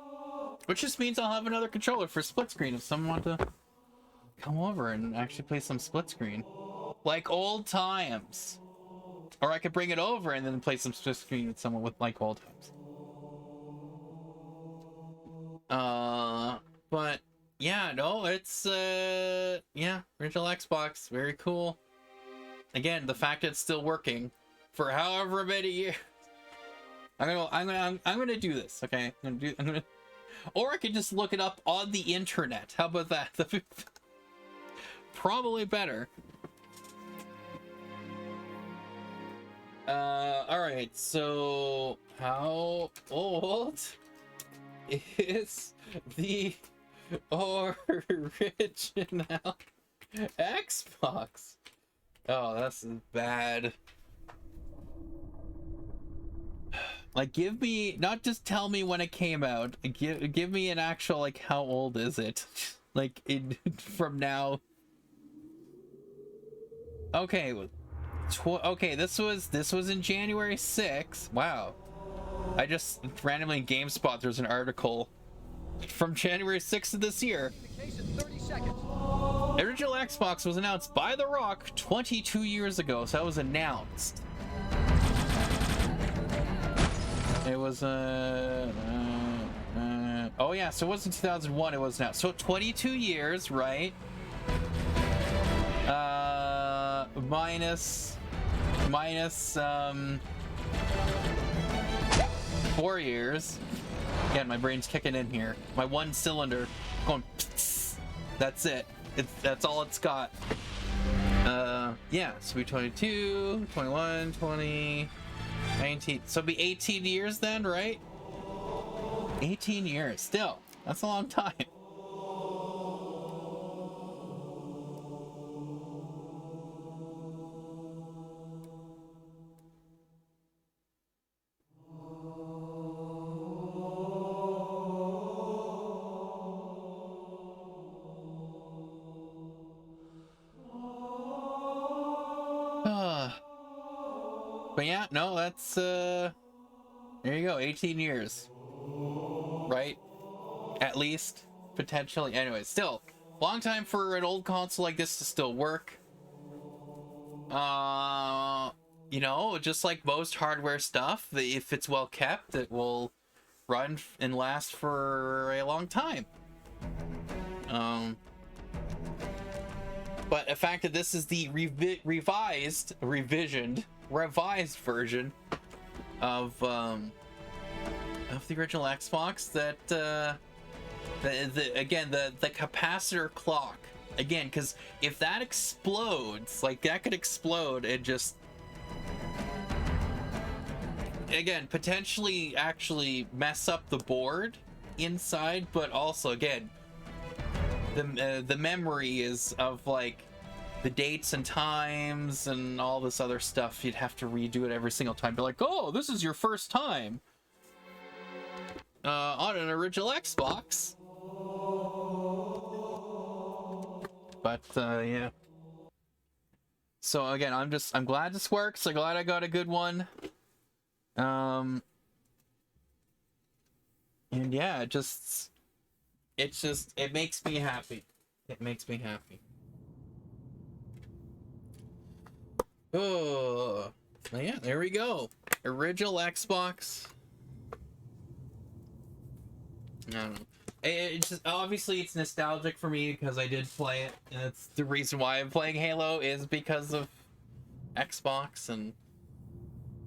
which just means I'll have another controller for split screen if someone want to come over and actually play some split screen, like old times. Or I could bring it over and then play some split screen with someone with like old times. But yeah, no, it's yeah, original Xbox, very cool. Again, the fact that it's still working for however many years. I'm gonna do this, okay? Or I could just look it up on the internet. How about that? Probably better. All right. So, how old is the original Xbox? Oh, that's bad. Like, give me, not just tell me when it came out. Give me an actual, like, how old is it? Like, from now. Okay. Okay, this was in January 6th. Wow. I just randomly in GameSpot, there's an article from January 6th of this year. 30 seconds. Original Xbox was announced by The Rock 22 years ago, so that was announced. It was oh yeah, so it wasn't 2001, it was now. So 22 years, right? Minus 4 years. Again, my brain's kicking in here. My one cylinder going pss, that's it. That's all it's got. Yeah, so be 22, 21, 20, 19. So it'd be 18 years then, right? 18 years. Still, that's a long time. But yeah, no, that's there you go, 18 years, right? At least, potentially. Anyway, still long time for an old console like this to still work. You know, just like most hardware stuff, if it's well kept, it will run and last for a long time. But the fact that this is the revised version of the original Xbox, that the capacitor clock again, because if that explodes, like that could explode and just again potentially actually mess up the board inside, but also again the memory is of like the dates and times and all this other stuff. You'd have to redo it every single time. Be like, oh, this is your first time on an original Xbox. But yeah. So again, I'm glad this works. I'm glad I got a good one. And yeah, it makes me happy. It makes me happy. Oh, yeah, there we go. Original Xbox. I don't know. It's just, obviously it's nostalgic for me because I did play it, and it's the reason why I'm playing Halo is because of Xbox and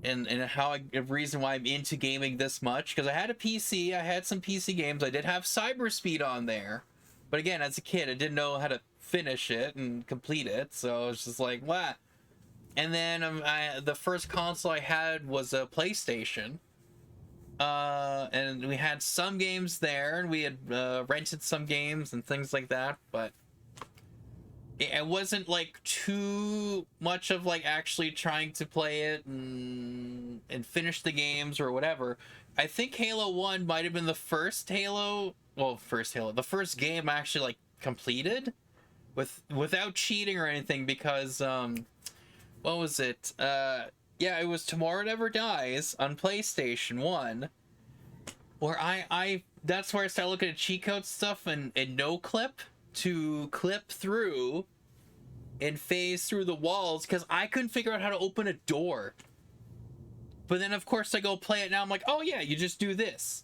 the reason why I'm into gaming this much, because I had a PC, I had some PC games, I did have Cyberspeed on there, but again, as a kid, I didn't know how to finish it and complete it, so it's just like, what? And then the first console I had was a PlayStation, and we had some games there, and we had rented some games and things like that, but it wasn't like too much of like actually trying to play it and finish the games or whatever. I think Halo 1 might have been the first the first game I actually like completed without cheating or anything, because what was it? Yeah, it was Tomorrow Never Dies on PlayStation 1, where I that's where I started looking at cheat code stuff and no clip to clip through and phase through the walls, because I couldn't figure out how to open a door. But then of course I go play it now, I'm like, oh yeah, you just do this.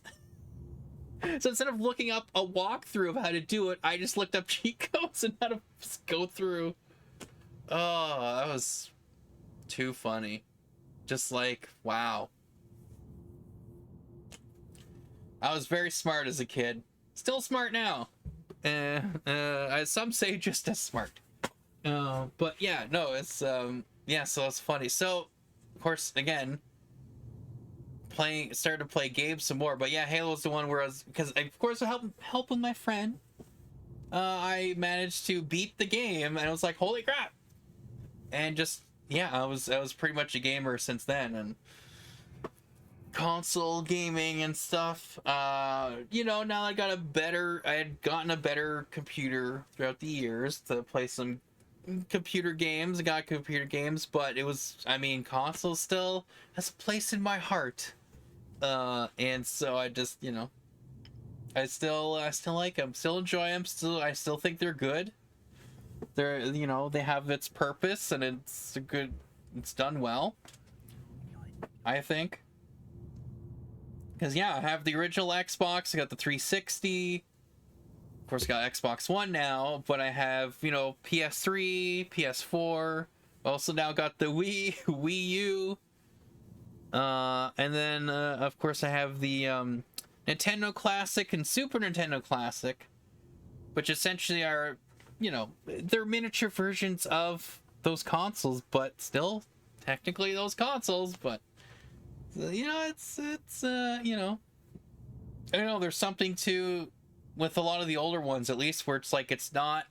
So instead of looking up a walkthrough of how to do it, I just looked up cheat codes and how to go through. Oh, that was too funny. Just like, wow. I was very smart as a kid. Still smart now. Some say just as smart. But yeah, no, it's yeah, so it's funny. So of course, again, started to play games some more, but yeah, Halo's the one where because of course I help with my friend, I managed to beat the game, and I was like, holy crap. And just yeah, I was pretty much a gamer since then, and console gaming and stuff. You know, now I had gotten a better computer throughout the years to play some computer games. I got computer games, but console still has a place in my heart. And so I just, I still like them, still enjoy them, I still think they're good. They're, they have its purpose, and it's done well, I think. Because yeah, I have the original Xbox, I got the 360, of course I got Xbox One now, but I have, PS3, PS4, also now got the Wii U, and then of course I have the Nintendo Classic and Super Nintendo Classic, which essentially are, they're miniature versions of those consoles, but still technically those consoles. But it's I don't know, there's something to with a lot of the older ones, at least, where it's like it's not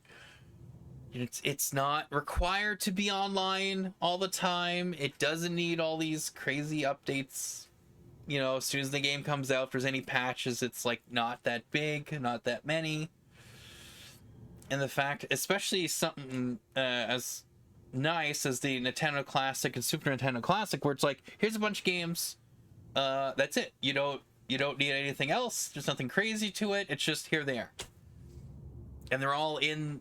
required to be online all the time. It doesn't need all these crazy updates. As soon as the game comes out, if there's any patches, it's like not that big, not that many. And the fact, especially something as nice as the Nintendo Classic and Super Nintendo Classic, where it's like, here's a bunch of games, that's it. You don't need anything else. There's nothing crazy to it. It's just, here they are, and they're all in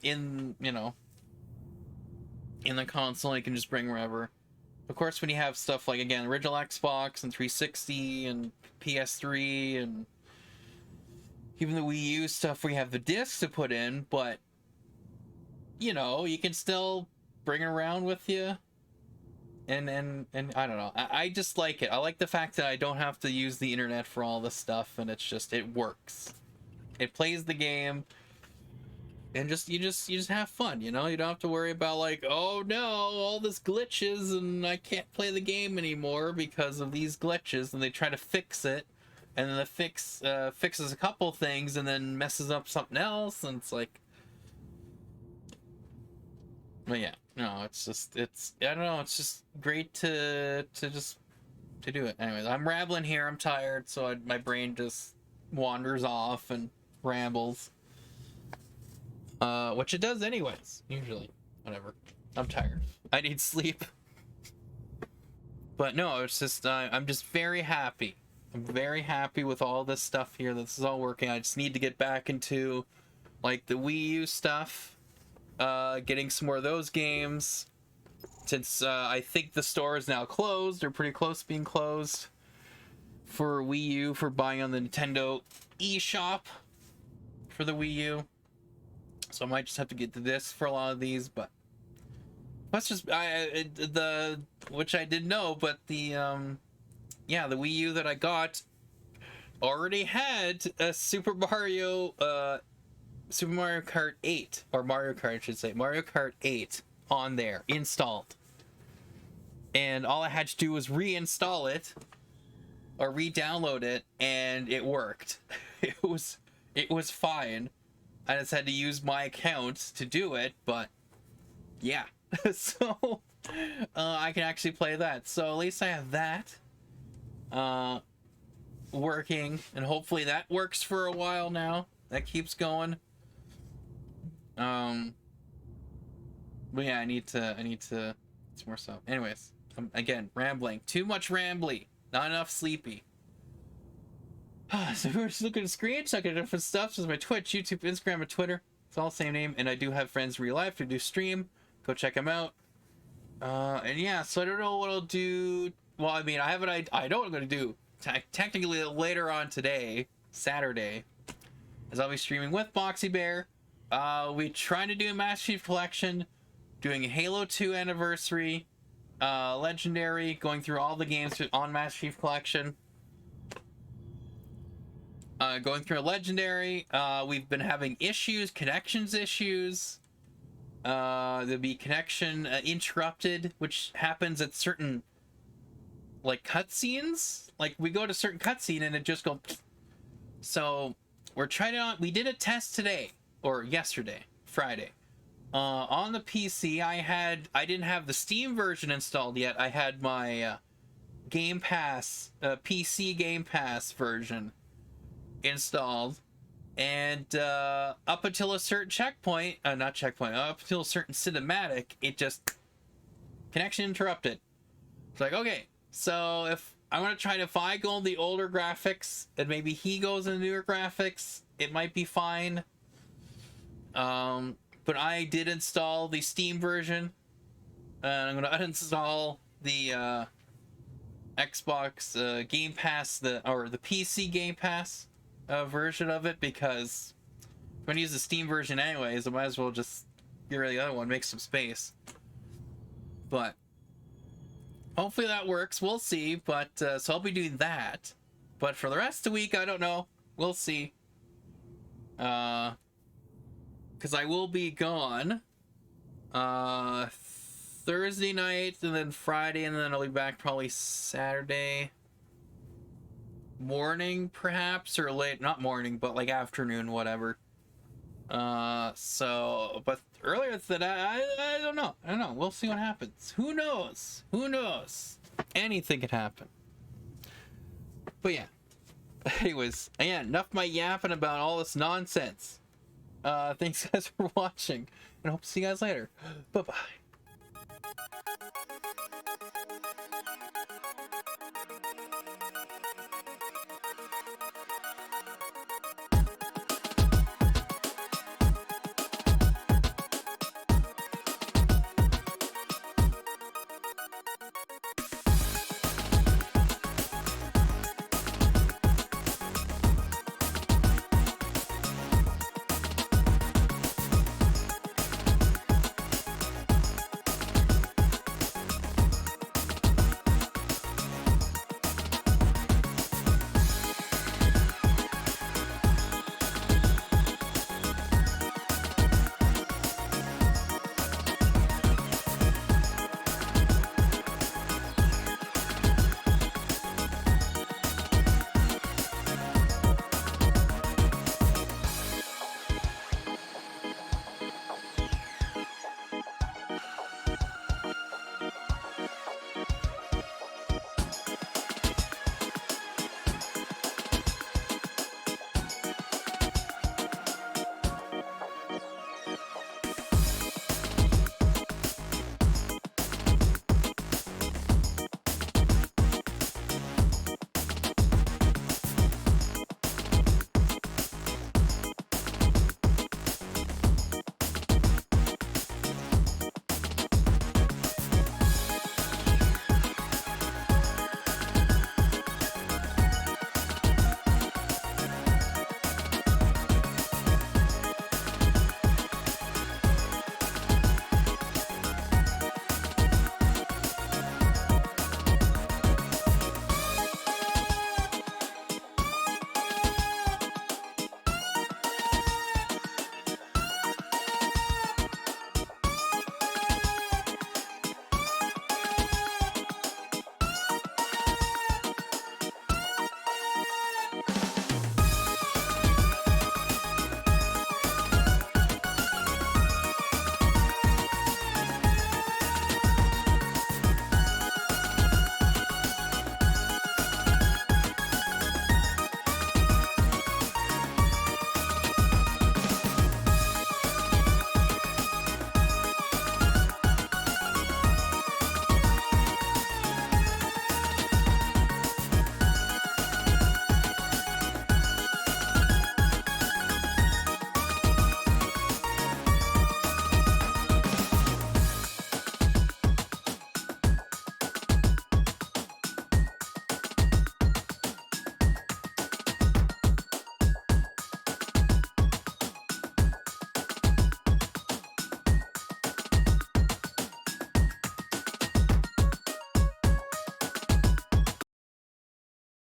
the console. You can just bring wherever. Of course, when you have stuff like, again, original Xbox and 360 and PS3 and even the Wii U stuff where you have the discs to put in, but, you know, you can still bring it around with you. And I don't know. I just like it. I like the fact that I don't have to use the internet for all this stuff, and it's just, it works. It plays the game, and you just have fun, you know? You don't have to worry about like, oh no, all this glitches and I can't play the game anymore because of these glitches, and they try to fix it, and then the fix fixes a couple things and then messes up something else, and it's like, but yeah, no, it's I don't know, it's just great to do it. Anyways, I'm rambling here, I'm tired, so my brain just wanders off and rambles. Which it does anyways, usually. Whatever. I'm tired. I need sleep. But no, it's just, I'm just very happy. I'm very happy with all this stuff here. This is all working. I just need to get back into, like, the Wii U stuff. Getting some more of those games. Since, I think the store is now closed, or pretty close to being closed. For Wii U, for buying on the Nintendo eShop. For the Wii U. So I might just have to get to this for a lot of these, but that's just which I didn't know, but the yeah, the Wii U that I got already had a Super Mario Kart 8, or Mario Kart, I should say, Mario Kart 8 on there installed, and all I had to do was reinstall it or re-download it, and it worked. It was fine. I just had to use my account to do it, but yeah. So I can actually play that. So at least I have that working, and hopefully that works for a while now. That keeps going. But yeah, I need to some more stuff. Anyways, again, rambling. Too much rambly. Not enough sleepy. So we're just looking at screens, looking at different stuff. This is my Twitch, YouTube, Instagram, and Twitter. It's all the same name. And I do have friends in real life who do stream. Go check them out. And yeah, so I don't know what I'll do. Well, I mean, I know what I'm going to do. Technically, later on today, Saturday, as I'll be streaming with Boxy Bear. We trying to do a Master Chief Collection, doing a Halo 2 Anniversary, Legendary, going through all the games on Master Chief Collection. Going through a Legendary, we've been having connections issues. There'll be connection interrupted, which happens at certain, like, cutscenes. Like, we go to certain cutscene and it just goes. So, we're trying to, we did a test today, or yesterday, Friday. On the PC, I didn't have the Steam version installed yet. I had my Game Pass, PC Game Pass version installed, and up until a certain up until a certain cinematic, it just connection interrupted. It's like, okay, so if I go on the older graphics and maybe he goes in the newer graphics, it might be fine. But I did install the Steam version, and I'm gonna uninstall the Xbox Game Pass, the PC Game Pass version of it, because I'm gonna use the Steam version anyways. I might as well just get rid of the other one, make some space. But hopefully that works. We'll see. But so I'll be doing that. But for the rest of the week, I don't know. We'll see. Because I will be gone Thursday night, and then Friday, and then I'll be back probably Saturday morning, perhaps, or late, not morning, but like afternoon, whatever. So, but earlier than that, I don't know. We'll see what happens. Who knows? Anything could happen. But yeah. Anyways, again, enough my yapping about all this nonsense. Thanks guys for watching, and I hope to see you guys later. Bye-bye.